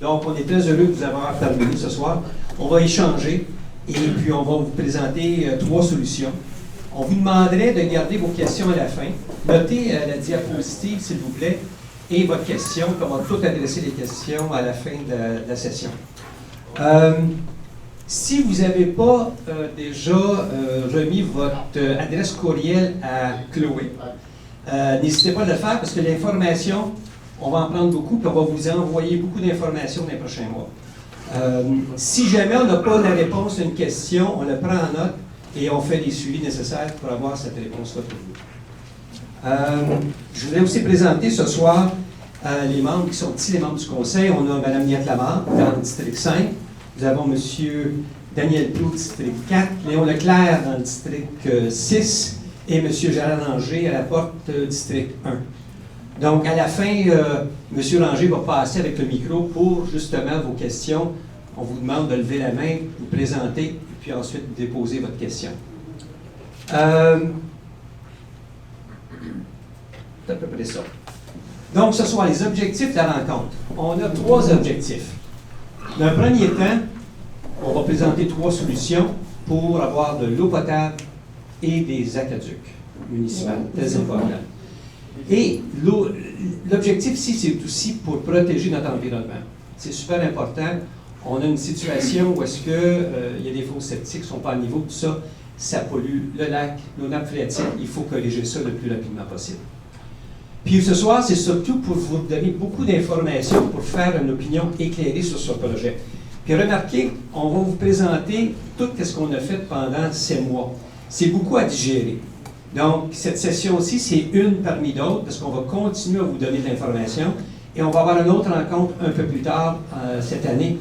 Donc, on est très heureux de vous avoir parmi nous ce soir. On va échanger et puis on va vous présenter 3 solutions. On vous demanderait de garder vos questions à la fin. Notez la diapositive, s'il vous plaît, et votre question, puis on va tout adresser les questions à la fin de la session. Si vous n'avez pas déjà remis votre adresse courriel à Chloé, n'hésitez pas à le faire parce que l'information, on va en prendre beaucoup, puis on va vous envoyer beaucoup d'informations dans les prochains mois. Si jamais on n'a pas la réponse à une question, on le prend en note et on fait les suivis nécessaires pour avoir cette réponse-là pour vous. Je voudrais aussi présenter ce soir les membres qui sont ici, les membres du conseil. On a Mme Niette Lamar dans le district 5. Nous avons M. Daniel Plou, district 4, Léon Leclerc dans le district 6 et M. Gérard Ranger à la porte district 1. Donc, à la fin, M. Ranger va passer avec le micro pour justement vos questions. On vous demande de lever la main, vous présenter, et puis ensuite déposer votre question. C'est à peu près ça. Donc, ce soir, les objectifs de la rencontre. On a 3 objectifs. Dans un premier temps, on va présenter 3 solutions pour avoir de l'eau potable et des aqueducs municipaux. Très important. Et l'objectif ici, c'est aussi pour protéger notre environnement. C'est super important. On a une situation où est-ce qu'il y a des fosses septiques qui ne sont pas à niveau, tout ça, ça pollue le lac, nos nappes phréatiques. Il faut corriger ça le plus rapidement possible. Puis ce soir, c'est surtout pour vous donner beaucoup d'informations pour faire une opinion éclairée sur ce projet. Puis remarquez, on va vous présenter tout ce qu'on a fait pendant 6 mois. C'est beaucoup à digérer. Donc, cette session-ci, c'est une parmi d'autres, parce qu'on va continuer à vous donner de l'information. Et on va avoir une autre rencontre un peu plus tard cette année,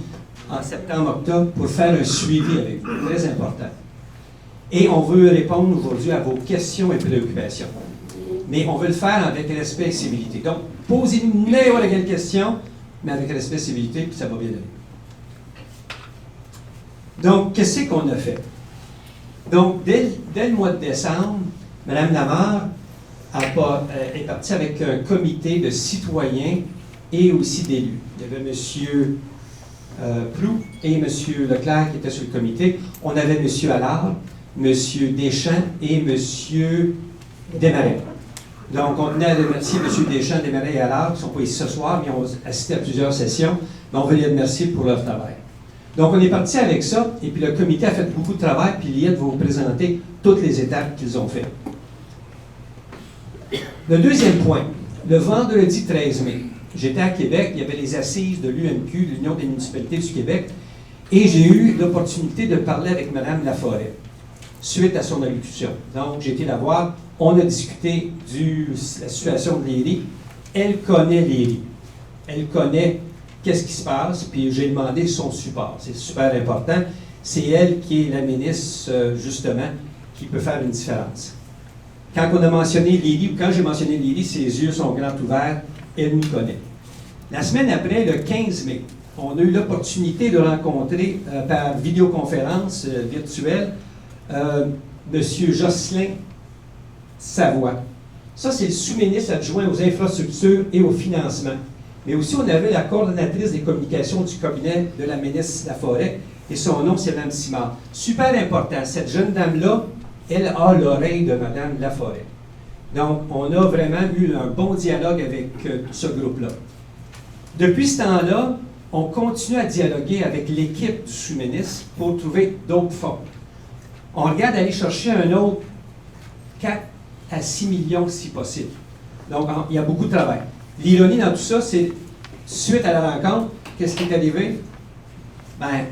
en septembre-octobre, pour faire un suivi avec vous. Très important. Et on veut répondre aujourd'hui à vos questions et préoccupations. Mais on veut le faire avec respect et civilité. Donc, posez-nous n'importe quelle question, mais avec respect et civilité, puis ça va bien aller. Donc, qu'est-ce qu'on a fait? Donc, dès le mois de décembre, Mme Lamar est partie avec un comité de citoyens et aussi d'élus. Il y avait M. Plou et M. Leclerc qui étaient sur le comité. On avait M. Allard, M. Deschamps et M. Desmarais. Donc, on tenait à remercier M. Deschamps, Desmarais et Allard, qui ne sont pas ici ce soir, mais ont assisté à plusieurs sessions. Mais on veut les remercier pour leur travail. Donc, on est parti avec ça, et puis le comité a fait beaucoup de travail, puis Liette va vous présenter toutes les étapes qu'ils ont faites. Le deuxième point, le vendredi 13 mai, j'étais à Québec, il y avait les assises de l'UMQ, l'Union des municipalités du Québec, et j'ai eu l'opportunité de parler avec Mme Laforêt, suite à son allocution. Donc, j'ai été la voir, on a discuté de la situation de Léry. Elle connaît Léry. Elle connaît qu'est-ce qui se passe, puis j'ai demandé son support. C'est super important. C'est elle qui est la ministre, justement, qui peut faire une différence. Quand on a mentionné Léry, ou quand j'ai mentionné Léry, ses yeux sont grands ouverts, elle nous connaît. La semaine après, le 15 mai, on a eu l'opportunité de rencontrer par vidéoconférence virtuelle M. Jocelyn Savoie. Ça, c'est le sous-ministre adjoint aux infrastructures et au financement. Mais aussi, on avait la coordonnatrice des communications du cabinet de la ministre Laforêt, et son nom, c'est Mme Simard. Super important, cette jeune dame-là, elle a l'oreille de Mme Laforêt. Donc, on a vraiment eu un bon dialogue avec ce groupe-là. Depuis ce temps-là, on continue à dialoguer avec l'équipe du sous-ministre pour trouver d'autres fonds. On regarde d'aller chercher un autre 4 à 6 millions si possible. Donc, il y a beaucoup de travail. L'ironie dans tout ça, c'est, suite à la rencontre, qu'est-ce qui est arrivé? Ben,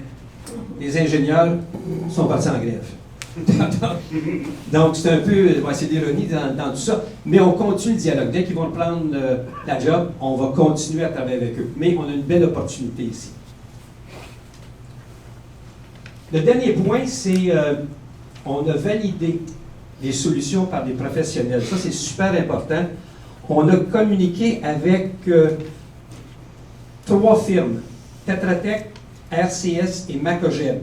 les ingénieurs sont partis en grève. Donc, c'est un peu, c'est l'ironie dans tout ça. Mais on continue le dialogue. Dès qu'ils vont prendre la job, on va continuer à travailler avec eux. Mais on a une belle opportunité ici. Le dernier point, c'est on a validé les solutions par des professionnels. Ça, c'est super important. On a communiqué avec 3 firmes, Tetra Tech, RCS et Macogeb,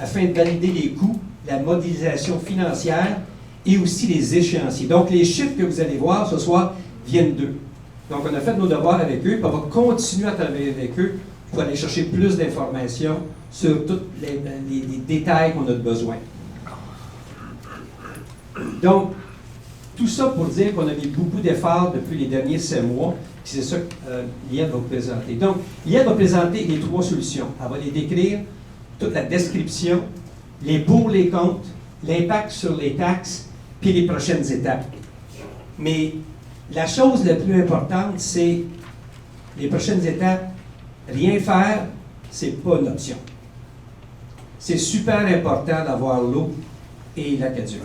afin de valider les coûts, la modélisation financière et aussi les échéanciers. Donc, les chiffres que vous allez voir ce soir viennent d'eux. Donc, on a fait nos devoirs avec eux, puis on va continuer à travailler avec eux pour aller chercher plus d'informations sur tous les détails qu'on a besoin. Donc, tout ça pour dire qu'on a mis beaucoup d'efforts depuis les derniers 7 mois, puis c'est ça que Liette va vous présenter. Donc, Liette va présenter les 3 solutions. Elle va les décrire, toute la description, les pour, les contre, l'impact sur les taxes, puis les prochaines étapes. Mais la chose la plus importante, c'est les prochaines étapes. Rien faire, c'est pas une option. C'est super important d'avoir l'eau et l'aqueduc.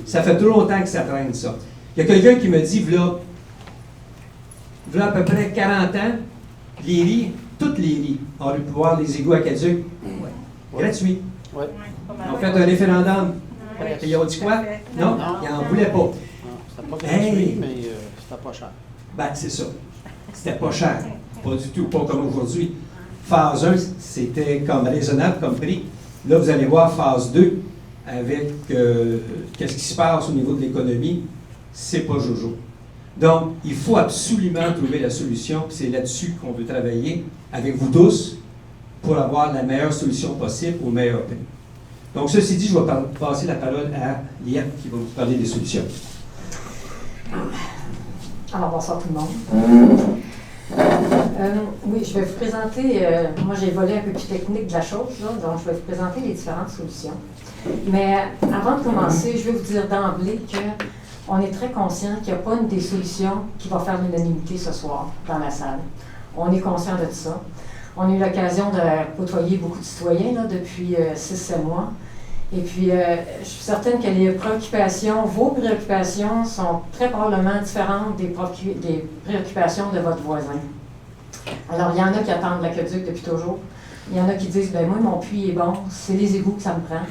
Ça fait trop longtemps que ça traîne, ça. Il y a quelqu'un qui me dit, voilà à peu près 40 ans, Léry, toutes Léry ont pu voir les égouts aqueducs gratuits. Ouais. Ils ont fait un référendum. Ouais. Et ils ont dit quoi? Non, ils n'en voulaient pas. C'était pas gratuit, mais c'était pas cher. Ben, c'est ça. C'était pas cher. Pas du tout, pas comme aujourd'hui. Phase 1, c'était comme raisonnable comme prix. Là, vous allez voir phase 2, avec qu'est-ce qui se passe au niveau de l'économie, c'est pas jojo. Donc, il faut absolument trouver la solution, puis c'est là-dessus qu'on veut travailler avec vous tous pour avoir la meilleure solution possible au meilleur prix. Donc, ceci dit, je vais passer la parole à Liette qui va vous parler des solutions. Alors, bonsoir tout le monde. Oui, je vais vous présenter, moi j'ai volé un peu plus technique de la chose, là, donc je vais vous présenter les différentes solutions. Mais avant de commencer, je vais vous dire d'emblée qu'on est très conscient qu'il n'y a pas une des solutions qui va faire l'unanimité ce soir dans la salle. On est conscient de ça. On a eu l'occasion de côtoyer beaucoup de citoyens là, depuis 6-7 mois. Et puis, je suis certaine que les préoccupations, vos préoccupations sont très probablement différentes des préoccupations de votre voisin. Alors, il y en a qui attendent l'aqueduc depuis toujours. Il y en a qui disent, ben moi, mon puits est bon, c'est les égouts que ça me prend.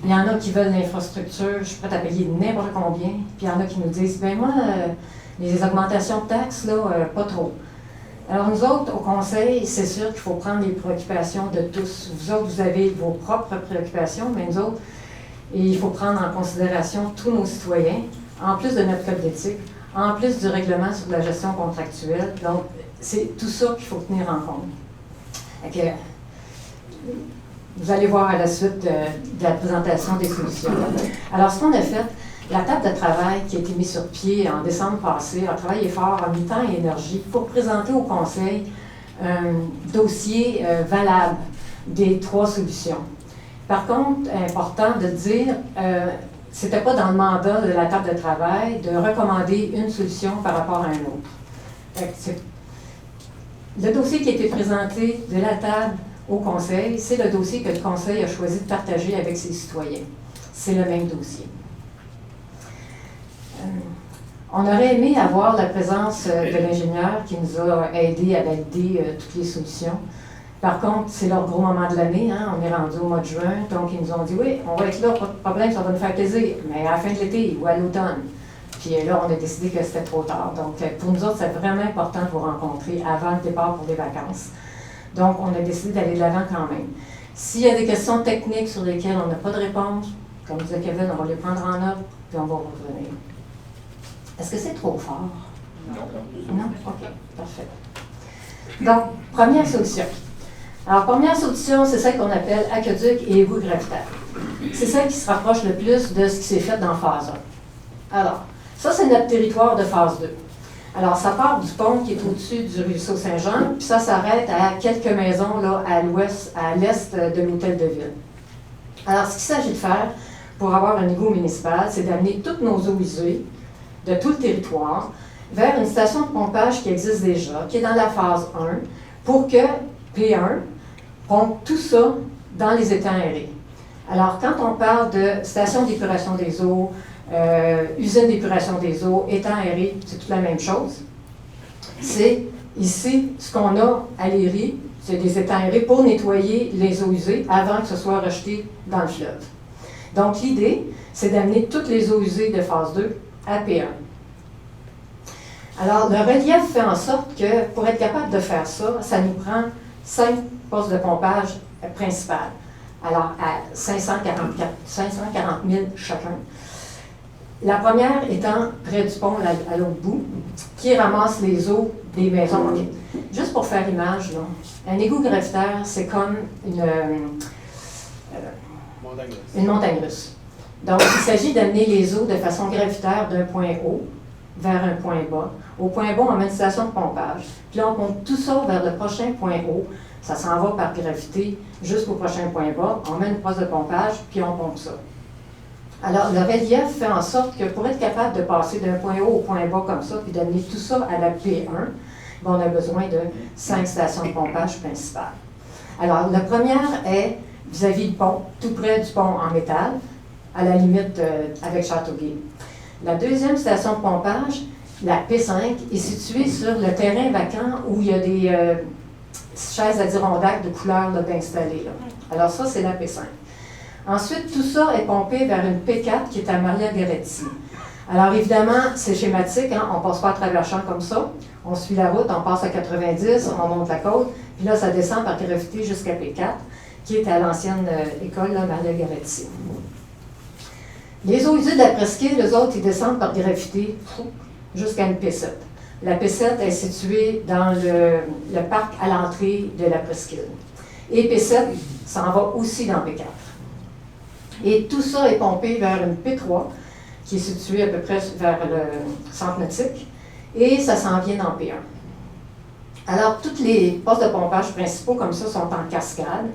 Il y en a qui veulent l'infrastructure, je suis prête à payer n'importe combien. Puis il y en a qui nous disent, ben moi, les augmentations de taxes, là, pas trop. Alors, nous autres, au Conseil, c'est sûr qu'il faut prendre les préoccupations de tous. Vous autres, vous avez vos propres préoccupations, mais nous autres, il faut prendre en considération tous nos citoyens, en plus de notre code d'éthique, en plus du règlement sur la gestion contractuelle. Donc, c'est tout ça qu'il faut tenir en compte. Okay. Vous allez voir à la suite de la présentation des solutions. Alors, ce qu'on a fait, la table de travail qui a été mise sur pied en décembre passé a travaillé fort en mi-temps et énergie pour présenter au Conseil un dossier valable des 3 solutions. Par contre, important de dire, c'était pas dans le mandat de la table de travail de recommander une solution par rapport à une autre. Le dossier qui a été présenté de la table au Conseil, c'est le dossier que le Conseil a choisi de partager avec ses citoyens. C'est le même dossier. On aurait aimé avoir la présence de l'ingénieur qui nous a aidé à valider toutes les solutions. Par contre, c'est leur gros moment de l'année, hein? On est rendu au mois de juin, donc ils nous ont dit « Oui, on va être là, pas de problème, ça va nous faire plaisir, mais à la fin de l'été ou à l'automne. » Puis là, on a décidé que c'était trop tard. Donc, pour nous autres, c'est vraiment important de vous rencontrer avant le départ pour les vacances. Donc, on a décidé d'aller de l'avant quand même. S'il y a des questions techniques sur lesquelles on n'a pas de réponse, comme disait Kevin, on va les prendre en note, puis on va revenir. Est-ce que c'est trop fort? Non. Non? OK, parfait. Donc, première solution. Alors, première solution, c'est celle qu'on appelle aqueduc et égout gravitaire. C'est celle qui se rapproche le plus de ce qui s'est fait dans phase 1. Alors, ça, c'est notre territoire de phase 2. Alors, ça part du pont qui est au-dessus du ruisseau Saint-Jean, puis ça s'arrête à quelques maisons là, à l'ouest, à l'est de l'hôtel de ville. Alors, ce qu'il s'agit de faire pour avoir un égout municipal, c'est d'amener toutes nos eaux usées de tout le territoire vers une station de pompage qui existe déjà, qui est dans la phase 1, pour que P1 pompe tout ça dans les étangs aérés. Alors, quand on parle de station d'épuration des eaux, usine d'épuration des eaux, étangs aérés, c'est toute la même chose. C'est ici, ce qu'on a à Léry, c'est des étangs aérés pour nettoyer les eaux usées avant que ce soit rejeté dans le fleuve. Donc, l'idée, c'est d'amener toutes les eaux usées de phase 2 à P1. Alors, le relief fait en sorte que, pour être capable de faire ça, ça nous prend 5 postes de pompage principales. Alors, à 540 000 chacun. La première étant près du pont à l'autre bout, qui ramasse les eaux des maisons. Okay. Juste pour faire l'image, là, un égout gravitaire, c'est comme une montagne russe. Donc, il s'agit d'amener les eaux de façon gravitaire d'un point haut vers un point bas. Au point bas, on met une station de pompage. Puis là, on pompe tout ça vers le prochain point haut. Ça s'en va par gravité jusqu'au prochain point bas. On met une brosse de pompage, puis on pompe ça. Alors, le relief fait en sorte que pour être capable de passer d'un point haut au point bas comme ça, puis d'amener tout ça à la P1, on a besoin de 5 stations de pompage principales. Alors, la première est vis-à-vis du pont, tout près du pont en métal, à la limite avec Châteauguay. La deuxième station de pompage, la P5, est située sur le terrain vacant où il y a des chaises Adirondack de couleur d'installées. Alors ça, c'est la P5. Ensuite, tout ça est pompé vers une P4 qui est à Maria-Goretti. Alors évidemment, c'est schématique, hein? On ne passe pas à travers le champ comme ça. On suit la route, on passe à 90, on monte la côte, puis là, ça descend par gravité jusqu'à P4, qui est à l'ancienne école, Maria-Goretti. Les eaux usées de la presqu'île, eux autres, ils descendent par gravité jusqu'à une P7. La P7 est située dans le parc à l'entrée de la presqu'île. Et P7 s'en va aussi dans P4. Et tout ça est pompé vers une P3, qui est située à peu près vers le centre nautique, et ça s'en vient dans P1. Alors, tous les postes de pompage principaux comme ça sont en cascade,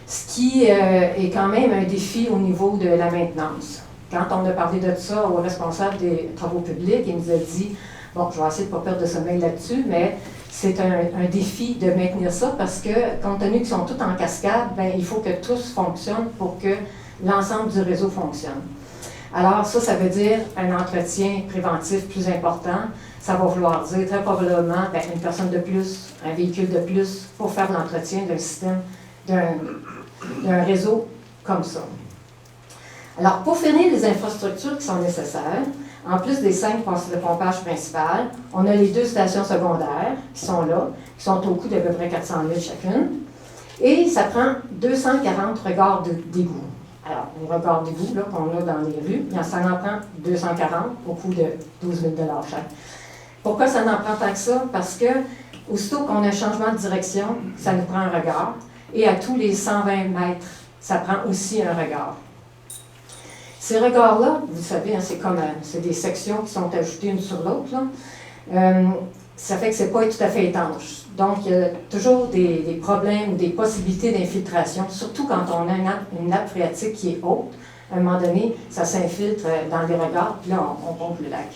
ce qui est quand même un défi au niveau de la maintenance. Quand on a parlé de ça au responsable des travaux publics, il nous a dit, bon, je vais essayer de ne pas perdre de sommeil là-dessus, mais c'est un défi de maintenir ça parce que, compte tenu qu'ils sont tous en cascade, bien, il faut que tous fonctionnent pour que l'ensemble du réseau fonctionne. Alors, ça veut dire un entretien préventif plus important. Ça va vouloir dire très probablement bien, une personne de plus, un véhicule de plus pour faire l'entretien d'un système, d'un réseau comme ça. Alors, pour finir les infrastructures qui sont nécessaires, en plus des 5 postes de pompage principales, on a les 2 stations secondaires qui sont là, qui sont au coût d'à peu près 400 000 chacune. Et ça prend 240 regards d'égout. Alors, les regards d'égout qu'on a dans les rues, ça en prend 240 au coût de 12 000 chaque. Pourquoi ça en prend tant que ça? Parce que, aussitôt qu'on a un changement de direction, ça nous prend un regard. Et à tous les 120 mètres, ça prend aussi un regard. Ces regards-là, vous savez, hein, c'est des sections qui sont ajoutées une sur l'autre. Ça fait que ce n'est pas tout à fait étanche. Donc, il y a toujours des problèmes ou des possibilités d'infiltration, surtout quand on a une nappe phréatique qui est haute. À un moment donné, ça s'infiltre dans les regards, puis là, on pompe le lac.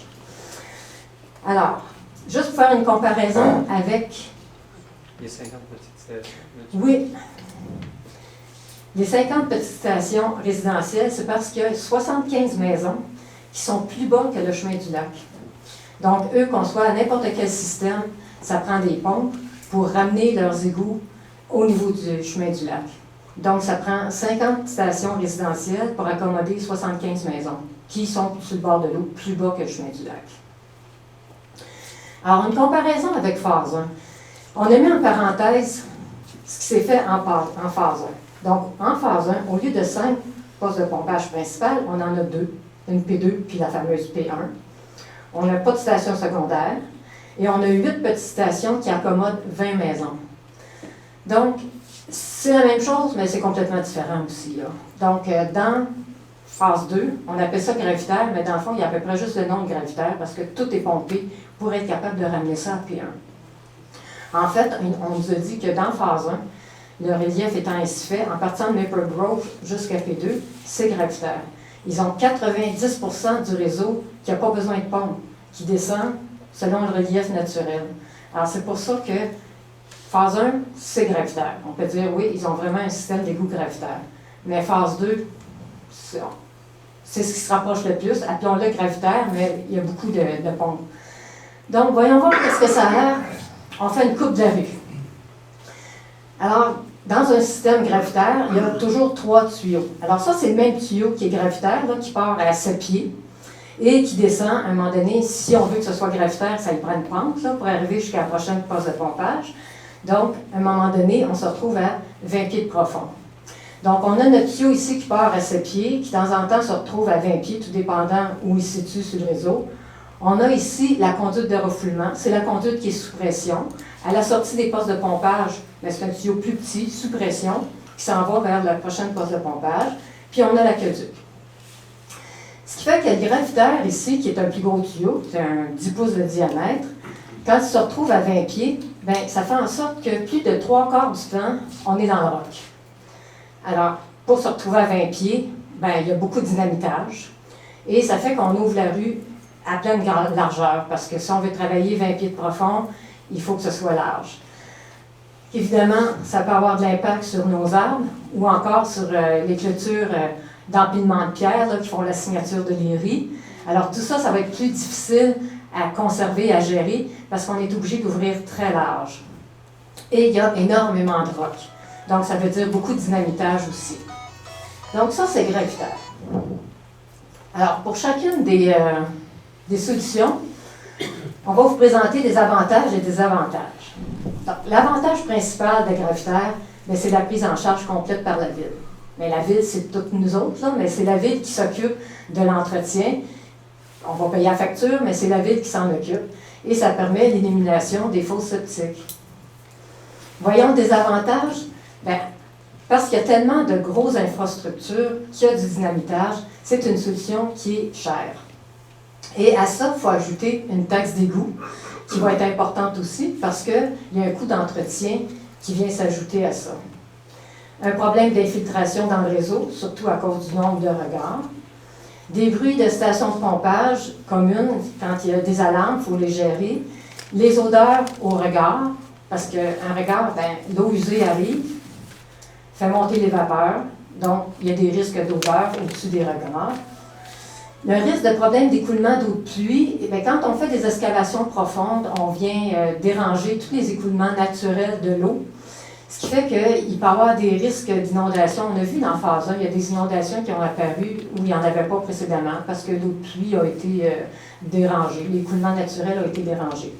Alors, juste pour faire une comparaison avec... Les 50 petites stations. Oui. Les 50 petites stations résidentielles, c'est parce qu'il y a 75 maisons qui sont plus bas que le chemin du lac. Donc, eux, qu'on soit à n'importe quel système, ça prend des pompes pour ramener leurs égouts au niveau du chemin du lac. Donc, ça prend 50 stations résidentielles pour accommoder 75 maisons qui sont sur le bord de l'eau, plus bas que le chemin du lac. Alors, une comparaison avec phase 1. On a mis en parenthèse ce qui s'est fait en phase 1. Donc, en phase 1, au lieu de 5 postes de pompage principal, on en a 2, une P2 puis la fameuse P1. On n'a pas de station secondaire et on a 8 petites stations qui accommodent 20 maisons. Donc, c'est la même chose, mais c'est complètement différent aussi. Là. Donc, dans phase 2, on appelle ça gravitaire, mais dans le fond, il y a à peu près juste le nom de gravitaire parce que tout est pompé pour être capable de ramener ça à P1. En fait, on nous a dit que dans phase 1, le relief étant ainsi fait, en partant de Maple Grove jusqu'à P2, c'est gravitaire. Ils ont 90% du réseau qui n'a pas besoin de pompe, qui descend selon le relief naturel. Alors, c'est pour ça que phase 1, c'est gravitaire. On peut dire, oui, ils ont vraiment un système d'égout gravitaire. Mais phase 2, c'est ce qui se rapproche le plus. Appelons-le gravitaire, mais il y a beaucoup de pompes. Donc, voyons voir qu'est-ce que ça a l'air. On fait une coupe de la rue. Alors, dans un système gravitaire, il y a toujours 3 tuyaux. Alors ça, c'est le même tuyau qui est gravitaire, là, qui part à 7 pieds et qui descend à un moment donné. Si on veut que ce soit gravitaire, ça lui prend une pente là, pour arriver jusqu'à la prochaine poste de pompage. Donc, à un moment donné, on se retrouve à 20 pieds de profond. Donc, on a notre tuyau ici qui part à 7 pieds, qui de temps en temps se retrouve à 20 pieds, tout dépendant où il se situe sur le réseau. On a ici la conduite de refoulement. C'est la conduite qui est sous pression. À la sortie des postes de pompage, c'est un tuyau plus petit, sous pression, qui s'en va vers la prochaine poste de pompage. Puis on a l'aqueduc. Ce qui fait que le gravitaire ici, qui est un plus gros tuyau, c'est un 10 pouces de diamètre, quand il se retrouve à 20 pieds, bien, ça fait en sorte que plus de 3/4 du temps, on est dans le roc. Alors, pour se retrouver à 20 pieds, bien, il y a beaucoup de dynamitage. Et ça fait qu'on ouvre la rue à pleine largeur, parce que si on veut travailler 20 pieds de profond, il faut que ce soit large. Évidemment, ça peut avoir de l'impact sur nos arbres ou encore sur les clôtures d'empilement de pierre là, qui font la signature de l'IRI. Alors tout ça, ça va être plus difficile à conserver, à gérer, parce qu'on est obligé d'ouvrir très large. Et il y a énormément de roc. Donc ça veut dire beaucoup de dynamitage aussi. Donc ça, c'est gravitaire. Alors pour chacune des solutions, on va vous présenter des avantages et des désavantages. L'avantage principal de gravitaire, c'est la prise en charge complète par la ville. Mais la ville, c'est toutes nous autres, là, mais c'est la ville qui s'occupe de l'entretien. On va payer la facture, mais c'est la ville qui s'en occupe. Et ça permet l'élimination des fosses septiques. Voyons le désavantage. Parce qu'il y a tellement de grosses infrastructures qu'il y a du dynamitage, c'est une solution qui est chère. Et à ça, il faut ajouter une taxe d'égout, qui va être importante aussi, parce qu'il y a un coût d'entretien qui vient s'ajouter à ça. Un problème d'infiltration dans le réseau, surtout à cause du nombre de regards. Des bruits de stations de pompage communes, quand il y a des alarmes, il faut les gérer. Les odeurs au regard, parce qu'un regard, l'eau usée arrive, fait monter les vapeurs, donc il y a des risques d'odeur au-dessus des regards. Le risque de problème d'écoulement d'eau de pluie, quand on fait des excavations profondes, on vient déranger tous les écoulements naturels de l'eau, ce qui fait qu'il peut y avoir des risques d'inondation. On a vu dans phase 1, il y a des inondations qui ont apparu où il n'y en avait pas précédemment parce que l'eau de pluie a été dérangée, l'écoulement naturel a été dérangé.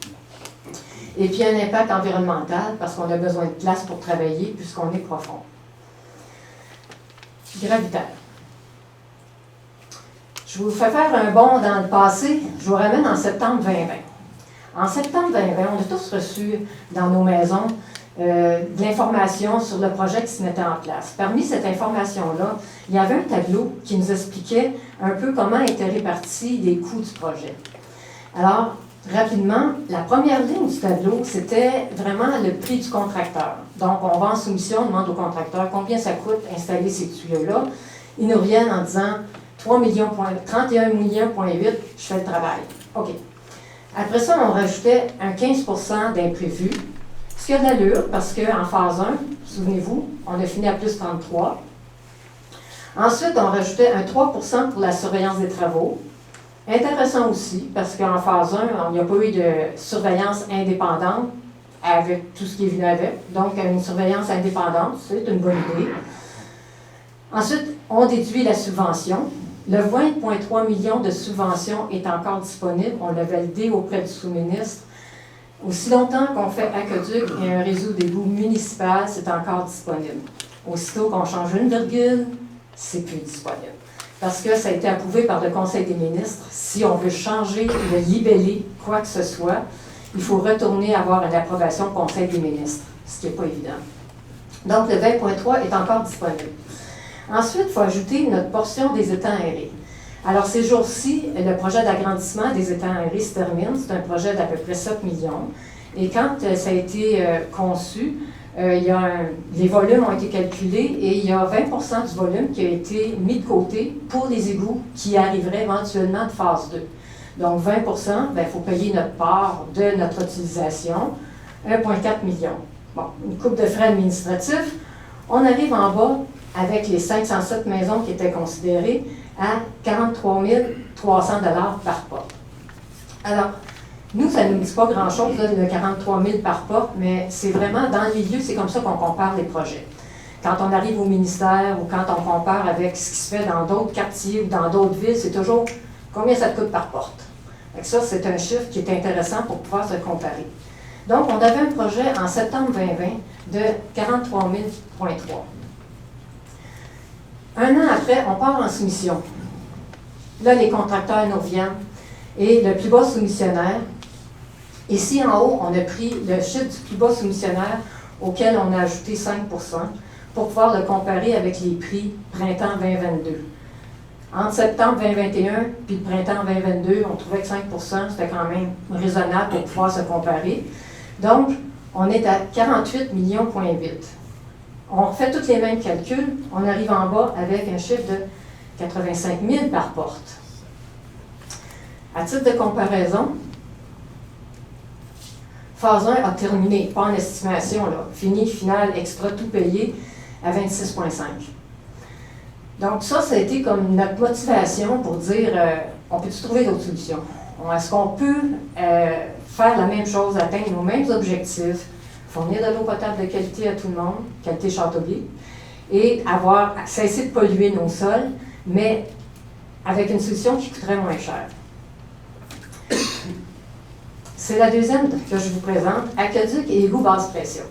Et puis un impact environnemental parce qu'on a besoin de place pour travailler puisqu'on est profond. Gravitaire. Je vous fais faire un bond dans le passé. Je vous ramène en septembre 2020. En septembre 2020, on a tous reçu dans nos maisons de l'information sur le projet qui se mettait en place. Parmi cette information-là, il y avait un tableau qui nous expliquait un peu comment étaient répartis les coûts du projet. Alors, rapidement, la première ligne du tableau, c'était vraiment le prix du contracteur. Donc, on va en soumission, on demande au contracteur combien ça coûte installer ces tuyaux-là. Ils nous reviennent en disant 31,8 millions, je fais le travail. OK. Après ça, on rajoutait un 15 % d'imprévu, ce qui a de l'allure parce qu'en phase 1, souvenez-vous, on a fini à plus 33. Ensuite, on rajoutait un 3 % pour la surveillance des travaux. Intéressant aussi, parce qu'en phase 1, il n'y a pas eu de surveillance indépendante avec tout ce qui est venu avec. Donc, une surveillance indépendante, c'est une bonne idée. Ensuite, on déduit la subvention. Le 20,3 millions de subvention est encore disponible. On l'a validé auprès du sous-ministre. Aussi longtemps qu'on fait aqueduc et un réseau d'égout municipal, c'est encore disponible. Aussitôt qu'on change une virgule, c'est plus disponible. Parce que ça a été approuvé par le Conseil des ministres. Si on veut changer ou libeller quoi que ce soit, il faut retourner avoir une approbation au Conseil des ministres, ce qui n'est pas évident. Donc, le 20,3 est encore disponible. Ensuite, il faut ajouter notre portion des étangs aérés. Alors, ces jours-ci, le projet d'agrandissement des étangs aérés se termine. C'est un projet d'à peu près 7 millions. Et quand ça a été conçu, les volumes ont été calculés et il y a 20 % du volume qui a été mis de côté pour les égouts qui arriveraient éventuellement de phase 2. Donc, 20 %, il faut payer notre part de notre utilisation, 1,4 million. Bon, une coupe de frais administratifs. On arrive en bas avec les 507 maisons qui étaient considérées à 43 300 $ par porte. Alors, nous, ça ne nous dit pas grand-chose, là, le 43 000 par porte, mais c'est vraiment, dans le milieu, c'est comme ça qu'on compare les projets. Quand on arrive au ministère ou quand on compare avec ce qui se fait dans d'autres quartiers ou dans d'autres villes, c'est toujours combien ça te coûte par porte. Donc ça, c'est un chiffre qui est intéressant pour pouvoir se comparer. Donc, on avait un projet en septembre 2020 de 43 000,3. Un an après, on part en soumission. Là, les contracteurs nous reviennent. et le plus bas soumissionnaire. Ici, en haut, on a pris le chiffre du plus bas soumissionnaire auquel on a ajouté 5 pour pouvoir le comparer avec les prix printemps 2022. Entre septembre 2021 puis le printemps 2022, on trouvait que 5 c'était quand même raisonnable pour pouvoir se comparer. Donc, on est à 48 millions,8. On refait tous les mêmes calculs, on arrive en bas avec un chiffre de 85 000 par porte. À titre de comparaison, phase 1 a terminé, pas en estimation, là, fini, final, extra, tout payé, à 26,5. Donc ça a été comme notre motivation pour dire, on peut-tu trouver d'autres solutions? Est-ce qu'on peut faire la même chose, atteindre nos mêmes objectifs, fournir de l'eau potable de qualité à tout le monde, qualité Châteauguay, et avoir cessé de polluer nos sols, mais avec une solution qui coûterait moins cher. C'est la deuxième que je vous présente, aqueduc et égout basse pression.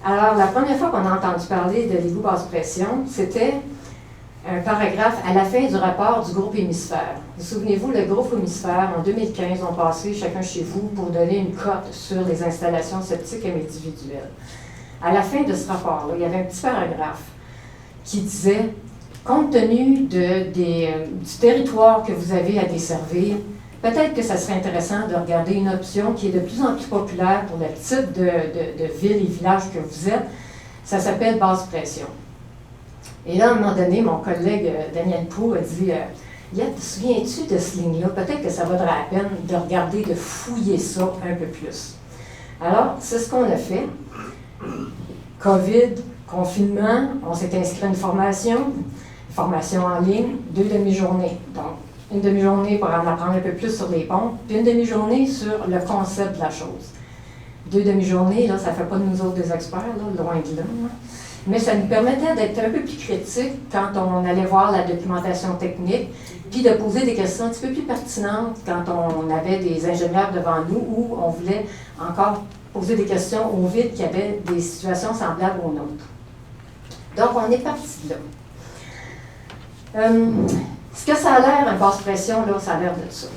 Alors, la première fois qu'on a entendu parler de l'égout basse pression, c'était un paragraphe à la fin du rapport du groupe Hémisphère. Vous souvenez-vous, le groupe Hémisphère, en 2015, ont passé chacun chez vous pour donner une cote sur les installations septiques individuelles. À la fin de ce rapport-là, il y avait un petit paragraphe qui disait, compte tenu du territoire que vous avez à desservir, peut-être que ça serait intéressant de regarder une option qui est de plus en plus populaire pour le type de ville et village que vous êtes. Ça s'appelle basse pression. Et là, à un moment donné, mon collègue Daniel Proulx a dit Yette, te souviens-tu de ce ligne-là? Peut-être que ça vaudrait la peine de regarder, de fouiller ça un peu plus. Alors, c'est ce qu'on a fait. COVID, confinement, on s'est inscrit à une formation en ligne, 2 demi-journées. Donc, une demi-journée pour en apprendre un peu plus sur les pompes, puis une demi-journée sur le concept de la chose. 2 demi-journées, là, ça ne fait pas de nous autres des experts, là, loin de là. Mais ça nous permettait d'être un peu plus critiques quand on allait voir la documentation technique, puis de poser des questions un petit peu plus pertinentes quand on avait des ingénieurs devant nous ou on voulait encore poser des questions au vide qui avaient des situations semblables aux nôtres. Donc, on est parti de là. Ce que ça a l'air, une basse pression, là, ça a l'air de ça.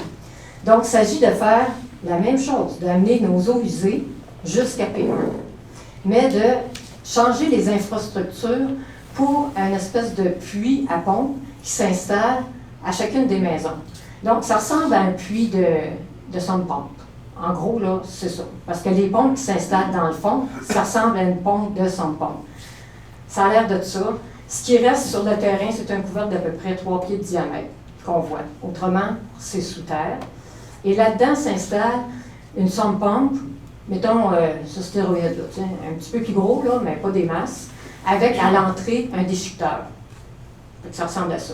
Donc, il s'agit de faire la même chose, d'amener nos eaux usées jusqu'à P1, mais de changer les infrastructures pour une espèce de puits à pompe qui s'installe à chacune des maisons. Donc, ça ressemble à un puits de sonde pompe. En gros, là, c'est ça. Parce que les pompes qui s'installent dans le fond, ça ressemble à une pompe de sonde pompe. Ça a l'air de ça. Ce qui reste sur le terrain, c'est un couvercle d'à peu près 3 pieds de diamètre qu'on voit. Autrement, c'est sous terre. Et là-dedans s'installe une sonde pompe, mettons sur stéroïde, là, un petit peu plus gros, là, mais pas des masses, avec à l'entrée un déchiqueteur. Ça ressemble à ça.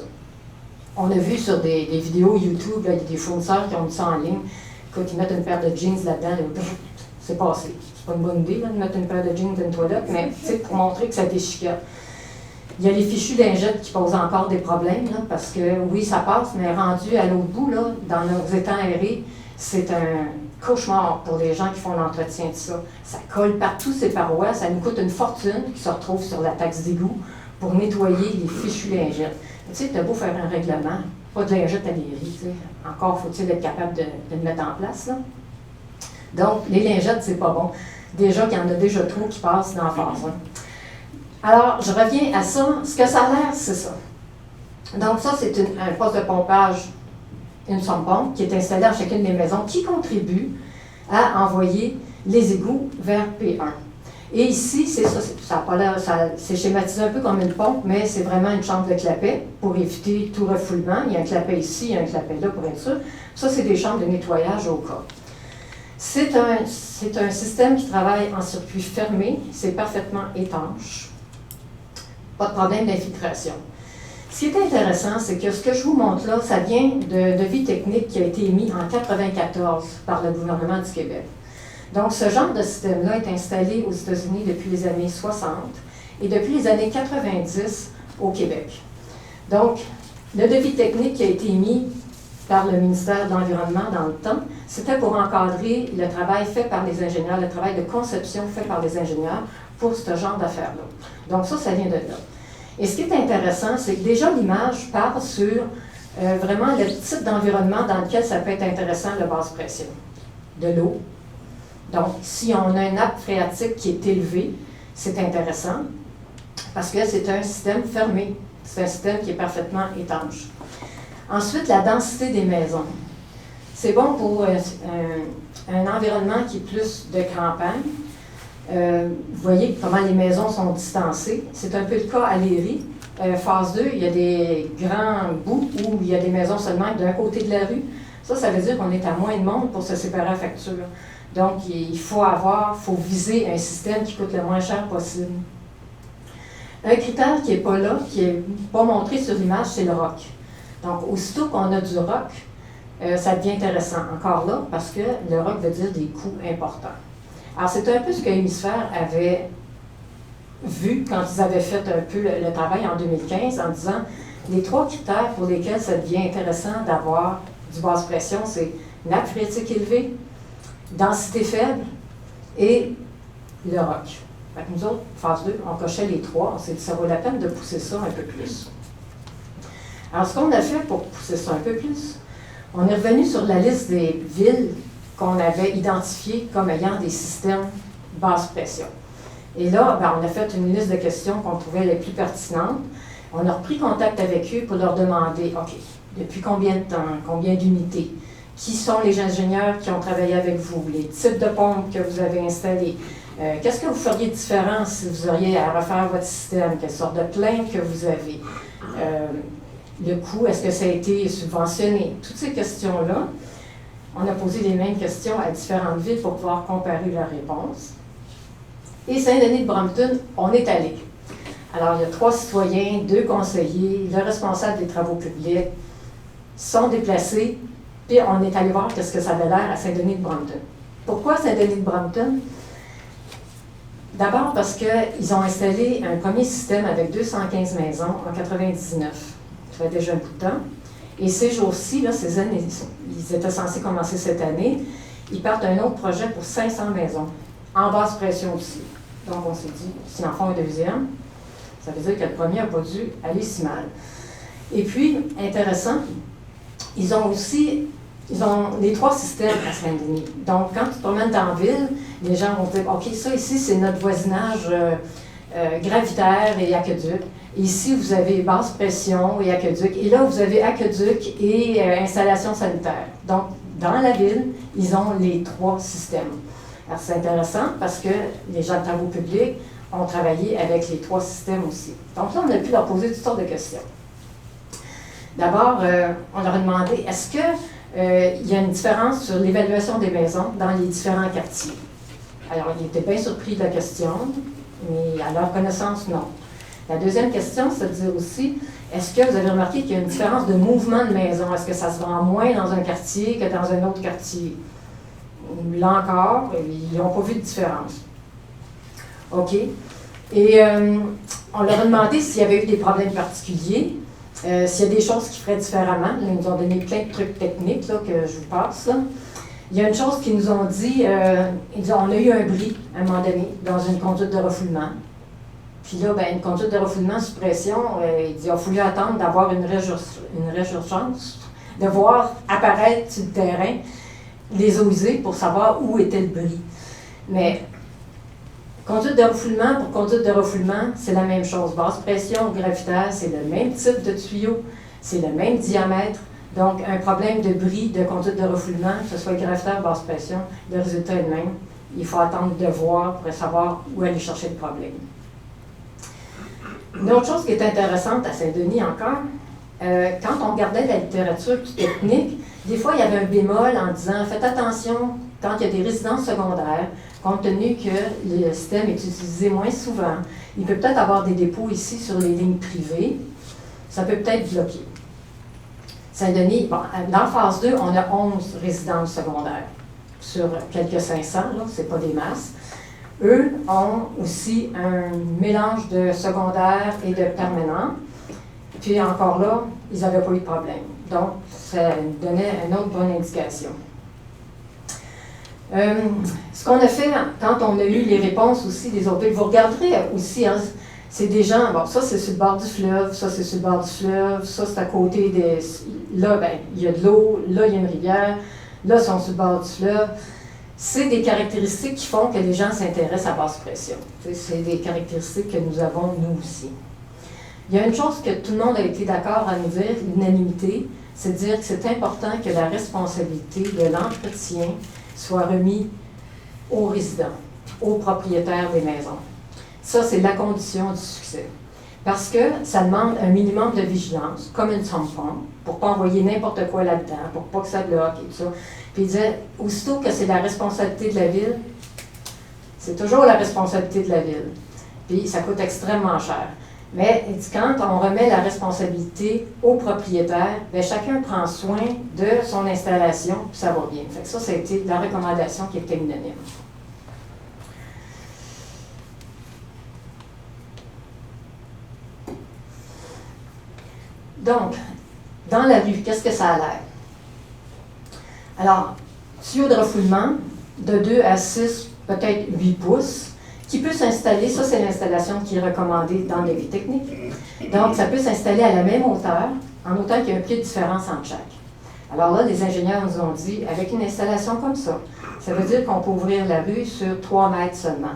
On a vu sur des vidéos YouTube, là, il y a des fournisseurs qui ont mis ça en ligne. Quand ils mettent une paire de jeans là-dedans, là, c'est passé. C'est pas une bonne idée là, de mettre une paire de jeans dans une toilette, mais pour montrer que ça déchiquette. Il y a les fichus lingettes qui posent encore des problèmes, là, parce que oui, ça passe, mais rendu à l'autre bout, là, dans nos étangs aérés, c'est un cauchemar pour les gens qui font l'entretien de ça. Ça colle partout ces parois, ça nous coûte une fortune qui se retrouve sur la taxe d'égout pour nettoyer les fichus lingettes. Tu sais, tu as beau faire un règlement, pas de lingettes à l'aérie, tu sais. Encore faut-il être capable de le mettre en place, là. Donc, les lingettes, c'est pas bon. Déjà qu'il y en a déjà trop qui passent dans la phase 1. Alors, je reviens à ça. Ce que ça a l'air, c'est ça. Donc, ça, c'est un poste de pompage, une sonde pompe qui est installée dans chacune des maisons qui contribue à envoyer les égouts vers P1. Et ici, c'est ça, ça a pas l'air, c'est schématisé un peu comme une pompe, mais c'est vraiment une chambre de clapet pour éviter tout refoulement. Il y a un clapet ici, il y a un clapet là pour être sûr. Ça, c'est des chambres de nettoyage au cas. C'est un système qui travaille en circuit fermé, c'est parfaitement étanche. Pas de problème d'infiltration. Ce qui est intéressant, c'est que ce que je vous montre là, ça vient de devis technique qui a été émis en 1994 par le gouvernement du Québec. Donc, ce genre de système-là est installé aux États-Unis depuis les années 60 et depuis les années 90 au Québec. Donc, le devis technique qui a été émis par le ministère de l'Environnement dans le temps, c'était pour encadrer le travail fait par les ingénieurs, le travail de conception fait par les ingénieurs pour ce genre d'affaires-là. Donc ça vient de là. Et ce qui est intéressant, c'est que déjà l'image part sur vraiment le type d'environnement dans lequel ça peut être intéressant, le basse pression. De l'eau. Donc, si on a une nappe phréatique qui est élevée, c'est intéressant parce que c'est un système fermé. C'est un système qui est parfaitement étanche. Ensuite, la densité des maisons. C'est bon pour un environnement qui est plus de campagne. Vous voyez comment les maisons sont distancées. C'est un peu le cas à Léry. Phase 2, il y a des grands bouts où il y a des maisons seulement d'un côté de la rue. Ça veut dire qu'on est à moins de monde pour se séparer à facture. Donc, il faut viser un système qui coûte le moins cher possible. Un critère qui n'est pas là, qui n'est pas montré sur l'image, c'est le roc. Donc, aussitôt qu'on a du roc, ça devient intéressant. Encore là, parce que le roc veut dire des coûts importants. Alors, c'est un peu ce que Hémisphère avait vu quand ils avaient fait un peu le travail en 2015, en disant les 3 critères pour lesquels ça devient intéressant d'avoir du basse pression, c'est nappe phréatique élevée, densité faible et le roc. Fait que nous autres, phase 2, on cochait les 3. On s'est dit, ça vaut la peine de pousser ça un peu plus. Alors, ce qu'on a fait pour pousser ça un peu plus, on est revenu sur la liste des villes qu'on avait identifiées comme ayant des systèmes basse pression. Et là, on a fait une liste de questions qu'on trouvait les plus pertinentes. On a repris contact avec eux pour leur demander, OK, depuis combien de temps, combien d'unités, qui sont les ingénieurs qui ont travaillé avec vous, les types de pompes que vous avez installés, qu'est-ce que vous feriez différent si vous auriez à refaire votre système, quelle sorte de plainte que vous avez, le coût, est-ce que ça a été subventionné, toutes ces questions-là. On a posé les mêmes questions à différentes villes pour pouvoir comparer leurs réponses. Et Saint-Denis-de-Brampton, on est allé. Alors, il y a 3 citoyens, 2 conseillers, le responsable des travaux publics sont déplacés, puis on est allé voir qu'est-ce que ça avait l'air à Saint-Denis-de-Brampton. Pourquoi Saint-Denis-de-Brampton? D'abord parce qu'ils ont installé un premier système avec 215 maisons en 1999. Ça fait déjà un bout de temps. Et ces jours-ci, là, ces années, ils étaient censés commencer cette année, ils partent un autre projet pour 500 maisons, en basse pression aussi. Donc, on s'est dit, s'ils en font un deuxième, ça veut dire que le premier n'a pas dû aller si mal. Et puis, intéressant, ils ont les 3 systèmes à Saint-Denis. Donc, quand tu te promènes dans la ville, les gens vont dire, OK, ça ici, c'est notre voisinage gravitaire et aqueduc. Ici, vous avez basse pression et aqueduc. Et là, vous avez aqueduc et installation sanitaire. Donc, dans la ville, ils ont les 3 systèmes. Alors, c'est intéressant parce que les gens de travaux publics ont travaillé avec les 3 systèmes aussi. Donc là, on a pu leur poser toutes sortes de questions. D'abord, on leur a demandé, est-ce qu'il y a une différence sur l'évaluation des maisons dans les différents quartiers? Alors, ils étaient bien surpris de la question, mais à leur connaissance, non. La deuxième question, c'est de dire aussi, est-ce que vous avez remarqué qu'il y a une différence de mouvement de maison? Est-ce que ça se vend moins dans un quartier que dans un autre quartier? Là encore, ils n'ont pas vu de différence. OK. Et on leur a demandé s'il y avait eu des problèmes particuliers, s'il y a des choses qu'ils feraient différemment. Ils nous ont donné plein de trucs techniques là, que je vous passe. Là. Il y a une chose qu'ils nous ont dit, on a eu un bris à un moment donné dans une conduite de refoulement. Puis là, une conduite de refoulement sous pression, il a fallu attendre d'avoir une résurgence, de voir apparaître sur le terrain les eaux usées pour savoir où était le bris. Mais conduite de refoulement pour conduite de refoulement, c'est la même chose. Basse pression, gravitaire, c'est le même type de tuyau, c'est le même diamètre. Donc, un problème de bris de conduite de refoulement, que ce soit gravitaire ou basse pression, le résultat est le même. Il faut attendre de voir pour savoir où aller chercher le problème. Une autre chose qui est intéressante à Saint-Denis encore, quand on regardait la littérature technique, des fois il y avait un bémol en disant faites attention quand il y a des résidences secondaires, compte tenu que le système est utilisé moins souvent, il peut peut-être avoir des dépôts ici sur les lignes privées, ça peut peut-être bloquer. Saint-Denis, dans phase 2, on a 11 résidences secondaires sur quelques 500, ce n'est pas des masses. Eux ont aussi un mélange de secondaire et de permanent. Puis encore là, ils n'avaient pas eu de problème. Donc, ça donnait une autre bonne indication. Ce qu'on a fait quand on a eu les réponses aussi des autres, vous regarderez aussi, C'est des gens, bon, ça c'est sur le bord du fleuve, ça c'est sur le bord du fleuve, ça c'est à côté des... Là, ben, il y a de l'eau, là, il y a une rivière, là, ils sont sur le bord du fleuve. C'est des caractéristiques qui font que les gens s'intéressent à basse pression. C'est des caractéristiques que nous avons, nous aussi. Il y a une chose que tout le monde a été d'accord à nous dire, l'unanimité, c'est de dire que c'est important que la responsabilité de l'entretien soit remise aux résidents, aux propriétaires des maisons. Ça, c'est la condition du succès. Parce que ça demande un minimum de vigilance, comme une pompe, pour ne pas envoyer n'importe quoi là-dedans, pour pas que ça bloque et tout ça. Puis il disait, aussitôt que c'est la responsabilité de la ville, c'est toujours la responsabilité de la ville. Puis ça coûte extrêmement cher. Mais il dit, quand on remet la responsabilité aux propriétaires, bien, chacun prend soin de son installation, puis ça va bien. Fait que ça a été la recommandation qui était unanime. Donc, dans la rue, qu'est-ce que ça a l'air? Alors, tuyau de refoulement de 2 à 6, peut-être 8 pouces, qui peut s'installer, ça c'est l'installation qui est recommandée dans les vies techniques. Donc, ça peut s'installer à la même hauteur, en autant qu'il y a un pied de différence entre chaque. Alors là, les ingénieurs nous ont dit, avec une installation comme ça veut dire qu'on peut ouvrir la rue sur 3 mètres seulement.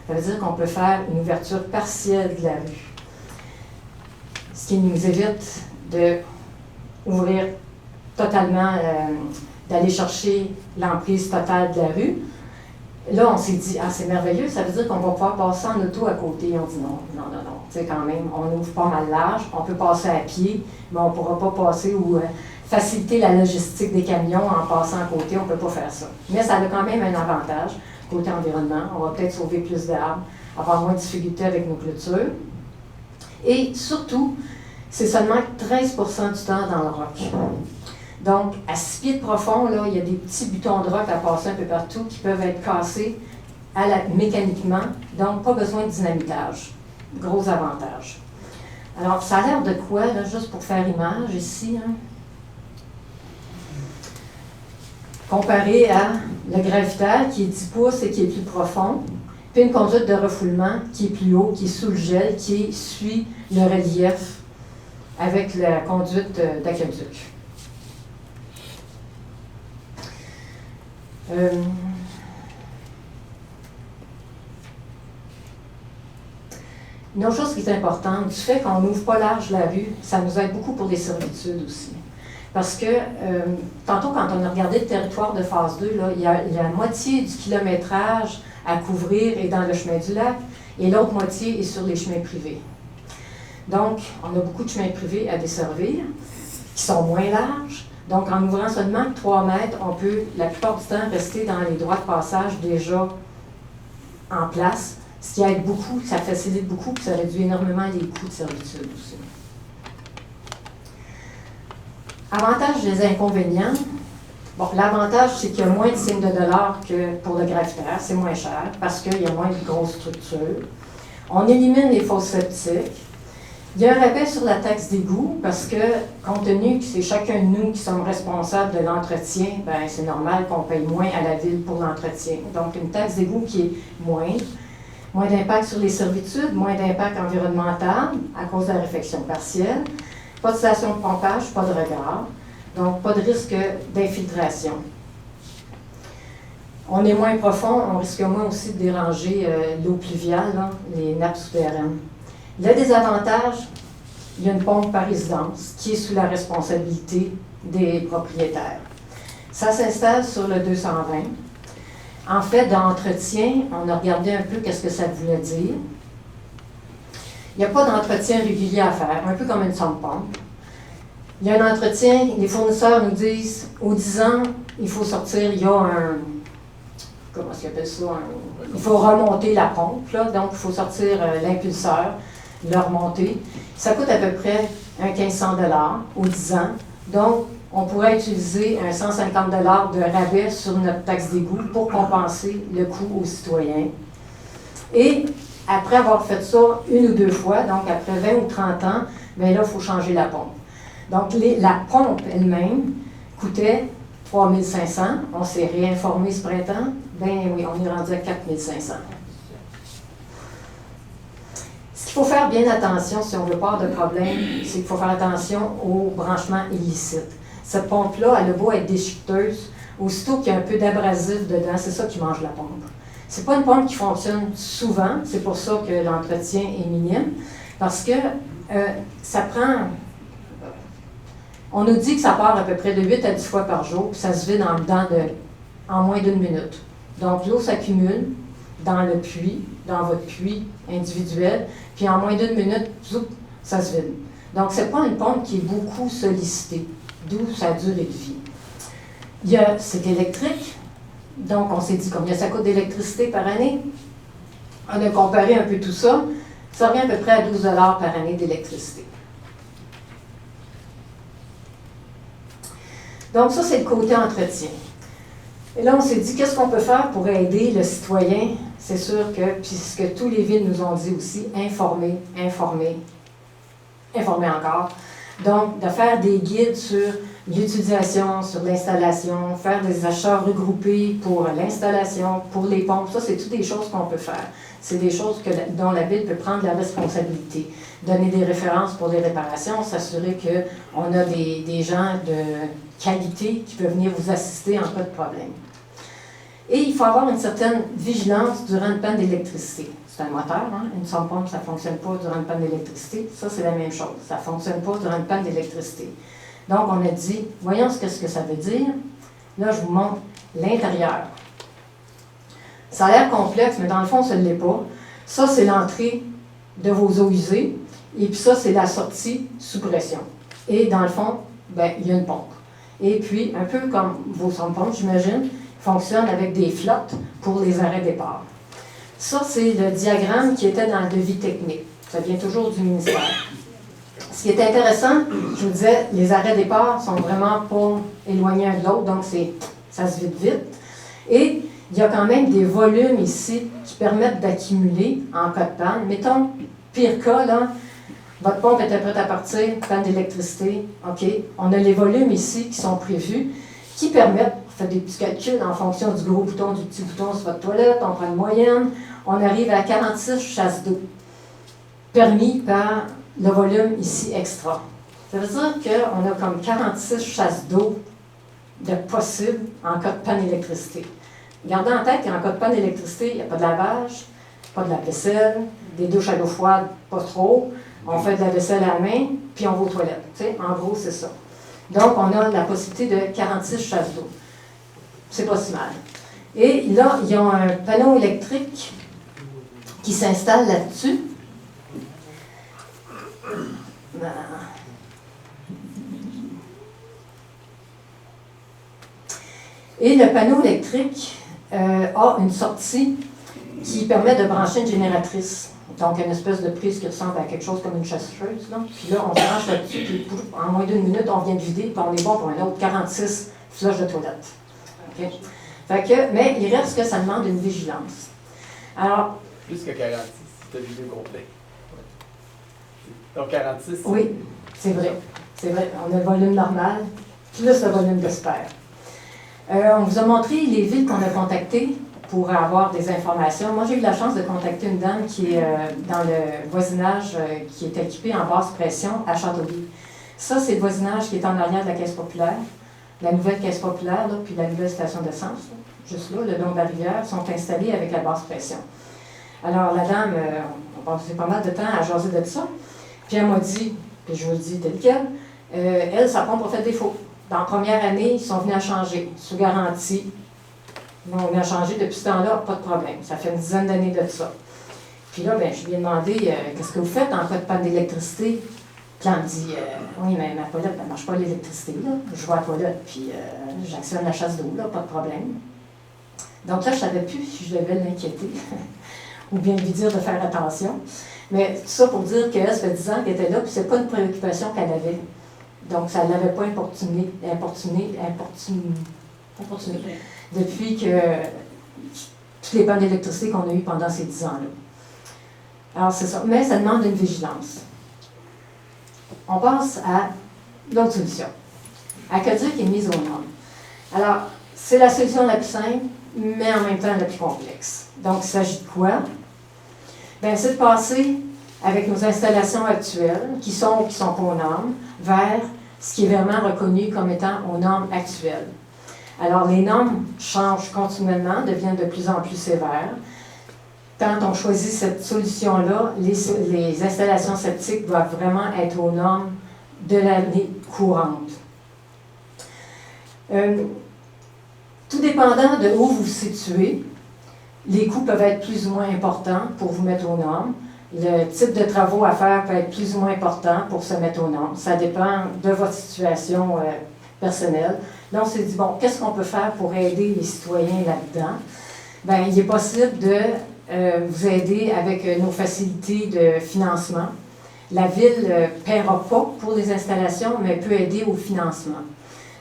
Ça veut dire qu'on peut faire une ouverture partielle de la rue. Ce qui nous évite d'ouvrir totalement, d'aller chercher l'emprise totale de la rue. Là, on s'est dit, ah, c'est merveilleux, ça veut dire qu'on va pouvoir passer en auto à côté. On dit non. Tu sais, quand même, on ouvre pas mal large, on peut passer à pied, mais on ne pourra pas passer ou faciliter la logistique des camions en passant à côté, on ne peut pas faire ça. Mais ça a quand même un avantage, côté environnement. On va peut-être sauver plus d'arbres, avoir moins de difficultés avec nos clôtures. Et surtout, c'est seulement 13 % du temps dans le roc. Donc, à 6 pieds de profond, là, il y a des petits butons de roc à passer un peu partout qui peuvent être cassés mécaniquement, donc pas besoin de dynamitage. Gros avantage. Alors, ça a l'air de quoi, là, juste pour faire image ici, hein? Comparé à le gravitaire qui est 10 pouces et qui est plus profond, puis une conduite de refoulement qui est plus haut, qui est sous le gel, qui suit le relief avec la conduite d'aqueduc. Une autre chose qui est importante, du fait qu'on n'ouvre pas large la rue, ça nous aide beaucoup pour les servitudes aussi. Parce que, tantôt, quand on a regardé le territoire de phase 2, là, il y a la moitié du kilométrage à couvrir est dans le chemin du lac, et l'autre moitié est sur les chemins privés. Donc, on a beaucoup de chemins privés à desservir, qui sont moins larges. Donc, en ouvrant seulement 3 mètres, on peut, la plupart du temps, rester dans les droits de passage déjà en place, ce qui aide beaucoup, ça facilite beaucoup, puis ça réduit énormément les coûts de servitude aussi. Avantages des inconvénients. Bon, l'avantage, c'est qu'il y a moins de signes de $ que pour le gravitaire, c'est moins cher, parce qu'il y a moins de grosses structures. On élimine les fosses septiques. Il y a un rappel sur la taxe d'égout parce que, compte tenu que c'est chacun de nous qui sommes responsables de l'entretien, ben c'est normal qu'on paye moins à la ville pour l'entretien. Donc, une taxe d'égout qui est moins d'impact sur les servitudes, moins d'impact environnemental à cause de la réfection partielle, pas de station de pompage, pas de regard, donc pas de risque d'infiltration. On est moins profond, on risque moins aussi de déranger l'eau pluviale, là, les nappes souterraines. Le désavantage, il y a une pompe par résidence qui est sous la responsabilité des propriétaires. Ça s'installe sur le 220. En fait, dans l'entretien, on a regardé un peu qu'est-ce que ça voulait dire. Il n'y a pas d'entretien régulier à faire, un peu comme une sonde pompe. Il y a un entretien, les fournisseurs nous disent, aux 10 ans, il faut sortir, il y a un... Comment est-ce qu'ils appellent ça? Il faut remonter la pompe, là, donc il faut sortir l'impulseur, le remonter. Ça coûte à peu près un 1500 $ aux 10 ans. Donc, on pourrait utiliser un 150 $ de rabais sur notre taxe d'égout pour compenser le coût aux citoyens. Et après avoir fait ça 1 ou 2 fois, donc après 20 ou 30 ans, bien là, il faut changer la pompe. Donc, la pompe elle-même coûtait 3 500. On s'est réinformé ce printemps. Ben oui, on est rendu à 4 500. Ce qu'il faut faire bien attention, si on veut pas de problème, c'est qu'il faut faire attention aux branchements illicites. Cette pompe-là, elle a beau être déchiqueteuse, aussitôt qu'il y a un peu d'abrasif dedans, c'est ça qui mange la pompe. C'est pas une pompe qui fonctionne souvent, c'est pour ça que l'entretien est minime, parce que ça prend... On nous dit que ça part à peu près de 8 à 10 fois par jour, puis ça se vide en moins d'1 minute. Donc l'eau s'accumule dans le puits, dans votre puits individuel, puis en moins d'1 minute, zoup, ça se vide. Donc c'est pas une pompe qui est beaucoup sollicitée, d'où sa durée de vie. C'est électrique, donc on s'est dit combien ça coûte d'électricité par année. On a comparé un peu tout ça, ça revient à peu près à 12 $ par année d'électricité. Donc ça, c'est le côté entretien. Et là, on s'est dit, qu'est-ce qu'on peut faire pour aider le citoyen? C'est sûr que, puis ce que tous les villes nous ont dit aussi, informer encore. Donc, de faire des guides sur l'utilisation, sur l'installation, faire des achats regroupés pour l'installation, pour les pompes. Ça, c'est toutes des choses qu'on peut faire. C'est des choses dont la ville peut prendre la responsabilité. Donner des références pour les réparations, s'assurer qu'on a des gens de qualité qui peuvent venir vous assister en cas de problème. Et il faut avoir une certaine vigilance durant une panne d'électricité. C'est un moteur, hein? Une pompe, ça ne fonctionne pas durant une panne d'électricité. Ça, c'est la même chose. Ça ne fonctionne pas durant une panne d'électricité. Donc, on a dit, voyons ce que ça veut dire. Là, je vous montre l'intérieur. Ça a l'air complexe, mais dans le fond, ça ne l'est pas. Ça, c'est l'entrée de vos eaux usées. Et puis ça, c'est la sortie sous pression. Et dans le fond, ben, il y a une pompe. Et puis, un peu comme vos pompes, j'imagine, fonctionnent avec des flottes pour les arrêts départ. Ça, c'est le diagramme qui était dans le devis technique. Ça vient toujours du ministère. Ce qui est intéressant, je vous disais, les arrêts départ sont vraiment pas éloignés un de l'autre, donc ça se vide vite. Et il y a quand même des volumes ici qui permettent d'accumuler en cas de panne. Mettons, pire cas, là, votre pompe était prête à partir, panne d'électricité, OK. On a les volumes ici qui sont prévus, qui permettent, on fait des petits calculs en fonction du gros bouton, du petit bouton sur votre toilette, on prend une moyenne, on arrive à 46 chasses d'eau, permis par le volume ici extra. Ça veut dire qu'on a comme 46 chasses d'eau de possible en cas de panne d'électricité. Gardez en tête qu'en cas de panne d'électricité, il n'y a pas de lavage, pas de lave-vaisselle, des douches à l'eau froide, pas trop. On fait de la vaisselle à la main, puis on va aux toilettes. Tu sais, en gros, c'est ça. Donc, on a la possibilité de 46 chasses d'eau. C'est pas si mal. Et là, il y a un panneau électrique qui s'installe là-dessus. Et le panneau électrique a une sortie qui permet de brancher une génératrice. Donc, une espèce de prise qui ressemble à quelque chose comme une chasseuse. Là. Puis là, on se branche là-dessus, puis en moins d'1 minute, on vient de vider, puis on est bon pour un autre 46 flushes de toilette. Okay? Fait que, mais il reste que ça demande une vigilance. Alors... Plus que 46, si tu as vidé complet. Donc 46... Oui, c'est vrai. C'est vrai. On a le volume normal, plus le volume d'espère. On vous a montré les villes qu'on a contactées pour avoir des informations. Moi, j'ai eu la chance de contacter une dame qui est dans le voisinage qui est équipée en basse pression à Châteauguay. Ça, c'est le voisinage qui est en arrière de la Caisse populaire, la nouvelle Caisse populaire, là, puis la nouvelle station d'essence, juste là, le long de la rivière, sont installés avec la basse pression. Alors, la dame, on passait pas mal de temps à jaser de ça, puis elle m'a dit, puis je vous le dis tel quel, elle, sa pompe a fait défaut. Dans la première année, ils sont venus à changer, sous garantie. On a changé depuis ce temps-là, pas de problème. Ça fait une dizaine d'années de ça. Puis là, ben, je lui ai demandé qu'est-ce que vous faites en cas de panne d'électricité. Puis elle me dit oui, mais ma toilette, elle ne marche pas l'électricité. Là. Je vais à la toilette, puis j'actionne la chasse d'eau, là, pas de problème. Donc là, je ne savais plus si je devais l'inquiéter ou bien lui dire de faire attention. Mais tout ça pour dire qu'elle, ça fait 10 ans qu'elle était là, puis c'est pas une préoccupation qu'elle avait. Donc, ça ne l'avait pas importuné depuis que toutes les pannes d'électricité qu'on a eues pendant ces 10 ans-là. Alors, c'est ça. Mais ça demande une vigilance. On passe à l'autre solution. Aqueduc et mise aux normes. Alors, c'est la solution la plus simple, mais en même temps la plus complexe. Donc, il s'agit de quoi? Bien, c'est de passer avec nos installations actuelles, qui sont ou qui ne sont pas aux normes, vers ce qui est vraiment reconnu comme étant aux normes actuelles. Alors, les normes changent continuellement, deviennent de plus en plus sévères. Quand on choisit cette solution-là, les installations septiques doivent vraiment être aux normes de l'année courante. Tout dépendant de où vous vous situez, les coûts peuvent être plus ou moins importants pour vous mettre aux normes. Le type de travaux à faire peut être plus ou moins important pour se mettre aux normes. Ça dépend de votre situation personnelle. Là, on s'est dit, bon, qu'est-ce qu'on peut faire pour aider les citoyens là-dedans? Bien, il est possible de vous aider avec nos facilités de financement. La Ville ne paiera pas pour les installations, mais peut aider au financement.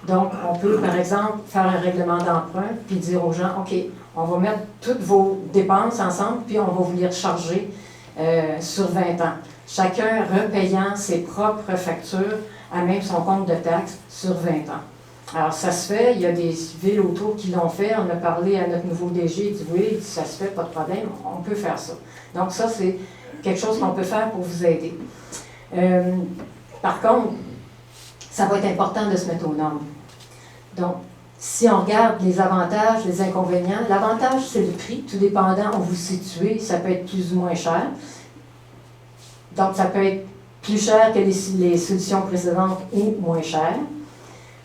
Donc, on peut, par exemple, faire un règlement d'emprunt, puis dire aux gens, OK, on va mettre toutes vos dépenses ensemble, puis on va vous les recharger sur 20 ans. Chacun repayant ses propres factures à même son compte de taxes sur 20 ans. Alors, ça se fait, il y a des villes autour qui l'ont fait, on a parlé à notre nouveau DG, il dit oui, ça se fait, pas de problème, on peut faire ça. Donc ça, c'est quelque chose qu'on peut faire pour vous aider. Par contre, ça va être important de se mettre aux normes. Donc, si on regarde les avantages, les inconvénients, l'avantage, c'est le prix, tout dépendant où vous vous situez, ça peut être plus ou moins cher. Donc, ça peut être plus cher que les solutions précédentes ou moins cher.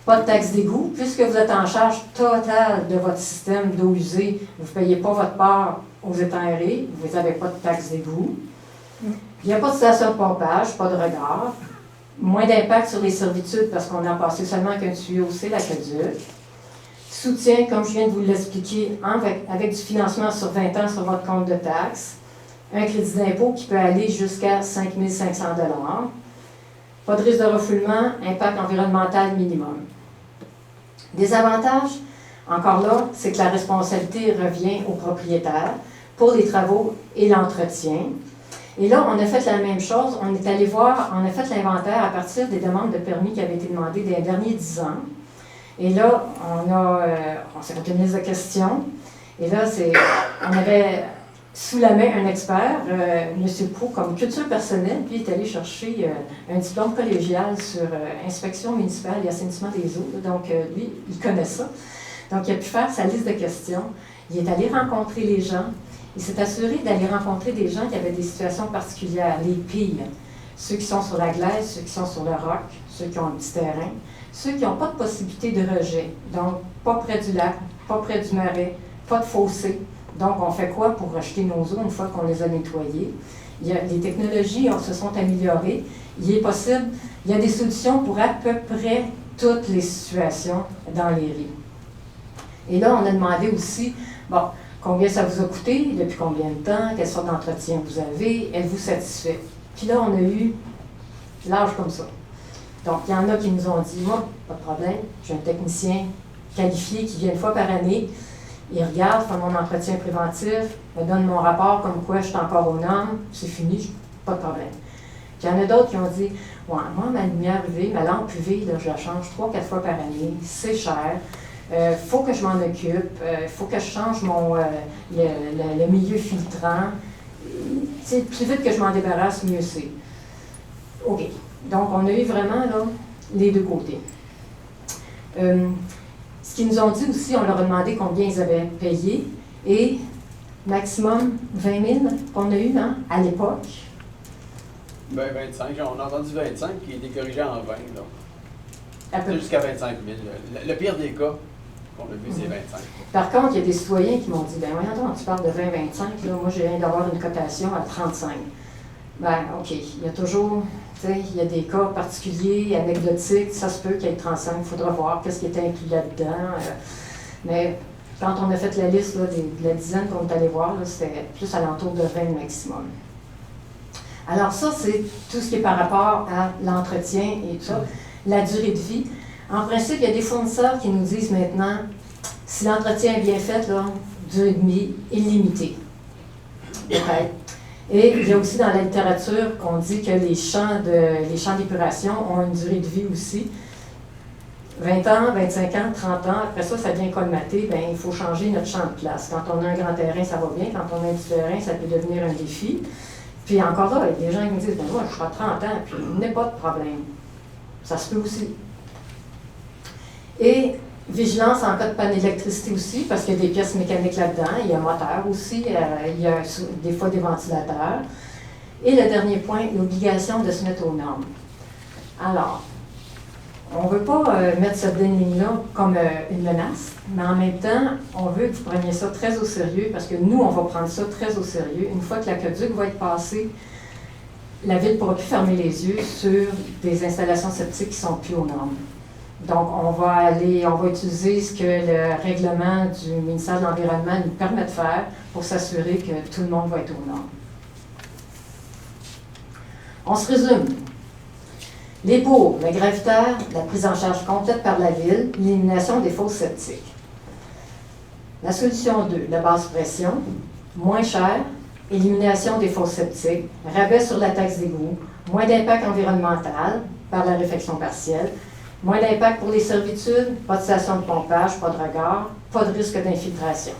Pas de taxe d'égout, puisque vous êtes en charge totale de votre système d'eau usée, vous ne payez pas votre part aux étangs aérés, vous n'avez pas de taxe d'égout. Il n'y a pas de station de pompage, pas de regard. Moins d'impact sur les servitudes parce qu'on a passé seulement qu'un tuyau, c'est l'aqueduc. Soutien, comme je viens de vous l'expliquer, avec du financement sur 20 ans sur votre compte de taxes. Un crédit d'impôt qui peut aller jusqu'à 5 500 $. Pas de risque de refoulement, impact environnemental minimum. Des avantages, encore là, c'est que la responsabilité revient au propriétaire pour les travaux et l'entretien. Et là, on a fait la même chose. On est allé voir, on a fait l'inventaire à partir des demandes de permis qui avaient été demandées dans les derniers 10 ans. Et là, on s'est fait une liste de questions. Et là, on avait sous la main un expert, M. Proux, comme culture personnelle, puis il est allé chercher un diplôme collégial sur inspection municipale et assainissement des eaux. Donc, lui, il connaît ça. Donc, il a pu faire sa liste de questions. Il est allé rencontrer les gens. Il s'est assuré d'aller rencontrer des gens qui avaient des situations particulières, les pires. Ceux qui sont sur la glaise, ceux qui sont sur le roc, ceux qui ont un petit terrain, ceux qui n'ont pas de possibilité de rejet. Donc, pas près du lac, pas près du marais, pas de fossé. Donc, on fait quoi pour rejeter nos eaux une fois qu'on les a nettoyées? Les technologies se sont améliorées. Il est possible, il y a des solutions pour à peu près toutes les situations dans les riz. Et là, on a demandé aussi, bon, combien ça vous a coûté, depuis combien de temps, quelle sorte d'entretien vous avez, êtes-vous satisfait? Puis là, on a eu l'âge comme ça. Donc, il y en a qui nous ont dit, moi, pas de problème, j'ai un technicien qualifié qui vient une fois par année, il regarde, fait mon entretien préventif, me donne mon rapport comme quoi je suis encore aux normes, c'est fini, pas de problème. Puis il y en a d'autres qui ont dit, ouais, moi, ma lumière UV, ma lampe UV, là, je la change 3-4 fois par année, c'est cher. Faut que je m'en occupe, faut que je change le milieu filtrant. C'est plus vite que je m'en débarrasse, mieux c'est. OK. Donc, on a eu vraiment là, les deux côtés. Ce qu'ils nous ont dit aussi, on leur a demandé combien ils avaient payé, et maximum 20 000 qu'on a eu hein, à l'époque. Ben 25, on a entendu 25 qui a été corrigé en 20. Donc. Jusqu'à 25 000. Le pire des cas qu'on a vu, c'est 25. Par contre, il y a des citoyens qui m'ont dit, ben voyons donc, tu parles de 20-25, là, moi je viens d'avoir une cotation à 35. Ben OK, il y a toujours, tu sais, il y a des cas particuliers, anecdotiques, ça se peut qu'il y ait 35, il faudra voir qu'est-ce qui est inclus là-dedans. Mais quand on a fait la liste là, de la dizaine qu'on est allé voir, c'était plus alentour de 20 maximum. Alors ça, c'est tout ce qui est par rapport à l'entretien et tout ça. La durée de vie. En principe, il y a des fournisseurs qui nous disent maintenant, si l'entretien est bien fait, là, durée de vie illimitée. Peut-être. Et il y a aussi dans la littérature qu'on dit que les champs d'épuration ont une durée de vie aussi. 20 ans, 25 ans, 30 ans, après ça, ça vient colmater, bien, il faut changer notre champ de place. Quand on a un grand terrain, ça va bien. Quand on a un petit terrain, ça peut devenir un défi. Puis encore là, il y a des gens qui me disent, ben moi, je suis à 30 ans, puis il n'y a pas de problème. Ça se peut aussi. Et vigilance en cas de panne d'électricité aussi, parce qu'il y a des pièces mécaniques là-dedans, il y a un moteur aussi, il y a des fois des ventilateurs. Et le dernier point, l'obligation de se mettre aux normes. Alors, on ne veut pas mettre cette ligne-là comme une menace, mais en même temps, on veut que vous preniez ça très au sérieux, parce que nous, on va prendre ça très au sérieux. Une fois que l'aqueduc va être passé, la Ville ne pourra plus fermer les yeux sur des installations septiques qui ne sont plus aux normes. Donc, on va utiliser ce que le règlement du ministère de l'Environnement nous permet de faire pour s'assurer que tout le monde va être aux normes. On se résume. Les pour, le gravitaire, la prise en charge complète par la Ville, l'élimination des fosses septiques. La solution 2, la basse pression, moins cher, élimination des fosses septiques, rabais sur la taxe d'égout, moins d'impact environnemental par la réfection partielle, moins d'impact pour les servitudes, pas de station de pompage, pas de regard, pas de risque d'infiltration.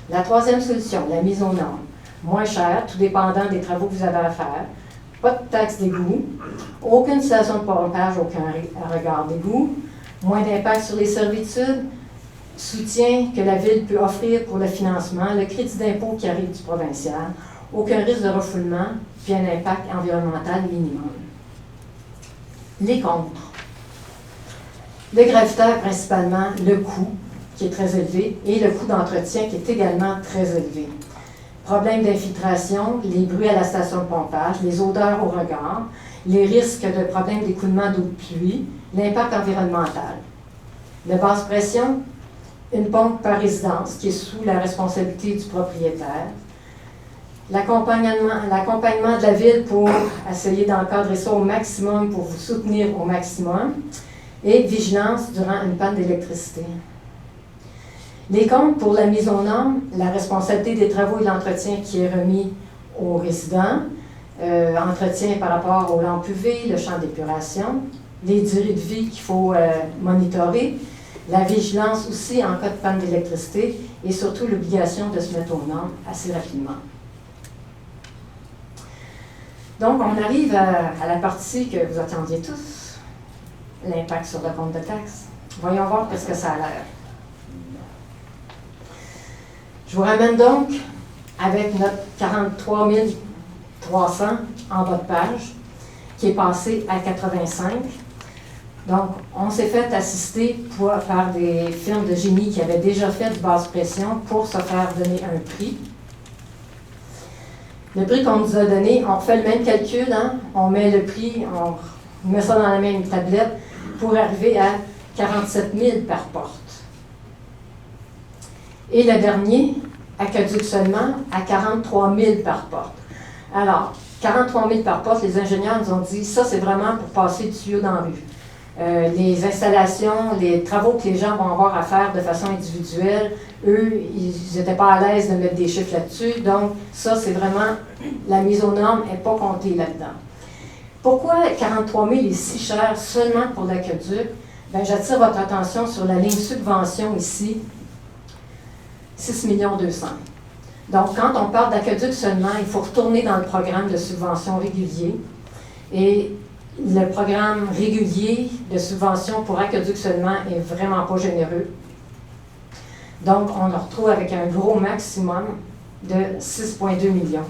La troisième solution, la mise aux normes, moins cher, tout dépendant des travaux que vous avez à faire, pas de taxe d'égout, aucune station de pompage, aucun regard d'égout, moins d'impact sur les servitudes, soutien que la Ville peut offrir pour le financement, le crédit d'impôt qui arrive du provincial, aucun risque de refoulement, puis un impact environnemental minimum. Les contres. Le gravitaire, principalement, le coût, qui est très élevé, et le coût d'entretien, qui est également très élevé. Problèmes d'infiltration, les bruits à la station de pompage, les odeurs au regard, les risques de problèmes d'écoulement d'eau de pluie, l'impact environnemental. De basse pression, une pompe par résidence qui est sous la responsabilité du propriétaire. L'accompagnement de la Ville pour essayer d'encadrer ça au maximum, pour vous soutenir au maximum. Et vigilance durant une panne d'électricité. Les comptes pour la mise aux normes, la responsabilité des travaux et l'entretien qui est remis aux résidents, entretien par rapport aux lampes UV, le champ d'épuration, les durées de vie qu'il faut monitorer, la vigilance aussi en cas de panne d'électricité et surtout l'obligation de se mettre aux normes assez rapidement. Donc, on arrive à la partie que vous attendiez tous, l'impact sur le compte de taxes. Voyons voir ce que ça a l'air. Je vous ramène donc avec notre 43 300 en bas de page, qui est passé à 85. Donc, on s'est fait assister par des firmes de génie qui avaient déjà fait de basse pression pour se faire donner un prix. Le prix qu'on nous a donné, on fait le même calcul, hein? On met le prix, on met ça dans la même tablette pour arriver à 47 000 par porte. Et le dernier, aqueduc seulement, à 43 000 par porte. Alors, 43 000 par porte, les ingénieurs nous ont dit, ça c'est vraiment pour passer du tuyau dans la rue. Les installations, les travaux que les gens vont avoir à faire de façon individuelle, eux, ils n'étaient pas à l'aise de mettre des chiffres là-dessus. Donc, ça, c'est vraiment, la mise aux normes n'est pas comptée là-dedans. Pourquoi 43 000 est si cher seulement pour l'aqueduc? Bien, j'attire votre attention sur la ligne subvention ici, 6 200 000. Donc, quand on parle d'aqueduc seulement, il faut retourner dans le programme de subvention régulier. Et le programme régulier de subvention pour aqueduc seulement est vraiment pas généreux. Donc, on le retrouve avec un gros maximum de 6,2 millions.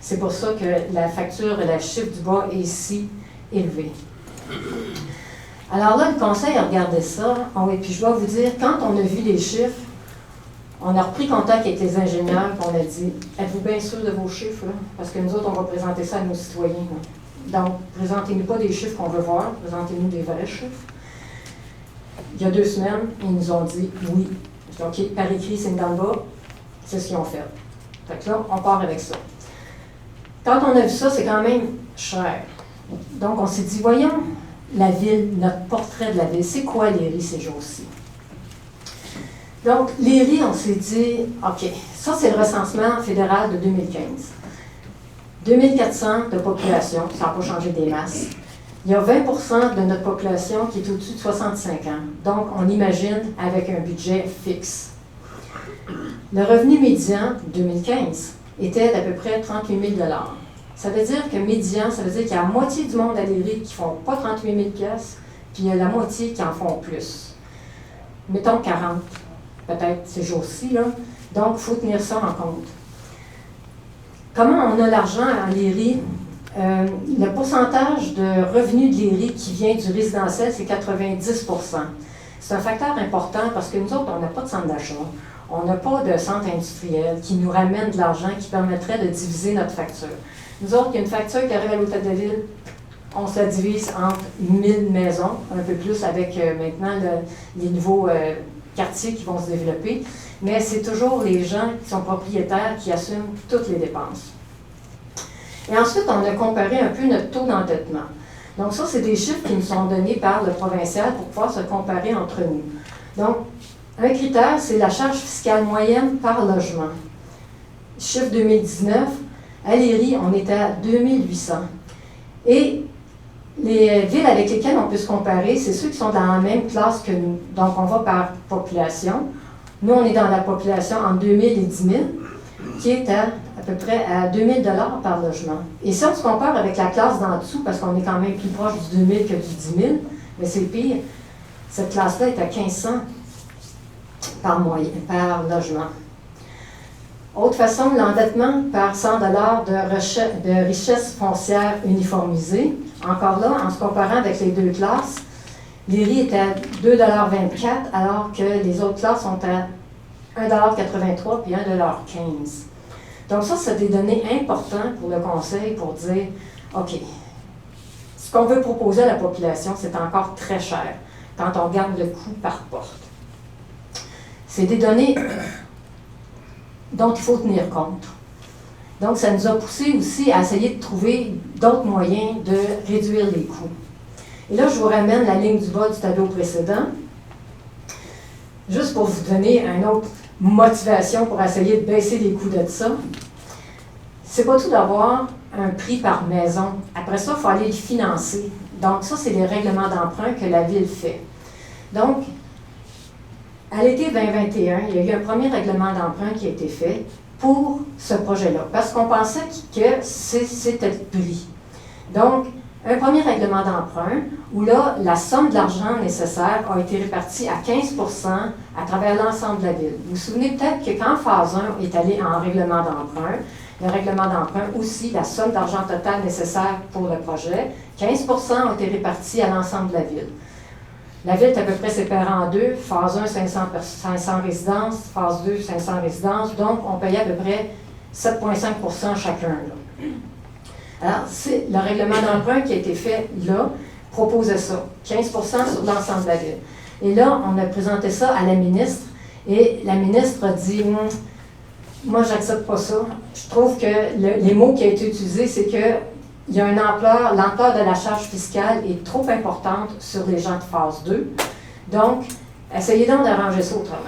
C'est pour ça que la facture, le chiffre du bas est si élevé. Alors là, le conseil a regardé ça. Oh, et puis je dois vous dire, quand on a vu les chiffres, on a repris contact avec les ingénieurs et on a dit, êtes-vous bien sûr de vos chiffres? Là? Parce que nous autres, on va présenter ça à nos citoyens. Là. Donc, présentez-nous pas des chiffres qu'on veut voir, présentez-nous des vrais chiffres. Il y a 2 semaines, ils nous ont dit oui. OK, par écrit, c'est dans le bas, c'est ce qu'ils ont fait. Fait que là, on part avec ça. Quand on a vu ça, c'est quand même cher. Donc, on s'est dit, voyons, la ville, notre portrait de la ville, c'est quoi les RI ces jours-ci? Donc, les RI, on s'est dit, OK, ça, c'est le recensement fédéral de 2015. 2400 de population, ça n'a pas changé des masses. Il y a 20 de notre population qui est au-dessus de 65 ans. Donc, on imagine avec un budget fixe. Le revenu médian 2015 était d'à peu près 38 000 $. Ça veut dire que médian, ça veut dire qu'il y a la moitié du monde à Léry qui ne font pas 38 000 $, puis il y a la moitié qui en font plus. Mettons 40, peut-être ces jours-ci, là. Donc, il faut tenir ça en compte. Comment on a l'argent à Léry? Le pourcentage de revenus de Léry qui vient du résidentiel, c'est 90 %. C'est un facteur important parce que nous autres, on n'a pas de centre d'achat, on n'a pas de centre industriel qui nous ramène de l'argent qui permettrait de diviser notre facture. Nous autres, il y a une facture qui arrive à l'Hôtel de Ville, on se la divise entre 1000 maisons, un peu plus avec maintenant les nouveaux quartiers qui vont se développer, mais c'est toujours les gens qui sont propriétaires qui assument toutes les dépenses. Et ensuite, on a comparé un peu notre taux d'endettement. Donc ça, c'est des chiffres qui nous sont donnés par le provincial pour pouvoir se comparer entre nous. Donc, un critère, c'est la charge fiscale moyenne par logement. Chiffre 2019, à Léry, on était à 2800. Et les villes avec lesquelles on peut se comparer, c'est ceux qui sont dans la même classe que nous. Donc, on va par population. Nous, on est dans la population entre 2000 et 10 000, qui est à peu près à 2000 $ par logement. Et si on se compare avec la classe d'en dessous, parce qu'on est quand même plus proche du 2000 que du 10 000, mais c'est pire, cette classe-là est à 1500 par logement. Autre façon, l'endettement par 100 $ de richesse foncière uniformisée. Encore là, en se comparant avec les deux classes, Léry est à 2,24 $, alors que les autres classes sont à 1,83 $ puis 1,15 $. Donc ça, c'est des données importantes pour le conseil pour dire, OK, ce qu'on veut proposer à la population, c'est encore très cher quand on regarde le coût par porte. C'est des données dont il faut tenir compte. Donc, ça nous a poussé aussi à essayer de trouver d'autres moyens de réduire les coûts. Et là, je vous ramène la ligne du bas du tableau précédent, juste pour vous donner une autre motivation pour essayer de baisser les coûts de ça. C'est pas tout d'avoir un prix par maison. Après ça, il faut aller le financer. Donc, ça, c'est les règlements d'emprunt que la Ville fait. Donc, à l'été 2021, il y a eu un premier règlement d'emprunt qui a été fait pour ce projet-là, parce qu'on pensait que c'était le prix. Donc, un premier règlement d'emprunt où là, la somme d'argent nécessaire a été répartie à 15 % à travers l'ensemble de la Ville. Vous vous souvenez peut-être que quand phase 1 est allé en règlement d'emprunt, le règlement d'emprunt aussi, la somme d'argent totale nécessaire pour le projet, 15 % ont été répartis à l'ensemble de la Ville. La Ville est à peu près séparée en deux, phase 1, 500 résidences, phase 2, 500 résidences, donc on payait à peu près 7,5 % chacun. Là. Alors, c'est le règlement d'emprunt qui a été fait là, proposait ça, 15 % sur l'ensemble de la Ville. Et là, on a présenté ça à la ministre, et la ministre a dit, moi, j'accepte pas ça. Je trouve que les mots qui ont été utilisés, c'est que il y a une ampleur, l'ampleur de la charge fiscale est trop importante sur les gens de phase 2. Donc, essayez donc d'arranger ça autrement.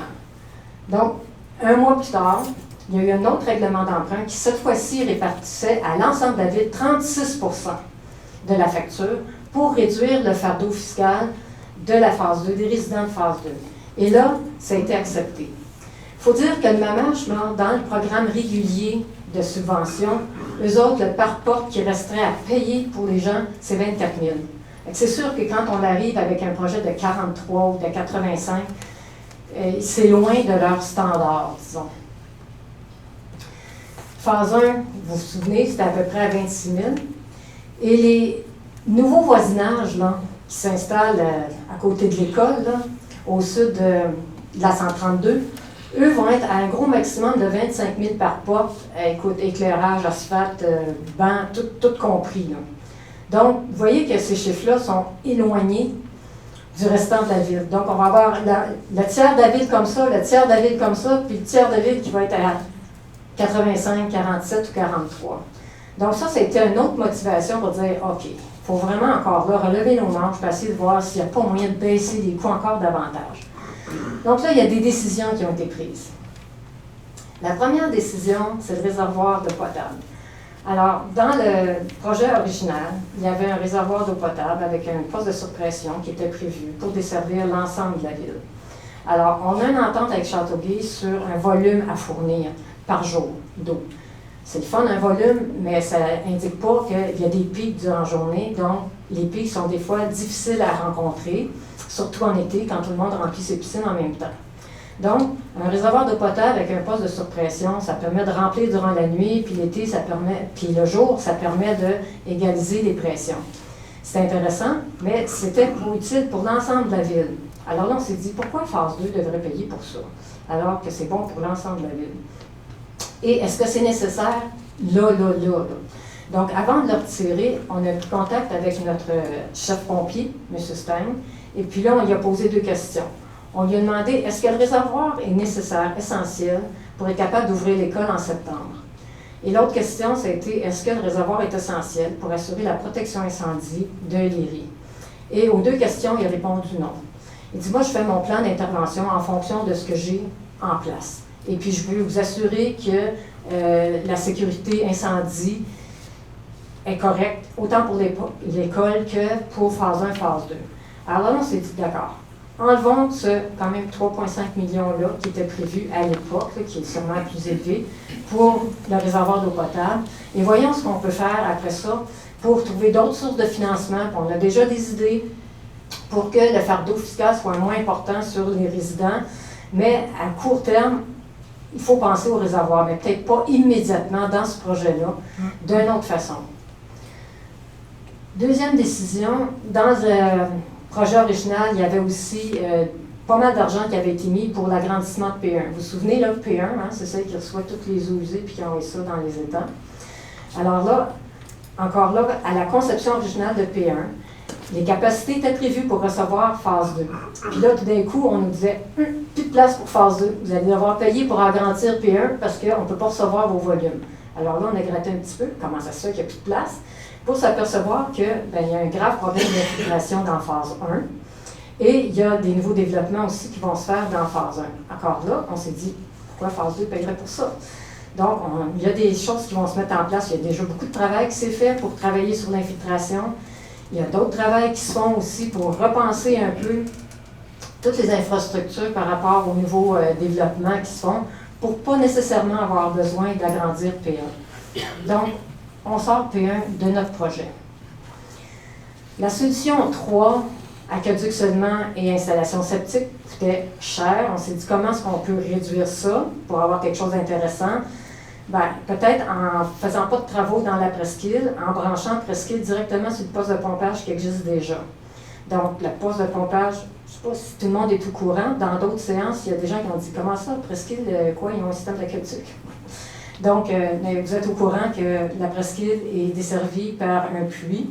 Donc, un mois plus tard, il y a eu un autre règlement d'emprunt qui, cette fois-ci, répartissait à l'ensemble de la Ville 36 % de la facture pour réduire le fardeau fiscal de la phase 2, des résidents de phase 2. Et là, ça a été accepté. Il faut dire que le MAMACH, dans le programme régulier de subvention, eux autres, le par porte qui resterait à payer pour les gens, c'est 24 000. C'est sûr que quand on arrive avec un projet de 43 ou de 85, c'est loin de leur standard, disons. Phase 1, vous vous souvenez, c'était à peu près à 26 000. Et les nouveaux voisinages là, qui s'installent à côté de l'école, au sud de la 132, eux vont être à un gros maximum de 25 000 par porte, éclairage, asphalte, banc, tout compris. Là. Donc, vous voyez que ces chiffres-là sont éloignés du restant de la ville. Donc, on va avoir le tiers de la ville comme ça, le tiers de la ville comme ça, puis le tiers de la ville qui va être à 85, 47 ou 43. Donc, ça a été une autre motivation pour dire, OK, il faut vraiment encore là relever nos manches pour essayer de voir s'il n'y a pas moyen de baisser les coûts encore davantage. Donc là, il y a des décisions qui ont été prises. La première décision, c'est le réservoir d'eau potable. Alors, dans le projet original, il y avait un réservoir d'eau potable avec un poste de surpression qui était prévu pour desservir l'ensemble de la ville. Alors, on a une entente avec Châteauguay sur un volume à fournir par jour d'eau. C'est le fun, un volume, mais ça n'indique pas qu'il y a des pics durant la journée. Donc, les pics sont des fois difficiles à rencontrer, surtout en été, quand tout le monde remplit ses piscines en même temps. Donc, un réservoir d'eau potable avec un poste de surpression, ça permet de remplir durant la nuit, puis l'été, puis le jour, ça permet d'égaliser les pressions. C'est intéressant, mais c'était utile pour l'ensemble de la ville. Alors là, on s'est dit, pourquoi phase 2 devrait payer pour ça, alors que c'est bon pour l'ensemble de la ville? Et est-ce que c'est nécessaire? Là. Donc, avant de le retirer, on a pris contact avec notre chef pompier, M. Stein, et puis là, on lui a posé 2 questions. On lui a demandé, est-ce que le réservoir est nécessaire, essentiel, pour être capable d'ouvrir l'école en septembre? Et l'autre question, ça a été, est-ce que le réservoir est essentiel pour assurer la protection incendie de Léry? Et aux 2 questions, il a répondu non. Il dit, moi, je fais mon plan d'intervention en fonction de ce que j'ai en place. Et puis, je veux vous assurer que la sécurité incendie est correcte, autant pour l'école que pour phase 1, phase 2. Alors là, on s'est dit, d'accord. Enlevons ce quand même 3,5 millions-là qui était prévu à l'époque, qui est sûrement plus élevé, pour le réservoir d'eau potable. Et voyons ce qu'on peut faire après ça pour trouver d'autres sources de financement. Puis on a déjà des idées pour que le fardeau fiscal soit moins important sur les résidents. Mais à court terme, il faut penser au réservoir, mais peut-être pas immédiatement dans ce projet-là, d'une autre façon. Deuxième décision, dans le projet original, il y avait aussi pas mal d'argent qui avait été mis pour l'agrandissement de P1. Vous vous souvenez, là, P1, c'est celle qui reçoit toutes les eaux usées puis qui envoie ça dans les étangs. Alors là, encore là, à la conception originale de P1, les capacités étaient prévues pour recevoir phase 2. Puis là, tout d'un coup, on nous disait, plus de place pour phase 2. Vous allez devoir payer pour agrandir P1 parce qu'on ne peut pas recevoir vos volumes. Alors là, on a gratté un petit peu. Comment ça se fait qu'il n'y a plus de place? Pour s'apercevoir qu'il y a un grave problème d'infiltration dans phase 1. Et il y a des nouveaux développements aussi qui vont se faire dans phase 1. Encore là, on s'est dit, pourquoi phase 2 paierait pour ça? Donc, il y a des choses qui vont se mettre en place. Il y a déjà beaucoup de travail qui s'est fait pour travailler sur l'infiltration. Il y a d'autres travaux qui se font aussi pour repenser un peu toutes les infrastructures par rapport aux nouveaux développements qui se font pour pas nécessairement avoir besoin d'agrandir P1. Donc, on sort P1 de notre projet. La solution 3, aqueduc seulement et installation septique, coûtait cher. On s'est dit comment est-ce qu'on peut réduire ça pour avoir quelque chose d'intéressant. Peut-être en faisant pas de travaux dans la presqu'île, en branchant la presqu'île directement sur le poste de pompage qui existe déjà. Donc, le poste de pompage, je ne sais pas si tout le monde est au courant. Dans d'autres séances, il y a des gens qui ont dit « Comment ça, la presqu'île, quoi, ils ont un système d'aqueduc? » Donc, vous êtes au courant que la presqu'île est desservie par un puits.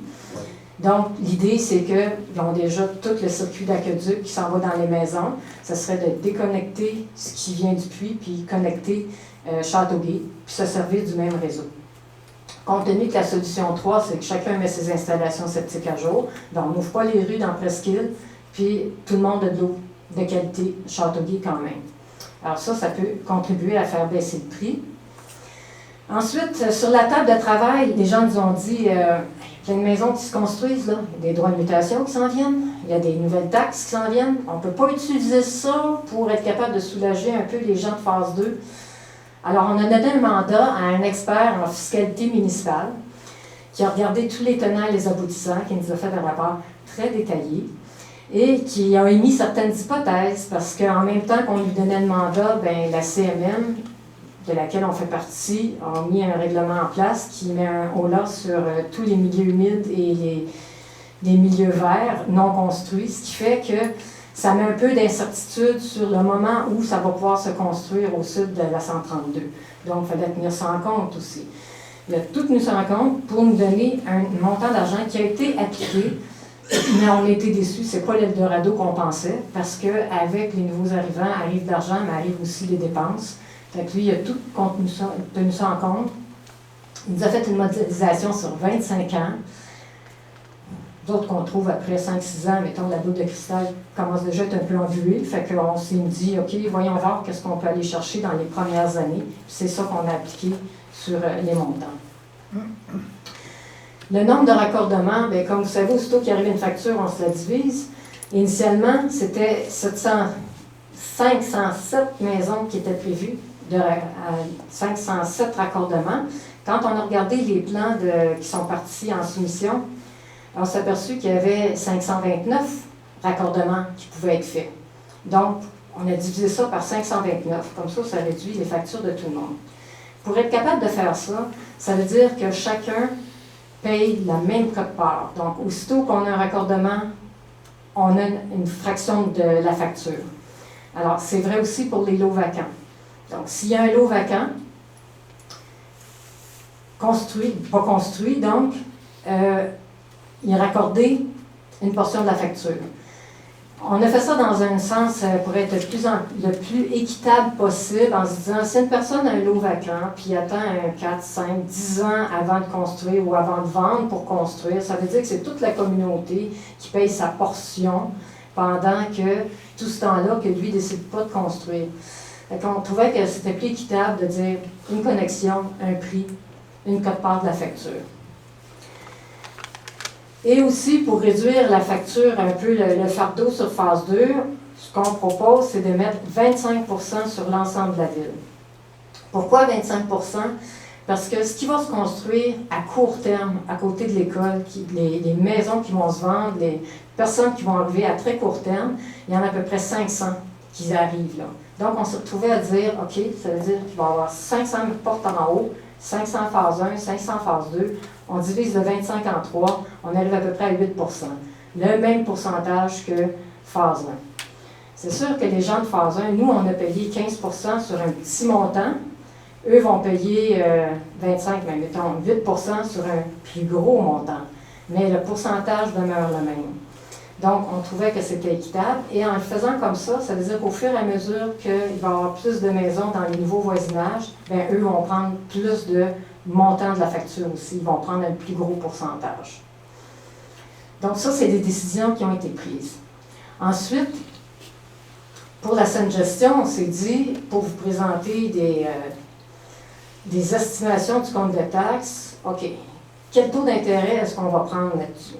Donc, l'idée, c'est qu'ils ont déjà tout le circuit d'aqueduc qui s'en va dans les maisons. Ce serait de déconnecter ce qui vient du puits, puis connecter Châteauguay, puis se servir du même réseau. Compte tenu que la solution 3, c'est que chacun met ses installations septiques à jour, donc on n'ouvre pas les rues dans Presqu'île, puis tout le monde a de l'eau de qualité Châteauguay quand même. Alors ça peut contribuer à faire baisser le prix. Ensuite, sur la table de travail, les gens nous ont dit, il y a plein de maisons qui se construisent, là. Il y a des droits de mutation qui s'en viennent, il y a des nouvelles taxes qui s'en viennent. On ne peut pas utiliser ça pour être capable de soulager un peu les gens de phase 2. Alors, on a donné un mandat à un expert en fiscalité municipale qui a regardé tous les tenants et les aboutissants, qui nous a fait un rapport très détaillé et qui a émis certaines hypothèses parce qu'en même temps qu'on lui donnait le mandat, la CMM, de laquelle on fait partie, a mis un règlement en place qui met un holà sur tous les milieux humides et les milieux verts non construits, ce qui fait que ça met un peu d'incertitude sur le moment où ça va pouvoir se construire au sud de la 132. Donc, il fallait tenir ça en compte aussi. Il a tout tenu ça en compte pour nous donner un montant d'argent qui a été appliqué, mais on a été déçus. C'est pas l'Eldorado qu'on pensait, parce qu'avec les nouveaux arrivants, arrive de l'argent, mais arrive aussi des dépenses. Fait que lui, il a tout tenu ça en compte. Il nous a fait une modélisation sur 25 ans. D'autres qu'on trouve après 5-6 ans, mettons, la boule de cristal commence déjà à être un peu embuée. Fait qu'on s'est dit, OK, voyons voir qu'est-ce qu'on peut aller chercher dans les premières années. C'est ça qu'on a appliqué sur les montants. Le nombre de raccordements, comme vous savez, aussitôt qu'il arrive une facture, on se la divise. Initialement, c'était 507 maisons qui étaient prévues de 507 raccordements. Quand on a regardé les plans qui sont partis en soumission, on s'est aperçu qu'il y avait 529 raccordements qui pouvaient être faits. Donc, on a divisé ça par 529. Comme ça réduit les factures de tout le monde. Pour être capable de faire ça, ça veut dire que chacun paye la même quote-part. Donc, aussitôt qu'on a un raccordement, on a une fraction de la facture. Alors, c'est vrai aussi pour les lots vacants. Donc, s'il y a un lot vacant, pas construit, donc, il est raccordé une portion de la facture. On a fait ça dans un sens pour être le plus équitable possible en se disant, si une personne a un lot vacant, puis attend 4, 5, 10 ans avant de construire ou avant de vendre pour construire, ça veut dire que c'est toute la communauté qui paye sa portion pendant que tout ce temps-là, que lui ne décide pas de construire. On trouvait que c'était plus équitable de dire une connexion, un prix, une quote-part de la facture. Et aussi, pour réduire la facture un peu, le fardeau sur phase 2, ce qu'on propose, c'est de mettre 25 % sur l'ensemble de la ville. Pourquoi 25 %? Parce que ce qui va se construire à court terme, à côté de l'école, les maisons qui vont se vendre, les personnes qui vont arriver à très court terme, il y en a à peu près 500 qui arrivent là. Donc, on s'est retrouvé à dire, OK, ça veut dire qu'il va y avoir 500 portes en haut, 500 phase 1, 500 phase 2, on divise le 25 en 3, on arrive à peu près à 8 %. Le même pourcentage que phase 1. C'est sûr que les gens de phase 1, nous, on a payé 15 % sur un petit montant. Eux vont payer 25, mais mettons 8 % sur un plus gros montant. Mais le pourcentage demeure le même. Donc, on trouvait que c'était équitable. Et en le faisant comme ça, ça veut dire qu'au fur et à mesure qu'il va y avoir plus de maisons dans les nouveaux voisinages, bien, eux vont prendre plus de montant de la facture aussi. Ils vont prendre un plus gros pourcentage. Donc, ça, c'est des décisions qui ont été prises. Ensuite, pour la saine gestion, on s'est dit, pour vous présenter des estimations du compte de taxes, OK, quel taux d'intérêt est-ce qu'on va prendre là-dessus?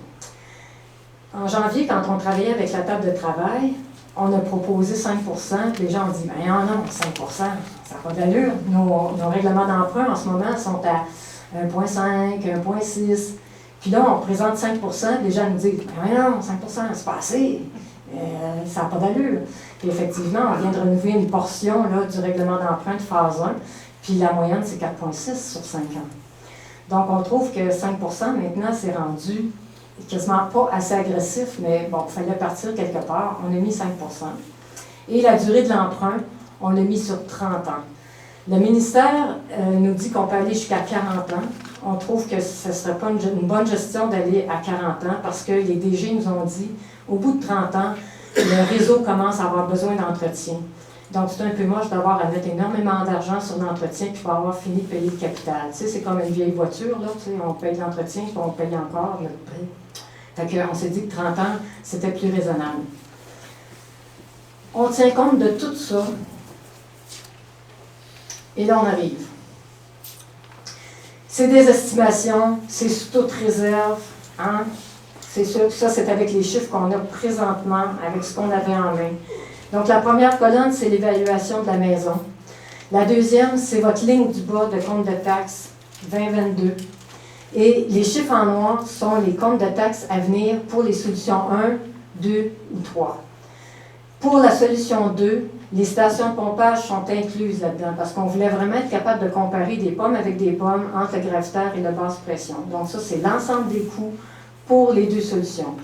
En janvier, quand on travaillait avec la table de travail, on a proposé 5 %, puis les gens ont dit, ben non, 5 % ça n'a pas d'allure. Nos règlements d'emprunt en ce moment sont à 1,5, 1,6. Puis là, on présente 5 %, les gens nous disent, ben non, 5 % c'est pas assez, ça n'a pas d'allure. Puis effectivement, on vient de renouveler une portion là, du règlement d'emprunt de phase 1, puis la moyenne, c'est 4,6 sur 5 ans. Donc, on trouve que 5 % maintenant, c'est rendu quasiment pas assez agressif, mais bon, il fallait partir quelque part. On a mis 5 %. Et la durée de l'emprunt, on l'a mis sur 30 ans. Le ministère nous dit qu'on peut aller jusqu'à 40 ans. On trouve que ce ne serait pas une bonne gestion d'aller à 40 ans parce que les DG nous ont dit, au bout de 30 ans, le réseau commence à avoir besoin d'entretien. Donc, c'est un peu moche d'avoir à mettre énormément d'argent sur l'entretien puis pas avoir fini de payer le capital. Tu sais, c'est comme une vieille voiture, là, tu sais, on paye l'entretien puis on paye encore notre prix. Fait qu'on s'est dit que 30 ans, c'était plus raisonnable. On tient compte de tout ça. Et là, on arrive. C'est des estimations, c'est sous toute réserve. Hein? C'est sûr, ça, c'est avec les chiffres qu'on a présentement, avec ce qu'on avait en main. Donc, la première colonne, c'est l'évaluation de la maison. La deuxième, c'est votre ligne du bas de compte de taxes 2022. Et les chiffres en noir sont les comptes de taxes à venir pour les solutions 1, 2 ou 3. Pour la solution 2, les stations de pompage sont incluses là-dedans parce qu'on voulait vraiment être capable de comparer des pommes avec des pommes entre le gravitaire et la basse pression. Donc, ça, c'est l'ensemble des coûts pour les deux solutions.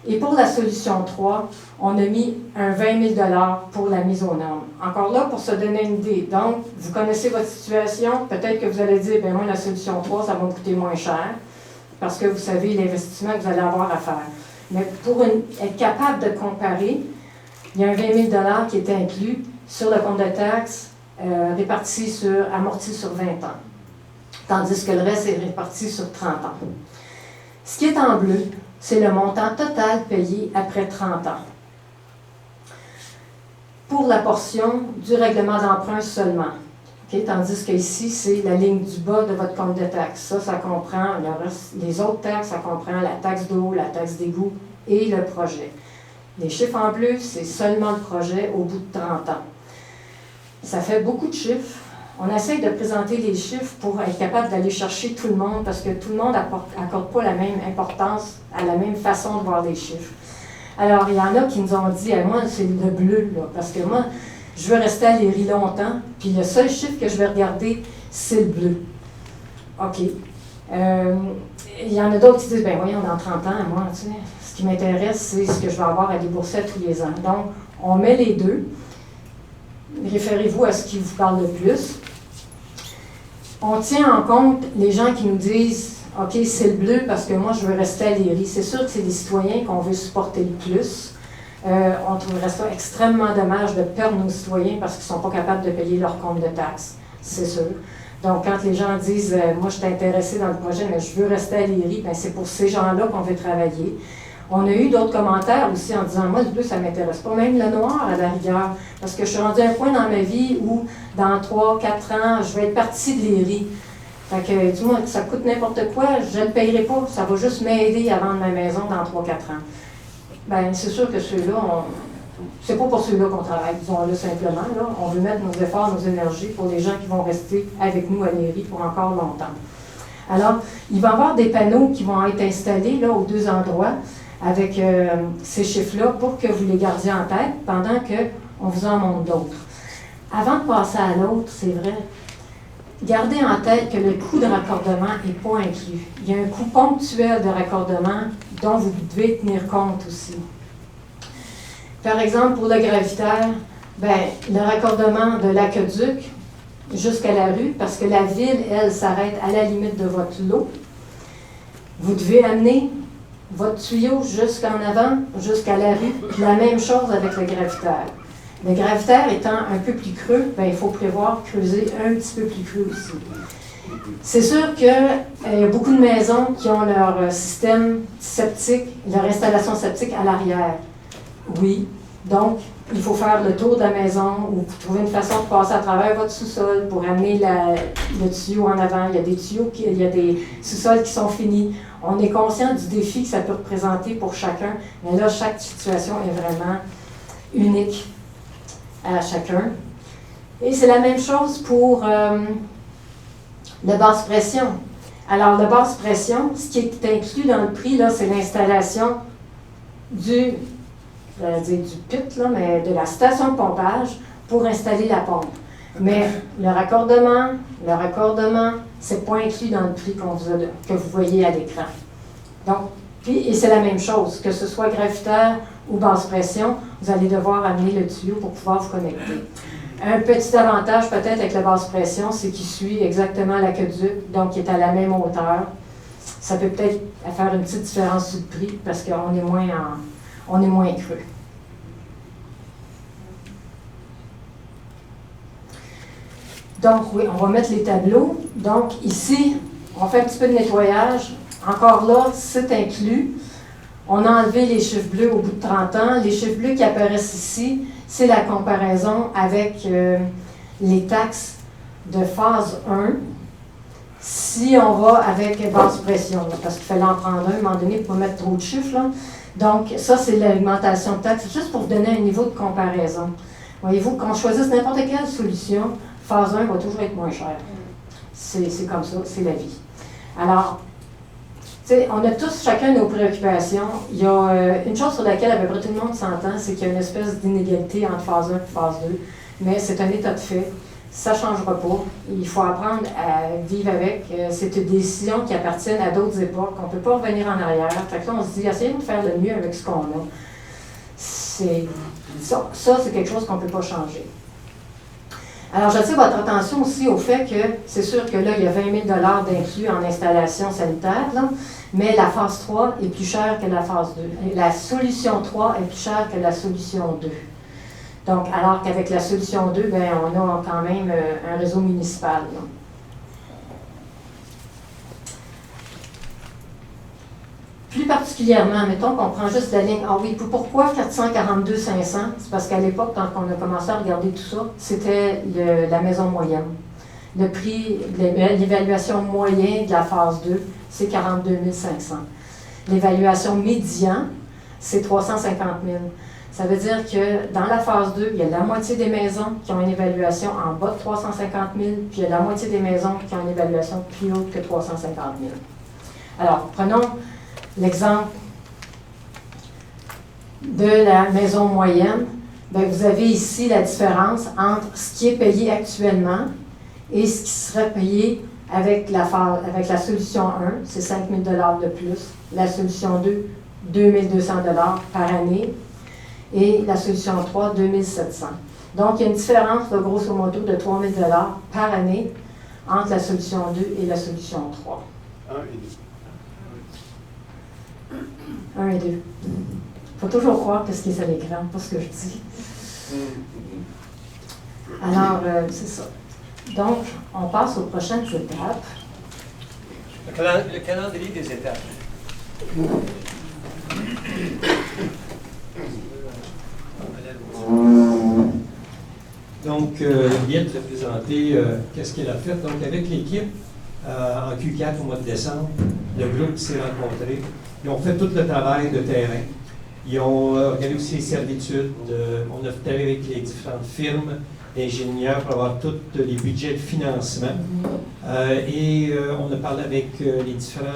Et pour la solution 3, on a mis un 20 000 $ pour la mise aux normes. Encore là, pour se donner une idée. Donc, vous connaissez votre situation. Peut-être que vous allez dire, bien moi, la solution 3, ça va me coûter moins cher parce que vous savez l'investissement que vous allez avoir à faire. Mais pour être capable de comparer, il y a un 20 000 $ qui est inclus sur le compte de taxes amorti sur 20 ans. Tandis que le reste est réparti sur 30 ans. Ce qui est en bleu, c'est le montant total payé après 30 ans. Pour la portion du règlement d'emprunt seulement. Okay? Tandis qu'ici, c'est la ligne du bas de votre compte de taxes. Ça comprend les autres taxes, ça comprend la taxe d'eau, la taxe d'égout et le projet. Les chiffres en bleu, c'est seulement le projet au bout de 30 ans. Ça fait beaucoup de chiffres. On essaie de présenter les chiffres pour être capable d'aller chercher tout le monde, parce que tout le monde n'accorde pas la même importance à la même façon de voir les chiffres. Alors, il y en a qui nous ont dit, moi, c'est le bleu, là, parce que moi, je veux rester à Léry longtemps, puis le seul chiffre que je vais regarder, c'est le bleu. OK. Il y en a d'autres qui disent, ben voyons, dans 30 ans, moi, tu sais, ce qui m'intéresse, c'est ce que je vais avoir à débourser tous les ans. Donc, on met les deux. Référez-vous à ce qui vous parle le plus. On tient en compte les gens qui nous disent, OK, c'est le bleu parce que moi, je veux rester à Léry. C'est sûr que c'est des citoyens qu'on veut supporter le plus. On trouverait ça extrêmement dommage de perdre nos citoyens parce qu'ils ne sont pas capables de payer leur compte de taxes, c'est sûr. Donc, quand les gens disent « Moi, je suis intéressé dans le projet, mais je veux rester à Léry », bien, c'est pour ces gens-là qu'on veut travailler. On a eu d'autres commentaires aussi en disant « Moi, le bleu, ça ne m'intéresse pas, même le noir à la rigueur, parce que je suis rendu à un point dans ma vie où, dans 3-4 ans, je vais être partie de Léry. Fait que, dis-moi, ça coûte n'importe quoi, je ne le payerai pas, ça va juste m'aider à vendre ma maison dans 3-4 ans. » Bien, c'est sûr que ceux-là, c'est pas pour ceux-là qu'on travaille, disons-le simplement. Là. On veut mettre nos efforts, nos énergies pour les gens qui vont rester avec nous à Léry pour encore longtemps. Alors, il va y avoir des panneaux qui vont être installés là, aux deux endroits avec ces chiffres-là pour que vous les gardiez en tête pendant qu'on vous en montre d'autres. Avant de passer à l'autre, c'est vrai, gardez en tête que le coût de raccordement n'est pas inclus. Il y a un coût ponctuel de raccordement dont vous devez tenir compte aussi. Par exemple, pour le gravitaire, le raccordement de l'aqueduc jusqu'à la rue, parce que la ville, elle, s'arrête à la limite de votre lot. Vous devez amener votre tuyau jusqu'en avant, jusqu'à la rue, puis la même chose avec le gravitaire. Le gravitaire étant un peu plus creux, il faut prévoir creuser un petit peu plus creux aussi. C'est sûr qu'il y a beaucoup de maisons qui ont leur système septique, leur installation septique à l'arrière. Oui, donc il faut faire le tour de la maison ou trouver une façon de passer à travers votre sous-sol pour amener le tuyau en avant. Il y a des tuyaux, il y a des sous-sols qui sont finis. On est conscient du défi que ça peut représenter pour chacun, mais là, chaque situation est vraiment unique à chacun. Et c'est la même chose pour le basse pression. Alors, le basse pression, ce qui est inclus dans le prix, là, c'est l'installation du pit, là, mais de la station de pompage pour installer la pompe. Mais le raccordement, c'est pas inclus dans le prix que vous voyez à l'écran. Donc, et c'est la même chose, que ce soit gravitaire ou basse pression, vous allez devoir amener le tuyau pour pouvoir vous connecter. Un petit avantage peut-être avec la basse pression, c'est qu'il suit exactement l'aqueduc, donc il est à la même hauteur. Ça peut peut-être faire une petite différence sur le prix parce qu'on est moins creux. Donc oui, on va mettre les tableaux. Donc ici, on fait un petit peu de nettoyage. Encore là, c'est inclus. On a enlevé les chiffres bleus au bout de 30 ans. Les chiffres bleus qui apparaissent ici, c'est la comparaison avec les taxes de phase 1. Si on va avec basse pression, là, parce qu'il fallait en prendre un, à un moment donné, pour mettre trop de chiffres. Là. Donc, ça, c'est l'augmentation de taxes. C'est juste pour vous donner un niveau de comparaison. Voyez-vous, quand on choisit n'importe quelle solution, phase 1 va toujours être moins cher. C'est comme ça, c'est la vie. Alors, on a tous chacun nos préoccupations. Il y a une chose sur laquelle à peu près tout le monde s'entend, c'est qu'il y a une espèce d'inégalité entre phase 1 et phase 2. Mais c'est un état de fait. Ça ne changera pas. Il faut apprendre à vivre avec. C'est une décision qui appartient à d'autres époques. On ne peut pas revenir en arrière. Fait que là, on se dit, essayons de faire le mieux avec ce qu'on a. Ça, c'est quelque chose qu'on ne peut pas changer. Alors, j'attire votre attention aussi au fait que, c'est sûr que là, il y a 20 000 $ d'inclus en installation sanitaire, là, mais la phase 3 est plus chère que la phase 2. Et la solution 3 est plus chère que la solution 2. Donc, alors qu'avec la solution 2, on a quand même un réseau municipal. Là. Plus particulièrement, mettons qu'on prend juste la ligne, ah oui, pourquoi 442-500? C'est parce qu'à l'époque, quand on a commencé à regarder tout ça, c'était la maison moyenne. Le prix, l'évaluation moyenne de la phase 2, c'est 42 500. L'évaluation médian, c'est 350 000. Ça veut dire que dans la phase 2, il y a la moitié des maisons qui ont une évaluation en bas de 350 000, puis il y a la moitié des maisons qui ont une évaluation plus haute que 350 000. Alors, prenons l'exemple de la maison moyenne. Bien, vous avez ici la différence entre ce qui est payé actuellement et ce qui serait payé avec la solution 1, c'est 5 000 $ de plus. La solution 2, 2 200 $ par année. Et la solution 3, 2 700 $. Donc, il y a une différence, de grosso modo, de 3 000 $ par année entre la solution 2 et la solution 3. 1 et 2. Il faut toujours croire que ce qui est à l'écran, pas ce que je dis. Alors, c'est ça. Donc, on passe aux prochaines étapes. Le calendrier des étapes. Donc, Liette a présenté qu'est-ce qu'elle a fait. Donc, avec l'équipe, en Q4 au mois de décembre, le groupe s'est rencontré. Ils ont fait tout le travail de terrain. Ils ont regardé aussi les servitudes. On a fait avec les différentes firmes d'ingénieurs pour avoir tous les budgets de financement. Et on a parlé avec les différents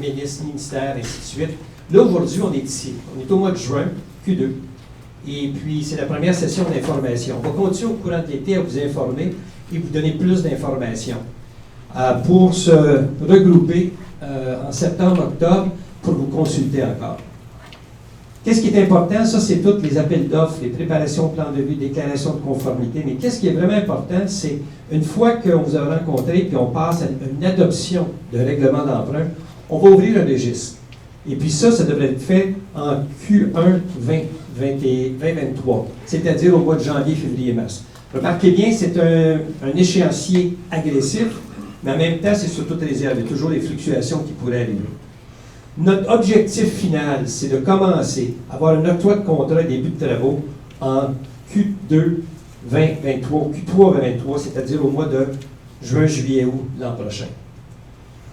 ministres, ministères, et ainsi de suite. Là, aujourd'hui, on est ici. On est au mois de juin, Q2. Et puis, c'est la première session d'information. On va continuer au courant de l'été à vous informer et vous donner plus d'informations pour se regrouper en septembre, octobre, pour vous consulter encore. Qu'est-ce qui est important? Ça, c'est tous les appels d'offres, les préparations, plans de vue, déclarations de conformité. Mais qu'est-ce qui est vraiment important? C'est une fois qu'on vous a rencontré et on passe à une adoption de règlement d'emprunt, on va ouvrir un registre. Et puis ça devrait être fait en Q1 2023, c'est-à-dire au mois de janvier, février, mars. Remarquez bien, c'est un échéancier agressif, mais en même temps, c'est sur toute réserve. Il y a toujours des fluctuations qui pourraient arriver. Notre objectif final, c'est de commencer à avoir un octroi de contrat et début de travaux en Q2 2023, Q3 2023, c'est-à-dire au mois de juin, juillet, août l'an prochain.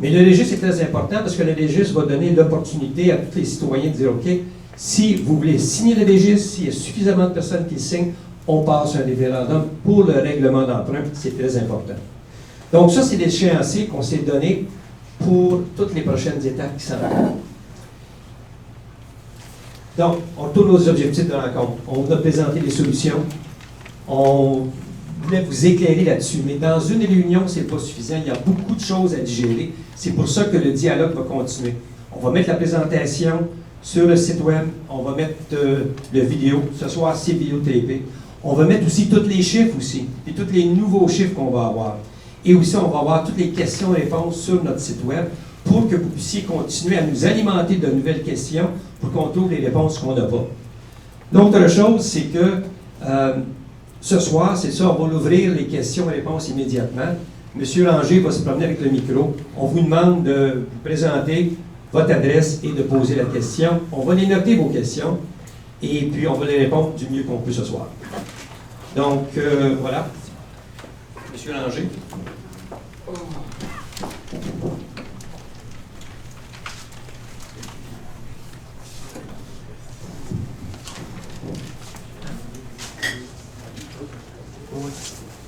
Mais le registre est très important parce que le registre va donner l'opportunité à tous les citoyens de dire, OK, si vous voulez signer le registre, s'il y a suffisamment de personnes qui le signent, on passe un référendum pour le règlement d'emprunt, c'est très important. Donc ça, c'est l'échéancier qu'on s'est donné pour toutes les prochaines étapes qui s'en viennent. Donc, on tourne aux objectifs de rencontre. On vous a présenté des solutions. On voulait vous éclairer là-dessus. Mais dans une réunion, ce n'est pas suffisant. Il y a beaucoup de choses à digérer. C'est pour ça que le dialogue va continuer. On va mettre la présentation sur le site web. On va mettre le vidéo. Ce soir, c'est vidéotapé. On va mettre aussi tous les chiffres aussi. Et tous les nouveaux chiffres qu'on va avoir. Et aussi, on va avoir toutes les questions-réponses sur notre site web pour que vous puissiez continuer à nous alimenter de nouvelles questions pour qu'on trouve les réponses qu'on n'a pas. L'autre chose, c'est que ce soir, c'est ça, on va ouvrir les questions et réponses immédiatement. M. Langer va se promener avec le micro. On vous demande de vous présenter votre adresse et de poser la question. On va les noter, vos questions, et puis on va les répondre du mieux qu'on peut ce soir. Donc, voilà. M. Langer.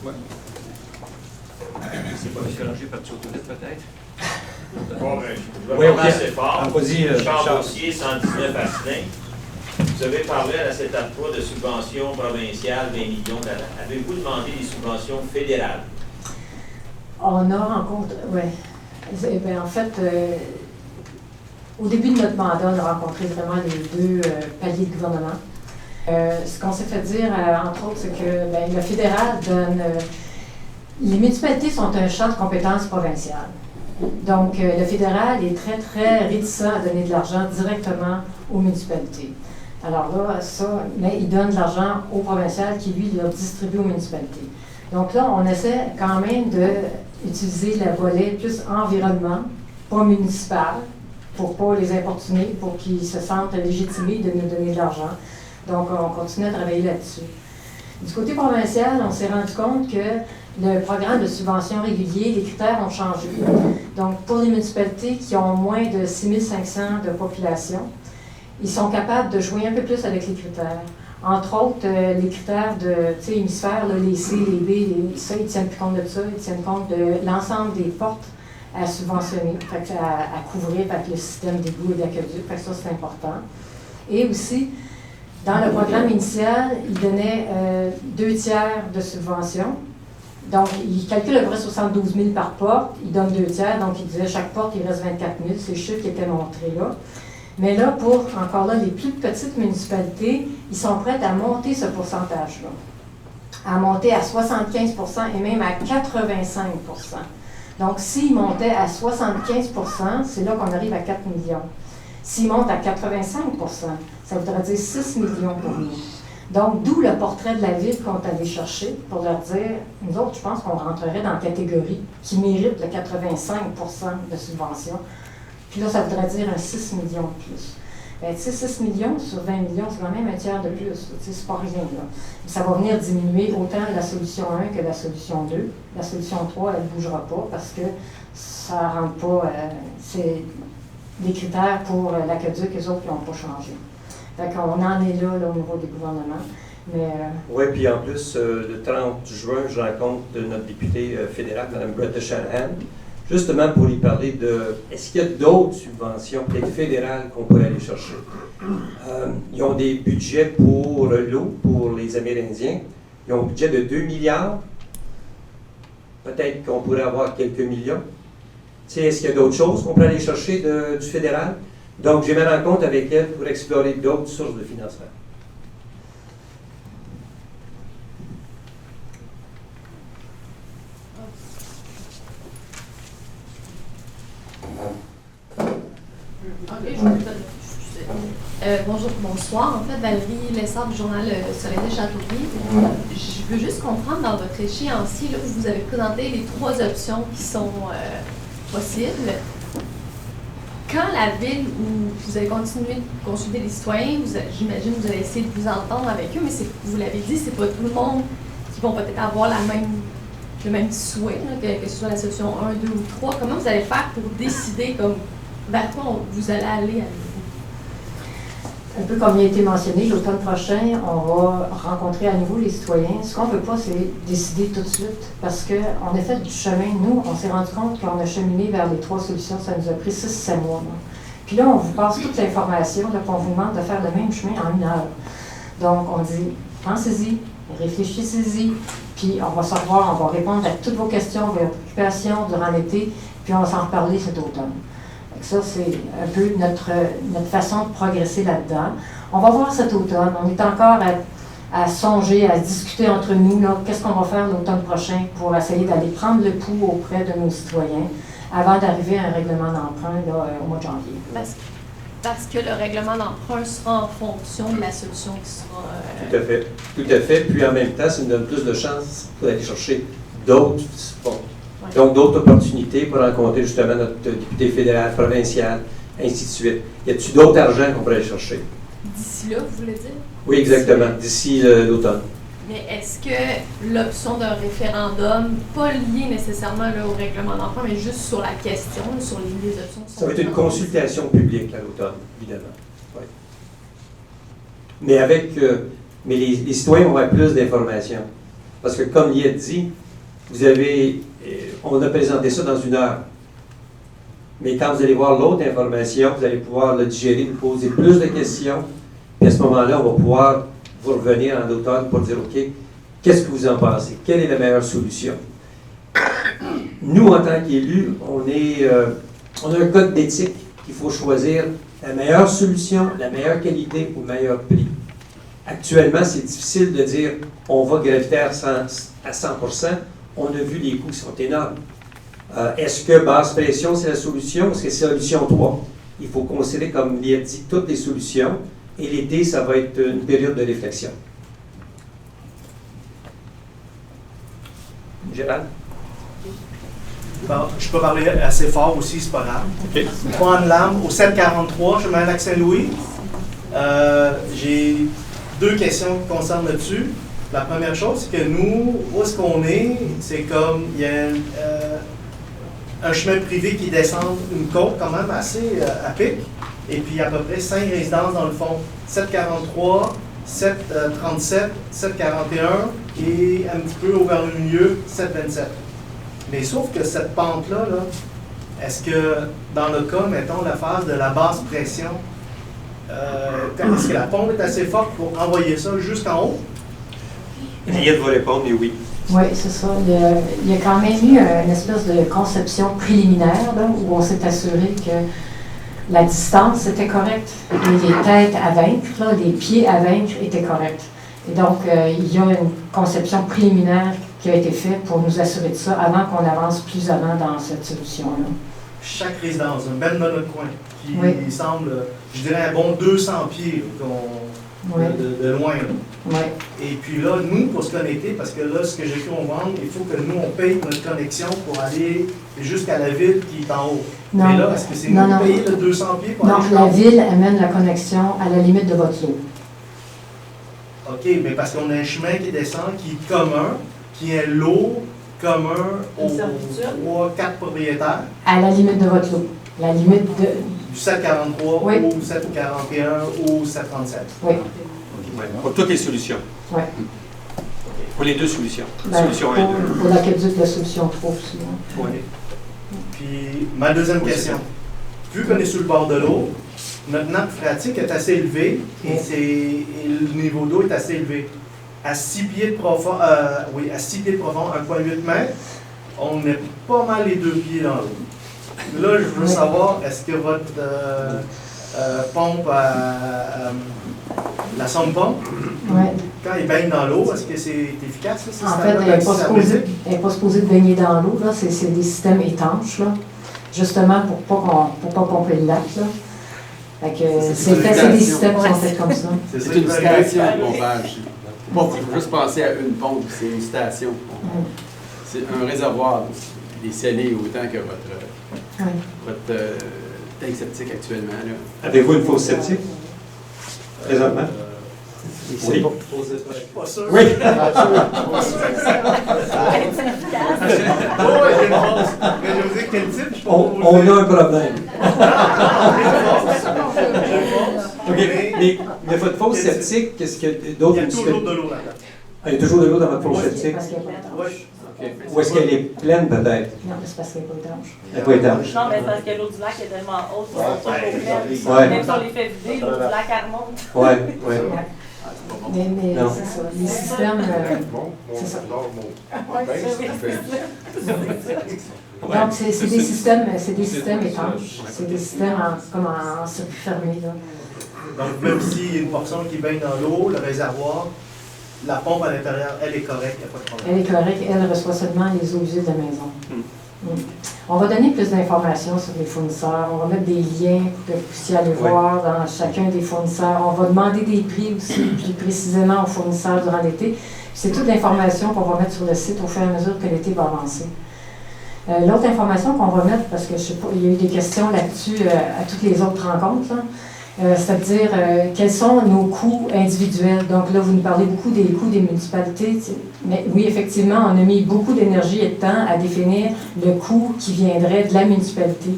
Ouais. C'est pas M. Langer parti aux toilettes, peut-être? Bon, ben, je vais parler assez fort. Vas-y, Charles Bossier, 119 Asselin. Vous avez parlé à cette étape 3 de subventions provinciales, 20 millions d'années. Avez-vous demandé des subventions fédérales? On a rencontré, oui. En fait, au début de notre mandat, on a rencontré vraiment les deux paliers de gouvernement. Ce qu'on s'est fait dire, entre autres, c'est que le fédéral donne... les municipalités sont un champ de compétences provinciales. Donc, le fédéral est très, très réticent à donner de l'argent directement aux municipalités. Alors là, mais il donne de l'argent au provincial qui, lui, le distribue aux municipalités. Donc là, on essaie quand même d'utiliser le volet plus environnement, pas municipal, pour ne pas les importuner, pour qu'ils se sentent légitimés de nous donner de l'argent. Donc, on continue à travailler là-dessus. Du côté provincial, on s'est rendu compte que le programme de subvention régulier, les critères ont changé. Donc, pour les municipalités qui ont moins de 6 500 de population, ils sont capables de jouer un peu plus avec les critères. Entre autres, les critères de hémisphère, là, les C, les B, ça, ils tiennent plus compte de ça, ils tiennent compte de l'ensemble des portes à subventionner, à couvrir avec le système d'égout et d'aqueduc, ça c'est important. Et aussi, dans le programme initial, il donnait 2/3 de subvention. Donc, il calcule à peu près 72 000 par porte, il donne 2/3, donc il disait chaque porte, il reste 24 000, c'est le chiffre qui était montré là. Mais là, pour, encore là, les plus petites municipalités, ils sont prêts à monter ce pourcentage-là, à monter à 75 % et même à 85 %. Donc, s'ils montaient à 75 %, c'est là qu'on arrive à 4 millions. S'ils montent à 85 %, ça voudrait dire 6 millions pour nous. Donc, d'où le portrait de la ville qu'on est allé chercher pour leur dire, nous autres, je pense qu'on rentrerait dans la catégorie qui mérite le 85 % de subvention. Puis là, ça voudrait dire un 6 millions de plus. Ben, tu sais, 6 millions sur 20 millions, c'est quand même un tiers de plus. Tu sais, c'est pas rien, là. Ça va venir diminuer autant la solution 1 que la solution 2. La solution 3, elle ne bougera pas parce que ça ne rentre pas. C'est des critères pour l'aqueduc, les autres, qui n'ont pas changé. Fait qu'on en est là, au niveau des gouvernements. Oui, puis en plus, le 30 juin, je rencontre notre députée fédérale, Mme Greta Shanahan, justement pour lui parler de est-ce qu'il y a d'autres subventions, peut-être fédérales, qu'on pourrait aller chercher. Ils ont des budgets pour l'eau, pour les Amérindiens. Ils ont un budget de 2 milliards. Peut-être qu'on pourrait avoir quelques millions. Tu sais, est-ce qu'il y a d'autres choses qu'on pourrait aller chercher du fédéral? Donc, j'ai ma rencontre avec elle pour explorer d'autres sources de financement. Bonjour, bonsoir. En fait, Valérie Lessard du journal Soleil de Châteauguay. Je veux juste comprendre dans votre échéancier, là, où vous avez présenté les 3 options qui sont possibles. Quand la ville, où vous allez continuer de consulter les citoyens, j'imagine que vous allez essayer de vous entendre avec eux, mais vous l'avez dit, c'est pas tout le monde qui vont peut-être avoir le même souhait, là, que ce soit la solution 1, 2 ou 3. Comment vous allez faire pour décider vers quoi vous allez aller à Un peu comme il a été mentionné, l'automne prochain, on va rencontrer à nouveau les citoyens. Ce qu'on ne veut pas, c'est décider tout de suite, parce qu'on a fait du chemin. Nous, on s'est rendu compte qu'on a cheminé vers les 3 solutions, ça nous a pris 6-7 mois. Là. Puis là, on vous passe toute l'information, qu'on vous demande de faire le même chemin en 1 heure. Donc, on dit, pensez-y, réfléchissez-y, puis on va se revoir, on va répondre à toutes vos questions, vos préoccupations durant l'été, puis on va s'en reparler cet automne. Ça, c'est un peu notre façon de progresser là-dedans. On va voir cet automne. On est encore à songer, à discuter entre nous, qu'est-ce qu'on va faire l'automne prochain pour essayer d'aller prendre le pouls auprès de nos citoyens avant d'arriver à un règlement d'emprunt au mois de janvier. Parce que le règlement d'emprunt sera en fonction de la solution qui sera... Tout à fait. Tout à fait. Puis en même temps, ça nous donne plus de chances pour aller chercher d'autres fonds. Donc, d'autres opportunités pour rencontrer justement notre député fédéral, provincial, ainsi de suite. Y a-t-il d'autres argent qu'on pourrait aller chercher? D'ici là, vous voulez dire? Oui, exactement. D'ici l'automne. Mais est-ce que l'option d'un référendum, pas lié nécessairement là, au règlement d'emprunt, mais juste sur la question, là, sur les options... Ça va être une consultation publique à l'automne, évidemment. Oui. Mais les citoyens vont avoir plus d'informations. Parce que, comme il a dit, on a présenté ça dans 1 heure. Mais quand vous allez voir l'autre information, vous allez pouvoir le digérer, vous poser plus de questions. Puis à ce moment-là, on va pouvoir vous revenir en automne pour dire, OK, qu'est-ce que vous en pensez? Quelle est la meilleure solution? Nous, en tant qu'élus, on a un code d'éthique qu'il faut choisir la meilleure solution, la meilleure qualité au meilleur prix. Actuellement, c'est difficile de dire on va graviter à 100%. On a vu les coûts qui sont énormes. Est-ce que basse pression, c'est la solution? Est-ce que c'est la solution 3? Il faut considérer, comme il a dit, toutes les solutions. Et l'été, ça va être une période de réflexion. Gérald? Bon, je peux parler assez fort aussi, c'est pas grave. Okay. Juan Lam, au 743, chemin Lac-Saint-Louis. J'ai 2 questions qui concernent là-dessus. La première chose, c'est que nous, où est-ce qu'on est? C'est comme, il y a un chemin privé qui descend une côte quand même assez à pic. Et puis à peu près 5 résidences dans le fond. 743, 737, 741 et un petit peu vers le milieu, 727. Mais sauf que cette pente-là, est-ce que dans le cas, mettons, la phase de la basse pression, est-ce que la pompe est assez forte pour envoyer ça jusqu'en haut? Riette va répondre, mais oui. Oui, c'est ça. Il y a quand même eu une espèce de conception préliminaire là, où on s'est assuré que la distance était correcte, les têtes à vaincre, là, les pieds à vaincre étaient corrects. Et donc, il y a une conception préliminaire qui a été faite pour nous assurer de ça avant qu'on avance plus avant dans cette solution-là. Chaque résidence, même dans notre coin, qui oui. semble, je dirais, un bon 200 pieds oui. de loin. Oui. Et puis là, nous, pour se connecter, parce que là, ce que j'ai pu comprendre, il faut que nous, on paye notre connexion pour aller jusqu'à la ville qui est en haut. Non, mais là, est-ce que c'est nous qui payons le 200 pieds pour aller la ville amène la connexion à la limite de votre lot. OK, mais parce qu'on a un chemin qui descend, qui est commun, qui est lot commun aux 3-4 propriétaires. À la limite de votre lot. La limite de... Du 743 oui. ou 741 ou 737. Oui. Ouais, pour toutes les solutions. Oui. Pour les deux solutions. Ben, solution 1 et 2. Pour l'aqueduc, la solution 3 aussi. Hein. Oui. Puis, ma deuxième question. Vu qu'on est sur le bord de l'eau, notre nappe phréatique est assez élevée et le niveau d'eau est assez élevé. À 6 pieds de profond, à 6 pieds de profond, 1,8 mètres, on est pas mal les 2 pieds dans l'eau. Là, je veux savoir, est-ce que votre pompe, la sonde pompe, quand il baigne dans l'eau, est-ce que c'est efficace? En fait, elle n'est pas supposée de baigner dans l'eau. C'est des systèmes étanches, là, justement pour pas pomper le lac. C'est des systèmes qui sont faits comme ça. C'est une station de pompage. Il faut juste penser à une pompe, c'est une station. C'est un réservoir. Il est scellé autant que votre tank septique actuellement. Avez-vous une fosse septique? Présentement? Oui. Pas sûr. Oui. Mais je vous dis quel type? On a un problème. Mais votre fosse septique, qu'est-ce qu'il y a d'autre? Il y a toujours de l'eau là-dedans. Il y a toujours de l'eau dans votre fosse septique? Ou est-ce qu'elle est pleine peut-être? Non, c'est parce qu'elle n'est pas étanche. Elle n'est pas étanche. Non, mais c'est parce que l'eau du lac est tellement haute, c'est toujours Ouais. même si on les fait vider, l'eau du lac elle remonte. Oui. Mais c'est ça. Les systèmes, c'est ça. Donc, c'est des systèmes étanches. C'est des systèmes comme en circuit fermé. Là. Donc, même s'il y a une portion qui baigne dans l'eau, le réservoir, la pompe à l'intérieur, elle est correcte, il n'y a pas de problème. Elle est correcte, elle reçoit seulement les eaux usées de la maison. On va donner plus d'informations sur les fournisseurs. On va mettre des liens pour que vous puissiez aller voir dans chacun des fournisseurs. On va demander des prix aussi, plus précisément aux fournisseurs durant l'été. C'est toute l'information qu'on va mettre sur le site au fur et à mesure que l'été va avancer. L'autre information qu'on va mettre, parce que je sais pas, il y a eu des questions là-dessus à toutes les autres rencontres, c'est-à-dire quels sont nos coûts individuels. Donc là, vous nous parlez beaucoup des coûts des municipalités, mais oui, effectivement, on a mis beaucoup d'énergie et de temps à définir le coût qui viendrait de la municipalité.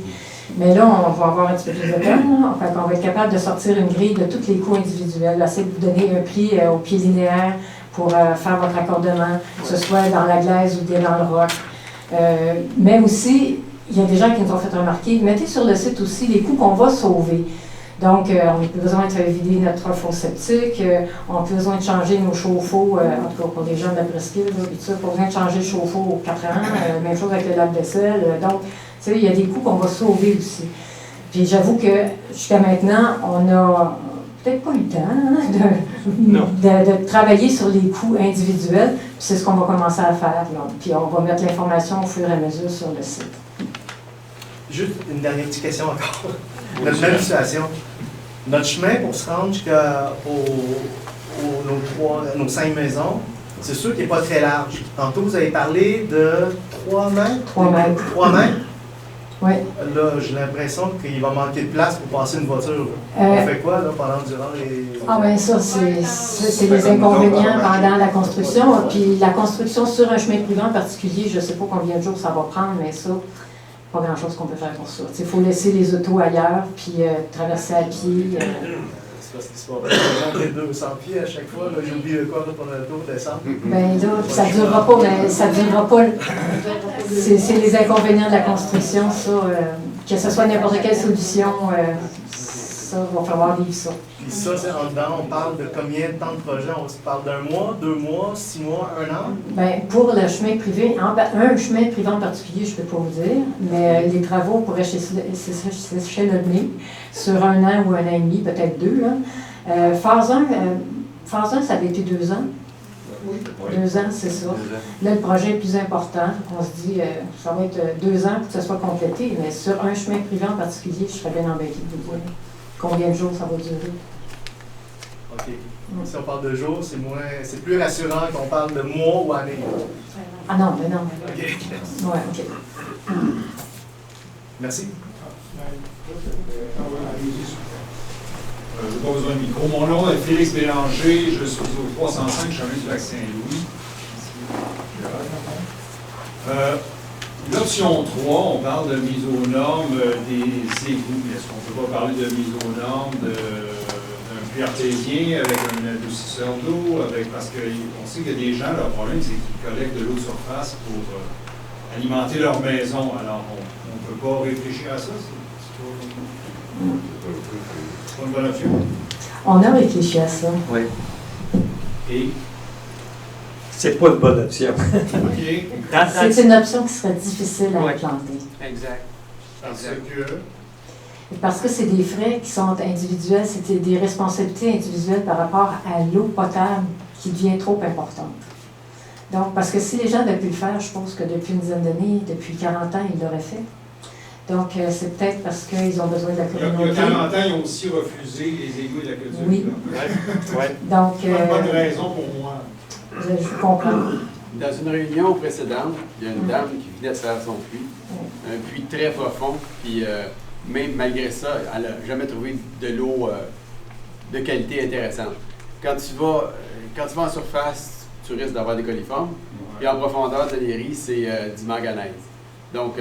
Mais là, on va avoir un petit peu plus de temps. Fait qu'on va être capable de sortir une grille de tous les coûts individuels, essayer de vous donner un prix au pied linéaire pour faire votre accordement, que ce soit dans la glaise ou bien dans le roc. Mais aussi, il y a des gens qui nous ont fait remarquer, mettez sur le site aussi les coûts qu'on va sauver. Donc, on a besoin de vider notre fosse septique, on a besoin de changer nos chauffe-eau, en tout cas pour les gens de la presqu'île, on a besoin de changer le chauffe-eau aux 4 ans, même chose avec le lave-vaisselle. Donc, tu sais, il y a des coûts qu'on va sauver aussi. Puis j'avoue que jusqu'à maintenant, on a peut-être pas eu le temps de travailler sur les coûts individuels, puis c'est ce qu'on va commencer à faire. Là. Puis on va mettre l'information au fur et à mesure sur le site. Juste une dernière petite question encore. Notre même situation. Notre chemin pour se rendre jusqu'à nos 5 maisons, c'est sûr qu'il n'est pas très large. Tantôt, vous avez parlé de 3 mètres? 3 mètres. 3 mètres? Oui. Là, j'ai l'impression qu'il va manquer de place pour passer une voiture. On fait quoi là, durant les... Ah bien ça, c'est des inconvénients pendant la construction. Puis la construction sur un chemin plus grand en particulier, je ne sais pas combien de jours ça va prendre, mais ça, pas grand-chose qu'on peut faire pour ça. Il faut laisser les autos ailleurs, puis traverser à pied. C'est parce qu'ils sont des 200 pieds à chaque fois. J'ai oublié le quoi pour le tour descendre. Bien là, ça ne durera pas, mais ça ne durera pas. C'est les inconvénients de la construction, ça. Que ce soit n'importe quelle solution, ça, il va falloir vivre ça. Puis ça, c'est en dedans, on parle de combien de temps de projet? On se parle d'1 mois, 2 mois, 6 mois, 1 an? Bien, pour le chemin privé, un chemin privé en particulier, je ne peux pas vous dire, mais les travaux pourraient s'échelonner sur 1 an ou 1 an et demi, peut-être 2. Là. Phase 1, ça avait été 2 ans. 2 ans, c'est ça. Là, le projet est plus important. On se dit, ça va être 2 ans pour que ça soit complété, mais sur un chemin privé en particulier, je serais bien embêtée de vous dire combien de jours ça va durer. OK. Si on parle de jours, c'est plus rassurant qu'on parle de mois ou années. Ah non, mais non. OK. Ouais, OK. Merci. Je n'ai pas besoin de micro. Mon nom est Félix Bélanger, je suis au 305 chemin du Lac-Saint-Louis. L'option 3, on parle de mise aux normes des égouts. Est-ce qu'on ne peut pas parler de mise aux normes d'un puits artésien avec un adoucisseur d'eau? Parce qu'on sait qu'il y a des gens, leur problème, c'est qu'ils collectent de l'eau de surface pour alimenter leur maison. Alors, on ne peut pas réfléchir à ça? C'est pas une bonne option? On a réfléchi à ça. Oui. Et? C'est pas une bonne option. OK. C'est une option qui serait difficile à implanter. Exact. Parce que c'est des frais qui sont individuels, c'est des responsabilités individuelles par rapport à l'eau potable qui devient trop importante. Donc, parce que si les gens avaient pu le faire, je pense que depuis une dizaine d'années, depuis 40 ans, ils l'auraient fait. Donc, c'est peut-être parce qu'ils ont besoin de la communauté. Il y a 40 ans, ils ont aussi refusé les égouts de l'aqueduc. Oui. Ouais. Donc, c'est pas une bonne raison pour moi. Je comprends. Dans une réunion précédente, il y a une dame qui venait de faire son puits, un puits très profond, puis même malgré ça, elle n'a jamais trouvé de l'eau de qualité intéressante. Quand tu vas en surface, tu risques d'avoir des coliformes, puis en profondeur de l'Érie, c'est du manganèse. Donc,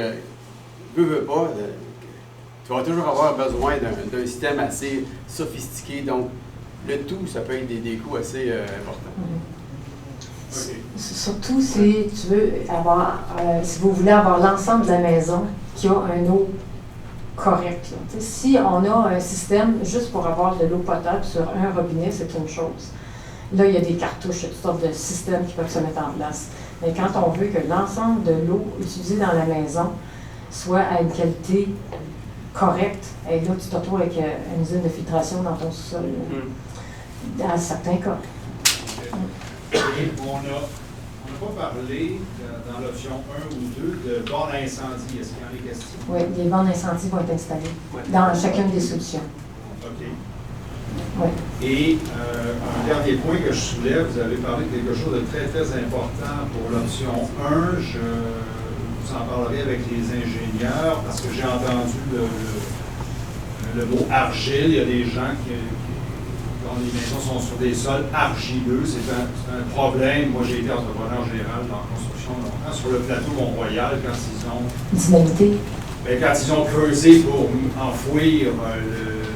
veux pas, tu vas toujours avoir besoin d'un système assez sophistiqué, donc le tout, ça peut être des coûts assez importants. Okay. Surtout si tu veux avoir, si vous voulez avoir l'ensemble de la maison qui a une eau correcte. Si on a un système juste pour avoir de l'eau potable sur un robinet, c'est une chose. Là, il y a des cartouches, toutes sortes de systèmes qui peuvent se mettre en place. Mais quand on veut que l'ensemble de l'eau utilisée dans la maison soit à une qualité correcte, et là, tu te retrouves avec une usine de filtration dans ton sous-sol, dans certains cas. Et on n'a pas parlé, dans l'option 1 ou 2, de bornes à incendie. Est-ce qu'il y en a des questions? Oui, les bornes d'incendie vont être installées dans chacune des solutions. OK. Oui. Et un dernier point que je soulève, vous avez parlé de quelque chose de très, très important pour l'option 1. Je vous en parlerai avec les ingénieurs parce que j'ai entendu le mot argile. Il y a des gens dont les maisons sont sur des sols argileux. C'est un problème. Moi, j'ai été entrepreneur général dans la construction longtemps sur le plateau Mont-Royal quand ils ont... Dynamité. Quand ils ont creusé pour enfouir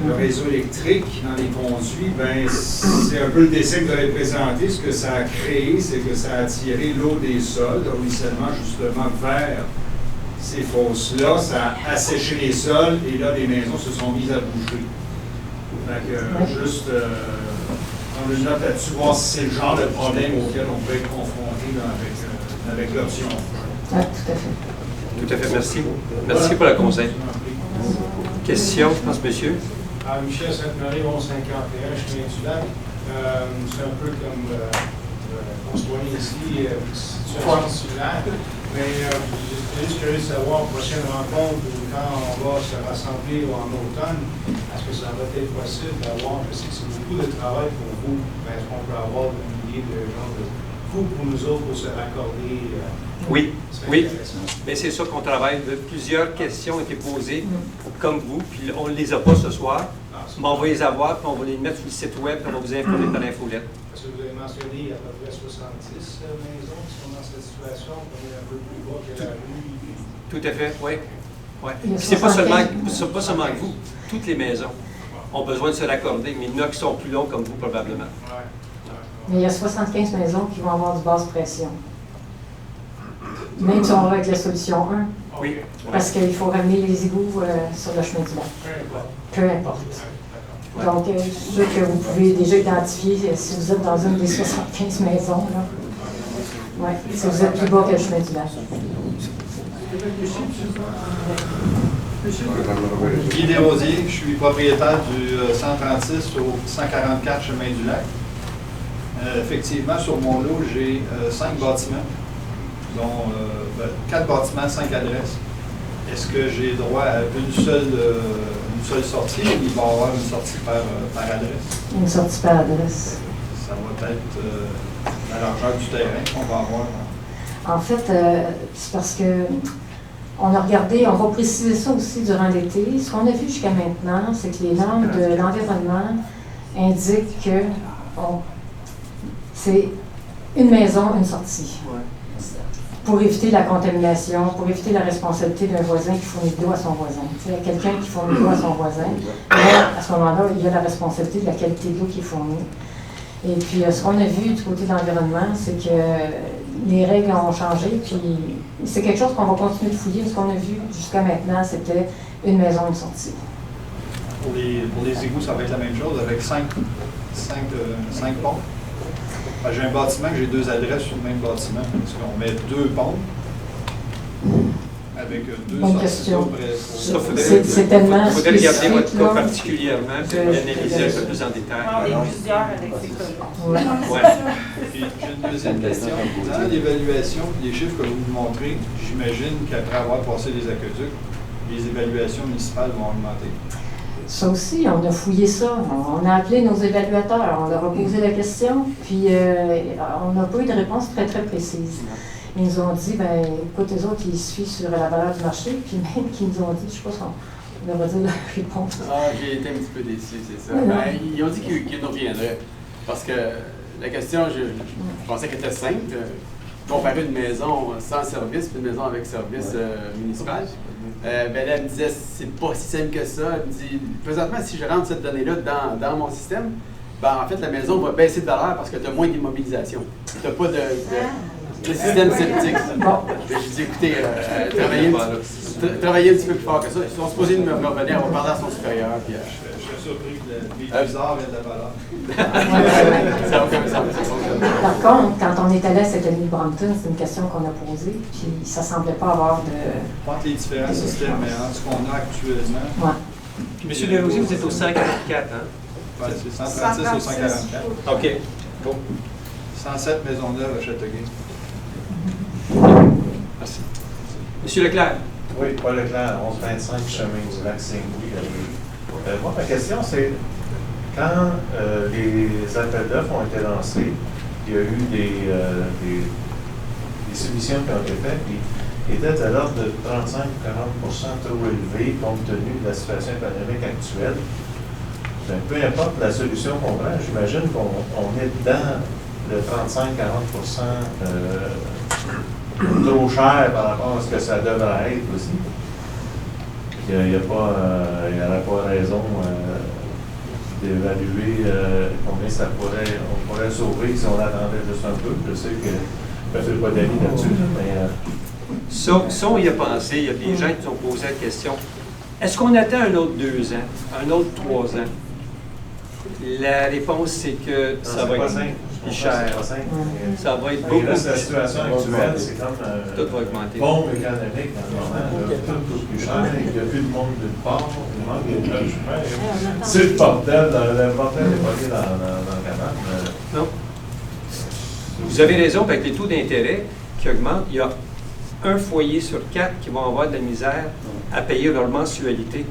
le réseau électrique dans les conduits, c'est un peu le dessin que vous avez présenté. Ce que ça a créé, c'est que ça a attiré l'eau des sols, le ruissellement justement vers ces fosses-là. Ça a asséché les sols et là, les maisons se sont mises à bouger. Juste prendre une note là-dessus, voir si c'est le genre de problème auquel on peut être confronté avec l'option. Oui, tout à fait. Tout à fait, merci. Merci pour la conseil. Question, je pense, monsieur. Michel Sainte-Marie, 1151, chemin du lac. C'est un peu comme concitoyen ici, situation similaire. Mais je suis curieux de savoir, prochaine rencontre, quand on va se rassembler en automne, est-ce que ça va être possible d'avoir, je sais que c'est beaucoup de travail pour vous, mais est-ce qu'on peut avoir un millier de gens de coûts pour nous autres pour se raccorder? Oui, oui. Mais c'est sûr qu'on travaille. Plusieurs questions ont été posées, comme vous, puis on ne les a pas ce soir. Mais on va les avoir, puis on va les mettre sur le site web, puis on va vous informer par l'infolette. Parce que vous avez mentionné à peu près 70 maisons qui sont dans cette situation, on est un peu plus bas que la rue. Tout à fait, oui. Ouais. Il y a C'est pas 75. pas seulement que vous. Toutes les maisons ont besoin de se raccorder, mais il y en a qui sont plus longs comme vous, probablement. Mais il y a 75 maisons qui vont avoir du basse pression. Même si on va avec la solution 1. Oui. Parce qu'il faut ramener les égouts sur le chemin du lac. Peu importe. Donc, ceux que vous pouvez déjà identifier si vous êtes dans une des 75 maisons, là. Oui, si vous êtes plus bas que le chemin du lac. Guy Desrosiers, je suis propriétaire du 136 au 144 chemin du lac. Effectivement, sur mon lot, j'ai 5 bâtiments, dont 4 bâtiments, 5 adresses. Est-ce que j'ai droit à une seule sortie ou il va y avoir une sortie par adresse? Une sortie par adresse. Ça va être la largeur du terrain qu'on va avoir. En fait, c'est parce que on a regardé, on va préciser ça aussi durant l'été. Ce qu'on a vu jusqu'à maintenant, c'est que les normes de l'environnement indiquent que c'est une maison, une sortie. Pour éviter la contamination, pour éviter la responsabilité d'un voisin qui fournit de l'eau à son voisin. Il y a quelqu'un qui fournit de l'eau à son voisin. Là, à ce moment-là, il y a la responsabilité de la qualité de l'eau qui est fournie. Et puis, ce qu'on a vu du côté de l'environnement, c'est que les règles ont changé. Puis, c'est quelque chose qu'on va continuer de fouiller. Ce qu'on a vu jusqu'à maintenant, c'était une maison, une sortie. Pour les égouts, ça va être la même chose avec 5 pompes. J'ai un bâtiment que j'ai 2 adresses sur le même bâtiment. Est-ce qu'on met 2 pompes avec 2 Bonne sorties question. C'est tellement Il faudrait regarder votre spécifique, cas là. particulièrement et l'analyser un peu plus en détail. On est plusieurs avec ces cas-là. Ouais. Puis, j'ai une deuxième question. Dans l'évaluation et les chiffres que vous nous montrez, j'imagine qu'après avoir passé les aqueducs, les évaluations municipales vont augmenter. Ça aussi, on a fouillé ça. On a appelé nos évaluateurs, on leur a posé la question, puis on n'a pas eu de réponse très, très précise. Ils nous ont dit, ben écoute, les autres, ils se fient sur la valeur du marché, puis même qu'ils nous ont dit, je ne sais pas si on leur a dit la réponse. Ah, j'ai été un petit peu déçu, c'est ça. Oui, Ben, ils ont dit qu'ils nous reviendraient. Parce que la question, je pensais qu'elle était simple. Comparer une maison sans service puis une maison avec service municipal. Ben là, elle me disait, c'est pas si simple que ça. Elle me dit, présentement, si je rentre cette donnée-là dans mon système, ben en fait, la maison va baisser de valeur parce que tu as moins d'immobilisation. Tu n'as pas de système septique. Je dis, écoutez, travaillez un petit peu plus fort que ça. Ils sont supposés me revenir, on va parler à son supérieur. Puis, je serais surpris que le bizarre vienne de la valeur. Ça n'a aucun sens. Par contre, quand on est allé à cette année de Brampton, c'est une question qu'on a posée, puis ça ne semblait pas avoir de... Entre les différents systèmes, mais entre ce qu'on a actuellement. Ouais. Puis, M. Desrosiers, vous êtes au 144, hein? Ouais, c'est 136 au 144. OK. Bon. 107 Maisonneuve à Châteauguay. Merci. Monsieur Leclerc. Oui, Paul Leclerc, 1125 chemin du lac Saint-Louis. Moi, ma question, c'est quand les appels d'offres ont été lancés, il y a eu des soumissions qui ont été faites, puis étaient à l'ordre de 35-40% trop élevés compte tenu de la situation économique actuelle. Ben, peu importe la solution qu'on prend, j'imagine qu'on est dans le 35-40% trop cher par rapport à ce que ça devrait être aussi. Il n'y aurait pas raison d'évaluer combien on pourrait sauver si on attendait juste un peu. Je sais que je ne fais pas d'avis là-dessus, mais... Ça, on y a pensé. Il y a des gens qui ont posé la question. Est-ce qu'on attend un autre 2 ans, un autre 3 ans? La réponse, c'est que ça va être plus cher. Ça va être beaucoup plus cher. La situation actuelle, c'est comme tout va augmenter. Bombe économique dans le moment. Tout coûte plus cher. Il n'y a plus de monde de part. Il manque de logements. C'est le bordel. Le bordel n'est pas lié dans le cabane. Non. Vous avez raison, avec les taux d'intérêt qui augmentent, il y a un foyer sur 4 qui vont avoir de la misère à payer leur mensualité.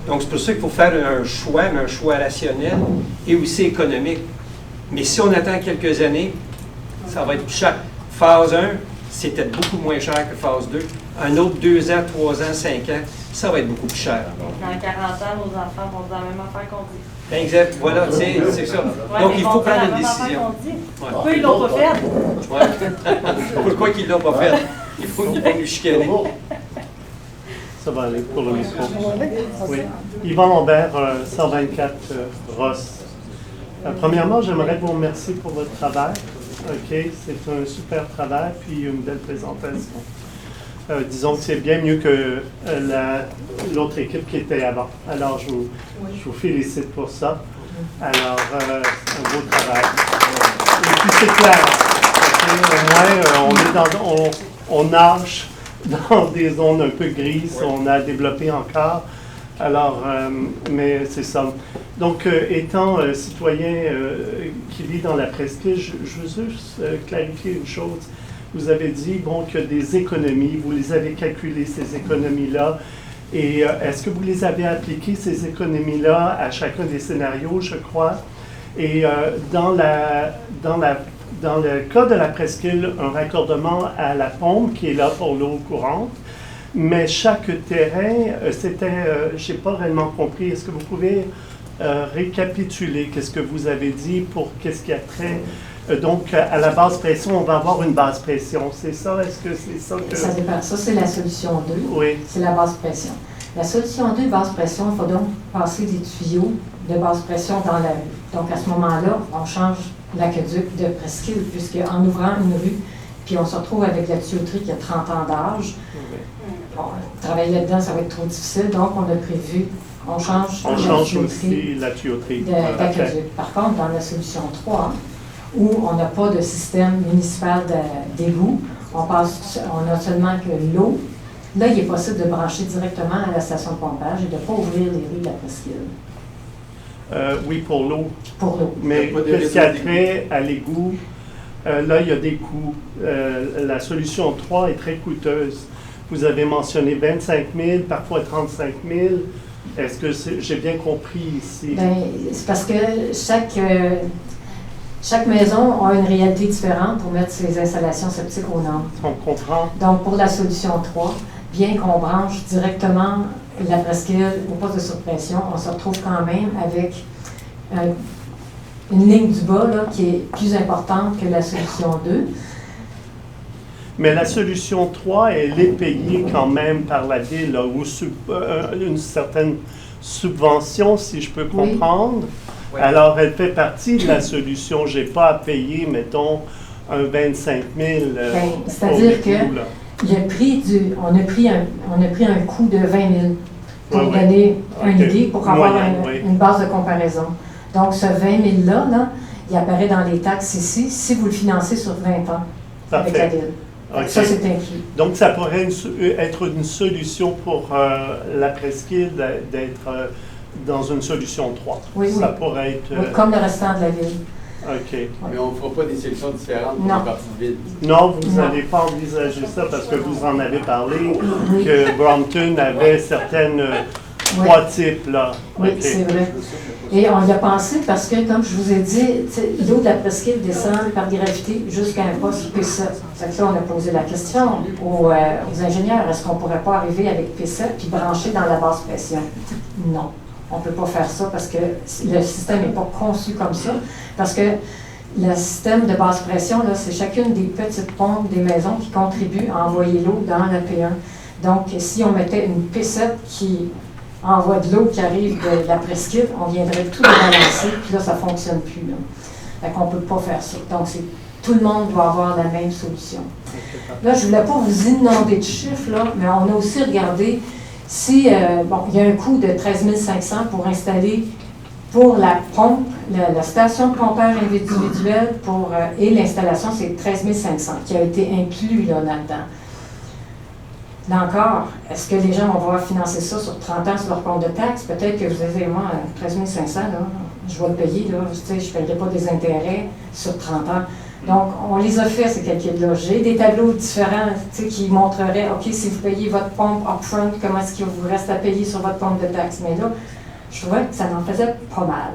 Donc, c'est pour ça qu'il faut faire un choix, mais un choix rationnel et aussi économique. Mais si on attend quelques années, ça va être plus cher. Phase 1, c'était beaucoup moins cher que phase 2. Un autre 2 ans, 3 ans, 5 ans, ça va être beaucoup plus cher. Dans 40 ans, nos enfants vont dire la même affaire qu'on dit. Exact. Voilà, c'est ça. Ouais, donc, il faut prendre une décision. Pourquoi ils ne l'ont pas fait? Ouais. Pourquoi qu'ils ne l'ont pas fait? Il faut nous chicaner. Ça va aller pour le micro. Oui. Yvan Lambert, 124 Ross. Premièrement, j'aimerais vous remercier pour votre travail. OK, c'est un super travail, puis une belle présentation. Disons que c'est bien mieux que l'autre équipe qui était avant. Alors, je vous félicite pour ça. Alors, un beau travail. Et puis, c'est clair. Au moins, on nage dans des zones un peu grises. On a développé encore. Alors, mais c'est ça. Donc, étant citoyen qui vit dans la presqu'île, je veux juste clarifier une chose. Vous avez dit, bon, qu'il y a des économies. Vous les avez calculées, ces économies-là. Et est-ce que vous les avez appliquées, ces économies-là, à chacun des scénarios, je crois? Et dans le cas de la presqu'île, un raccordement à la pompe qui est là pour l'eau courante, mais chaque terrain, je n'ai pas réellement compris. Est-ce que vous pouvez récapituler qu'est-ce que vous avez dit pour qu'est-ce qui a trait? Donc, à la basse pression, on va avoir une basse pression. C'est ça? Est-ce que c'est ça que... Ça dépend. Ça, c'est la solution 2. Oui. C'est la basse pression. La solution 2, basse pression, il faut donc passer des tuyaux de basse pression dans la rue. Donc, à ce moment-là, on change l'aqueduc de presqu'île, puisqu'en ouvrant une rue, puis on se retrouve avec la tuyauterie qui a 30 ans d'âge. Bon, travailler là-dedans, ça va être trop difficile, donc on a prévu, on change aussi la tuyauterie d'aqueduc. Par contre, dans la solution 3, où on n'a pas de système municipal d'égout, on a seulement que l'eau. Là, il est possible de brancher directement à la station de pompage et de ne pas ouvrir les rues de la presqu'île. Oui, pour l'eau. Pour l'eau. Mais qu'est-ce qui a trait à l'égout? Là, il y a des coûts. La solution 3 est très coûteuse. Vous avez mentionné 25 000, parfois 35 000. Est-ce que j'ai bien compris ici? Bien, c'est parce que chaque maison a une réalité différente pour mettre ses installations septiques aux normes. On comprend. Donc, pour la solution 3, bien qu'on branche directement la presqu'île au poste de surpression, on se retrouve quand même avec une ligne du bas là, qui est plus importante que la solution 2. Mais la solution 3, elle est payée quand même par la ville, là, ou une certaine subvention, si je peux comprendre. Oui. Alors, elle fait partie de la solution. Je n'ai pas à payer, mettons, un 25 000 c'est-à-dire qu'on a pris un coût de 20 000 pour donner une idée, pour avoir une base de comparaison. Donc, ce 20 000-là, il apparaît dans les taxes ici, si vous le financez sur 20 ans avec la ville. Okay. Ça, c'est inclus. Donc, ça pourrait être une solution pour la presqu'île d'être dans une solution 3. Oui, ça pourrait être... Oui, comme le restant de la ville. OK. Mais on ne fera pas des solutions différentes pour les parties de ville. Non, vous n'allez pas envisager ça parce que vous en avez parlé, que Brompton avait certaines... trois types, là. Oui, okay. C'est vrai. Et on y a pensé parce que, comme je vous ai dit, l'eau de la presqu'île descend par gravité jusqu'à un poste P7. C'est que là, on a posé la question aux ingénieurs, est-ce qu'on ne pourrait pas arriver avec P7 puis brancher dans la basse pression? Non, on ne peut pas faire ça parce que le système n'est pas conçu comme ça. Parce que le système de basse pression, là, c'est chacune des petites pompes des maisons qui contribuent à envoyer l'eau dans la P1. Donc, si on mettait une P7 qui envoie de l'eau qui arrive de la presqu'île, on viendrait tout débalancer, puis là, ça ne fonctionne plus. Fait qu'on ne peut pas faire ça. Donc, tout le monde doit avoir la même solution. Là, je ne voulais pas vous inonder de chiffres, là, mais on a aussi regardé si, il y a un coût de 13 500 pour installer pour la pompe, la station de pompage individuelle et l'installation, c'est 13 500 qui a été inclus là-dedans. Là encore, est-ce que les gens vont pouvoir financer ça sur 30 ans sur leur compte de taxes? Peut-être que vous avez, moi, 13 500, là, je vais le payer, là, je ne paierai pas des intérêts sur 30 ans. Donc, on les a fait, ces calculs-là. J'ai des tableaux différents qui montreraient, OK, si vous payez votre pompe upfront, comment est-ce qu'il vous reste à payer sur votre compte de taxes? Mais là, je trouvais que ça en faisait pas mal.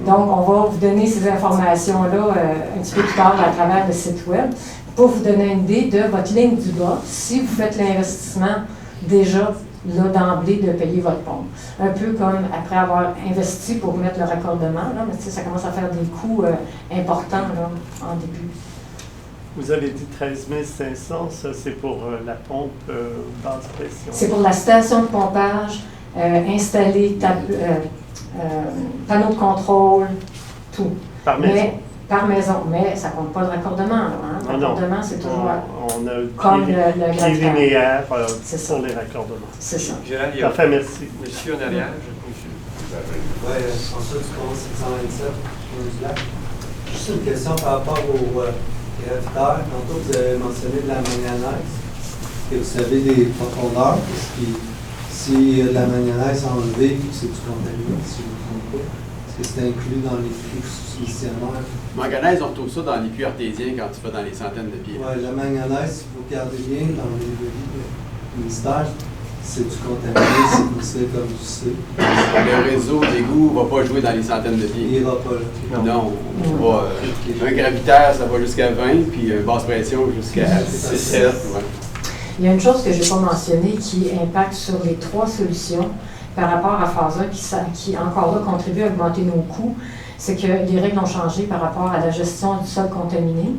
Donc, on va vous donner ces informations-là un petit peu plus tard à travers le site web pour vous donner une idée de votre ligne du bas, si vous faites l'investissement déjà là d'emblée de payer votre pompe. Un peu comme après avoir investi pour mettre le raccordement, là, mais ça commence à faire des coûts importants là, en début. Vous avez dit 13 500, ça c'est pour la pompe basse pression. C'est pour la station de pompage, installer panneau de contrôle, tout. Par maison. Par maison, mais ça ne compte pas de raccordement. Là, hein. Le raccordement, c'est toujours on a comme le pied linéaire pour ça. Les raccordements. C'est ça. Gérald, parfait, merci. Monsieur en arrière, Oui, François du Conseil 627, du Lac. Juste une question par rapport au gravitaire. Tantôt, vous avez mentionné de la manganèse. Et vous savez des profondeurs. Puis, s'il y a de la manganèse enlevée, puis que c'est du contaminé, si je ne me trompe pas, est-ce que c'est inclus dans les puits soumissionnaires? Manganèse, on retrouve ça dans les puits artésiens quand tu vas dans les centaines de pieds. Oui, la manganèse, si vous regardez bien dans les devis du ministère, c'est du contaminé, c'est considéré comme du C. Le réseau d'égout ne va pas jouer dans les centaines de pieds. Il n'ira pas là. Non, un gravitaire, ça va jusqu'à 20, puis une basse pression jusqu'à 7. Ouais. Il y a une chose que je n'ai pas mentionnée qui impacte sur les 3 solutions par rapport à phase 1 qui encore là contribue à augmenter nos coûts, c'est que les règles ont changé par rapport à la gestion du sol contaminé.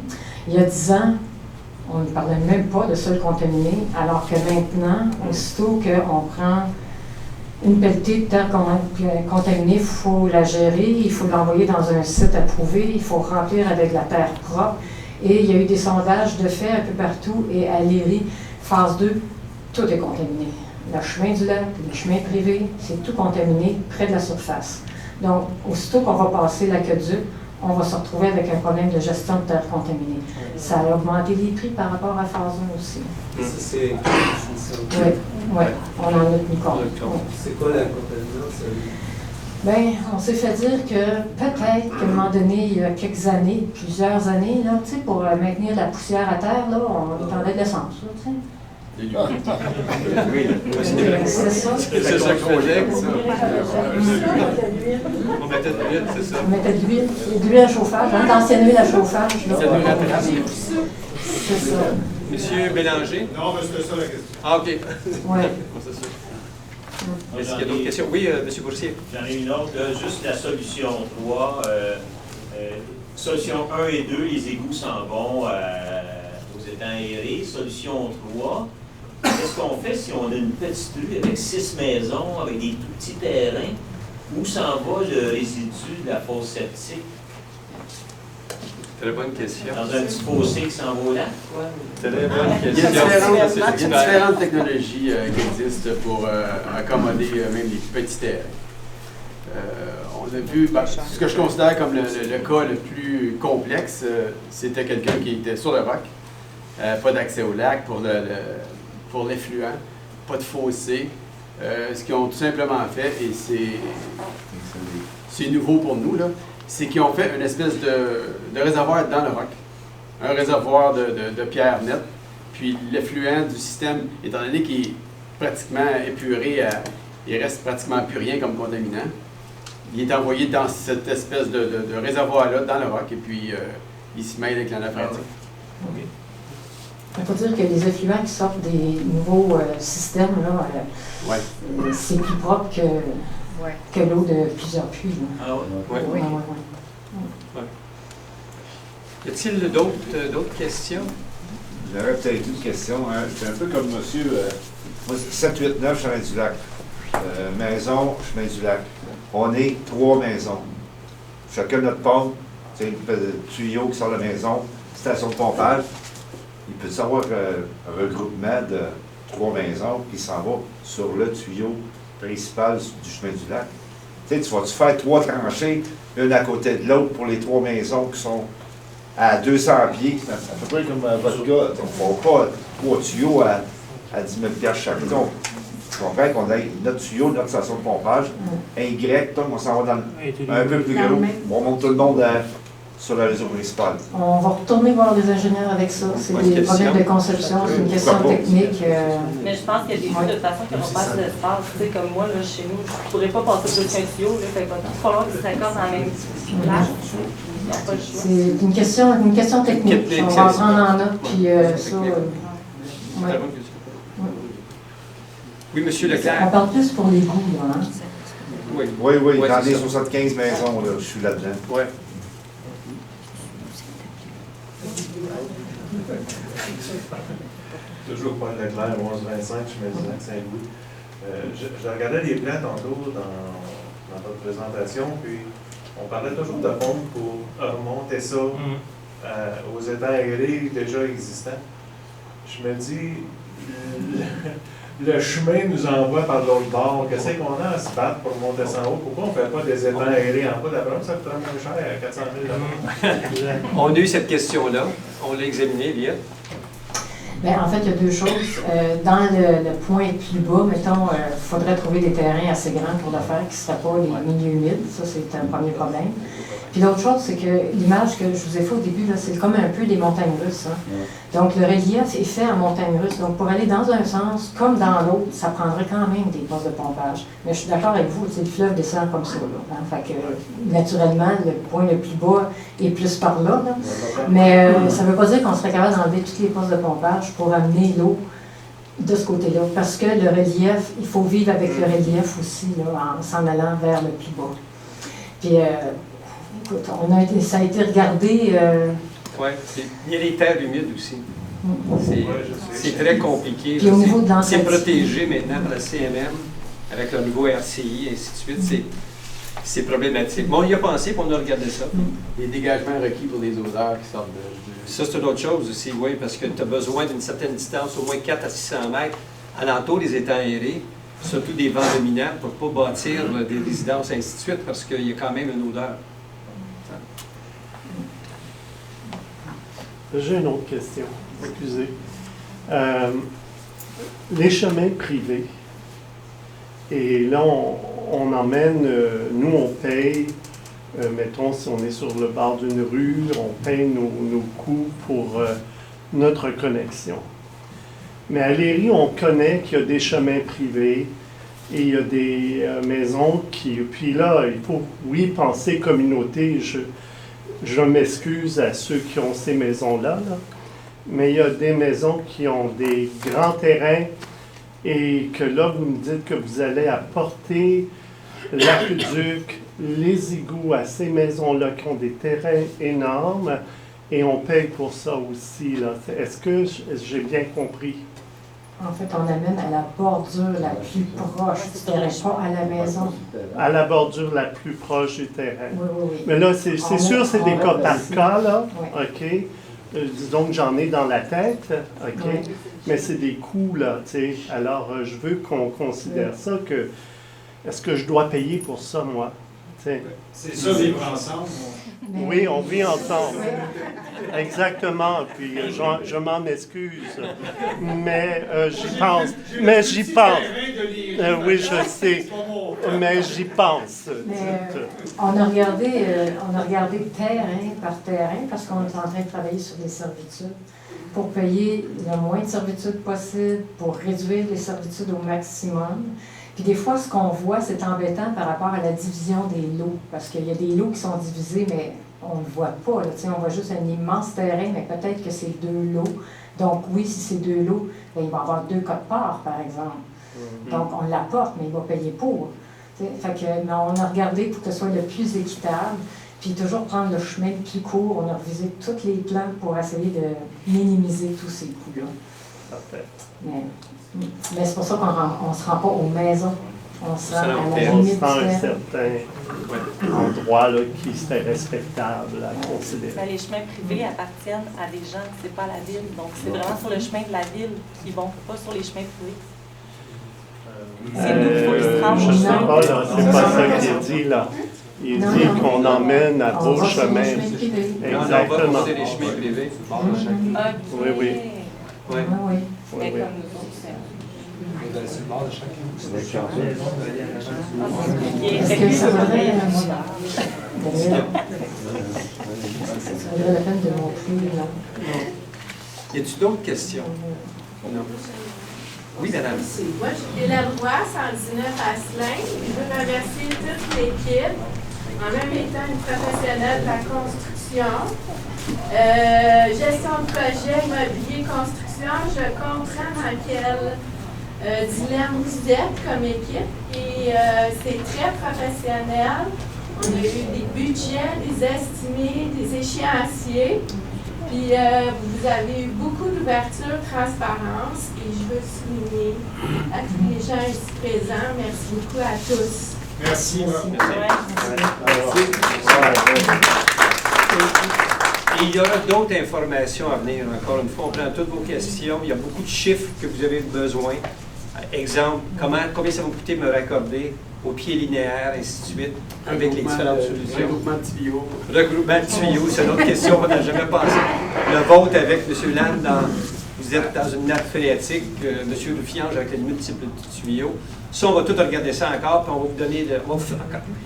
Il y a 10 ans, on ne parlait même pas de sol contaminé, alors que maintenant, aussitôt qu'on prend une pelletée de terre contaminée, il faut la gérer, il faut l'envoyer dans un site approuvé, il faut remplir avec la terre propre. Et il y a eu des sondages de fait un peu partout, et à Léry, phase 2, tout est contaminé. Le chemin du lac, le chemin privé, c'est tout contaminé près de la surface. Donc, aussitôt qu'on va passer l'aqueduc, on va se retrouver avec un problème de gestion de terre contaminée. Ça a augmenté les prix par rapport à phase 1 aussi. Ça, c'est oui, on en a tenu compte. C'est quoi la contamination? Bien, on s'est fait dire que peut-être qu'à un moment donné, il y a quelques années, plusieurs années, là, tu sais, pour maintenir la poussière à terre, là, on attendait de l'essence, tu sais. Oui, c'est ça. C'est ça qu'on faisait, ça. On mettait de l'huile, c'est ça. On mettait de l'huile à chauffage, d'ancienne huile à chauffage. C'est ça. Monsieur Bélanger? Non, mais c'était ça la question. Ah, OK. Oui. C'est ça. Est-ce qu'il y a d'autres questions? Oui, M. Boursier. J'en ai une autre, là, juste la solution 3. Solution 1 et 2, les égouts s'en vont aux étangs aérés. Solution 3, qu'est-ce qu'on fait si on a une petite rue avec 6 maisons, avec des tout petits terrains? Où s'en va le résidu de la fosse septique? Très bonne question. Dans un petit fossé qui s'en va au lac, quoi? Très bonne Il y a différentes technologies qui existent pour accommoder même les petits terrains. On a vu, ce que je considère comme le cas le plus complexe, c'était quelqu'un qui était sur le roc, pas d'accès au lac pour l'effluent, pas de fossé. Ce qu'ils ont tout simplement fait, et c'est nouveau pour nous, là, c'est qu'ils ont fait une espèce de réservoir dans le roc, un réservoir de pierre nette, puis l'effluent du système, étant donné qu'il est pratiquement épuré, il reste pratiquement plus rien comme contaminant. Il est envoyé dans cette espèce de réservoir-là, dans le roc, et puis il s'y mêle avec la nappe phréatique. Okay. Il faut dire que les effluents qui sortent des nouveaux systèmes, là, c'est plus propre que l'eau de plusieurs puits. Ah oui? Oui. Y a-t-il d'autres questions? J'aurais peut-être une question. Hein. C'est un peu comme monsieur, moi, 789 Chemin du Lac. Maison, Chemin du Lac. On est 3 maisons. Chacun notre pompe, c'est un tuyau qui sort de la maison, station de pompage. Il peut y avoir un regroupement de 3 maisons qui s'en va sur le tuyau principal du chemin du lac. Tu sais, tu vas-tu faire 3 tranchées, une à côté de l'autre pour les 3 maisons qui sont à 200 pieds? À peu près comme votre gars. On ne va pas 3 tuyaux à 10 000 chaque. Tu comprends qu'on a notre tuyau, notre station de pompage, un Y, on s'en va dans un peu plus gros. On monte tout le monde sur le réseau principal. On va retourner voir les ingénieurs avec ça. C'est des problèmes de conception, c'est une question technique. Mais je pense qu'il y a des gens de toute façon qui n'ont pas assez d'espace. Tu sais, comme moi, là, chez nous, je ne pourrais pas passer plus qu'un tuyau. Il va tout falloir qu'ils s'accordent dans la même place. C'est une question technique. On va en prendre en note, puis ça... Oui, M. Leclerc. On parle plus pour les goûts, là, hein? Oui, dans les 75 maisons, là, je suis là-dedans. Oui. Toujours Paul Leclerc, 1125, je me disais Saint-Louis. Je regardais les plans tantôt dans votre présentation, puis on parlait toujours de pompe pour remonter ça aux étangs aérés déjà existants. Je me dis, le chemin nous envoie par l'autre bord. Qu'est-ce qu'on a à se battre pour monter ça en haut? Pourquoi on ne fait pas des étangs aérés en bas? D'après moi, ça coûterait moins cher, à 400 000 $. On a eu cette question-là. On l'a examinée, Liette. Bien, en fait, il y a deux choses. Dans le point plus bas, mettons, il faudrait trouver des terrains assez grands pour le faire, qui ne seraient pas les milieux humides. Ça, c'est un premier problème. Puis l'autre chose, c'est que l'image que je vous ai fait au début, là, c'est comme un peu des montagnes russes. Hein. Donc, le relief est fait en montagnes russes. Donc, pour aller dans un sens comme dans l'autre, ça prendrait quand même des postes de pompage. Mais je suis d'accord avec vous, le fleuve descend comme ça. Là, hein. Fait que, naturellement, le point le plus bas est plus par là. Là. Mais ça ne veut pas dire qu'on serait capable d'enlever tous les postes de pompage pour amener l'eau de ce côté-là. Parce que le relief, il faut vivre avec le relief aussi, là, en s'en allant vers le plus bas. Puis, écoute, ça a été regardé. Oui, il y a les terres humides aussi. C'est très compliqué. Puis au niveau de c'est protégé maintenant par la CMM, avec le nouveau RCI, et ainsi de suite. C'est problématique. Bon, on y a pensé, puis on a regardé ça. Les dégagements requis pour les odeurs qui sortent de... Ça, c'est une autre chose aussi, oui, parce que tu as besoin d'une certaine distance, au moins 4 à 600 mètres, alentour des étangs aérés, surtout des vents dominants, pour ne pas bâtir des résidences, ainsi de suite, parce qu'il y a quand même une odeur. J'ai une autre question, excusez. Les chemins privés, et là, on emmène, nous, on paye, mettons, si on est sur le bord d'une rue, on paye nos coûts pour notre connexion. Mais à Léry, on connaît qu'il y a des chemins privés et il y a des maisons qui... Puis là, il faut, oui, penser communauté. Je m'excuse à ceux qui ont ces maisons-là, là, mais il y a des maisons qui ont des grands terrains et que là, vous me dites que vous allez apporter l'aqueduc, les égouts à ces maisons-là qui ont des terrains énormes et on paye pour ça aussi. Là. Est-ce que j'ai bien compris? En fait, on amène à la bordure la plus proche du terrain, pas à la maison. À la bordure la plus proche du terrain. Oui, oui, oui. Mais là, c'est sûr, c'est des cas par cas, là. Oui. OK. Disons que j'en ai dans la tête, OK. Oui. Mais c'est des coûts, là, tu sais. Alors, je veux qu'on considère ça que... Est-ce que je dois payer pour ça, moi? C'est ça, vivre ensemble. Oui, on vit ensemble. Exactement. Puis je m'en excuse. Mais j'y pense. Mais j'y pense. Oui, je sais. Mais j'y pense. On a regardé terrain par terrain parce qu'on est en train de travailler sur des servitudes pour payer le moins de servitudes possible, pour réduire les servitudes au maximum. Puis des fois, ce qu'on voit, c'est embêtant par rapport à la division des lots, parce qu'il y a des lots qui sont divisés, mais on ne le voit pas. Là, on voit juste un immense terrain, mais peut-être que c'est 2 lots. Donc oui, si c'est 2 lots, bien, il va y avoir 2 cas de part, par exemple. Donc on l'apporte, mais il va payer pour. Fait que, mais on a regardé pour que ce soit le plus équitable, puis toujours prendre le chemin le plus court. On a revisé tous les plans pour essayer de minimiser tous ces coûts-là. Parfait. Mais c'est pour ça qu'on ne se rend pas aux maisons. On se rend à la On limite du sent un terrain. certain endroit là, qui serait respectable à considérer. Mais les chemins privés appartiennent à des gens, c'est pas à la ville. Donc, c'est vraiment sur le chemin de la ville qu'ils vont, pas sur les chemins privés. C'est nous qu'il faut qu'ils se rendent. Je sais pas, là, c'est pas ça qu'il dit, là. Il dit qu'on emmène à beau chemin. Exactement. On va les chemins privés. Oui, oui. Oui. Mais comme nous autres, c'est... Est-ce que ça vaudrait la peine de montrer là? Y a-t-il d'autres questions? Non. Oui, madame. Moi, je suis Lavoie, 119 à Asselin. Je veux remercier toute l'équipe, en même étant une professionnelle de la construction. Gestion de projet, immobilier, construction, je comprends dans quel dilemme vous êtes comme équipe et c'est très professionnel. On a eu des budgets, des estimés, des échéanciers. Puis vous avez eu beaucoup d'ouverture, transparence, et je veux souligner à tous les gens ici présents, merci beaucoup à tous. Merci. Et il y aura d'autres informations à venir. Encore une fois, on prend toutes vos questions. Il y a beaucoup de chiffres que vous avez besoin. Exemple, combien ça va coûter de me raccorder au pied linéaire, ainsi de suite, avec les différentes solutions. Regroupement de tuyaux. Regroupement de tuyaux, c'est une autre question qu'on n'a jamais pensé. Le vôtre avec M. Land, vous êtes dans une nappe phréatique, M. Rufiange avec les multiples tuyaux. Ça, on va tout regarder ça encore, puis on va vous donner, on va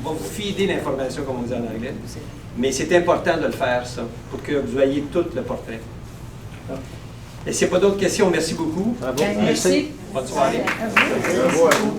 vous feeder l'information, comme on dit en anglais. Mais c'est important de le faire, ça, pour que vous ayez tout le portrait. Et s'il n'y a pas d'autres questions, merci beaucoup. Merci. Bonne soirée. Bravo à vous.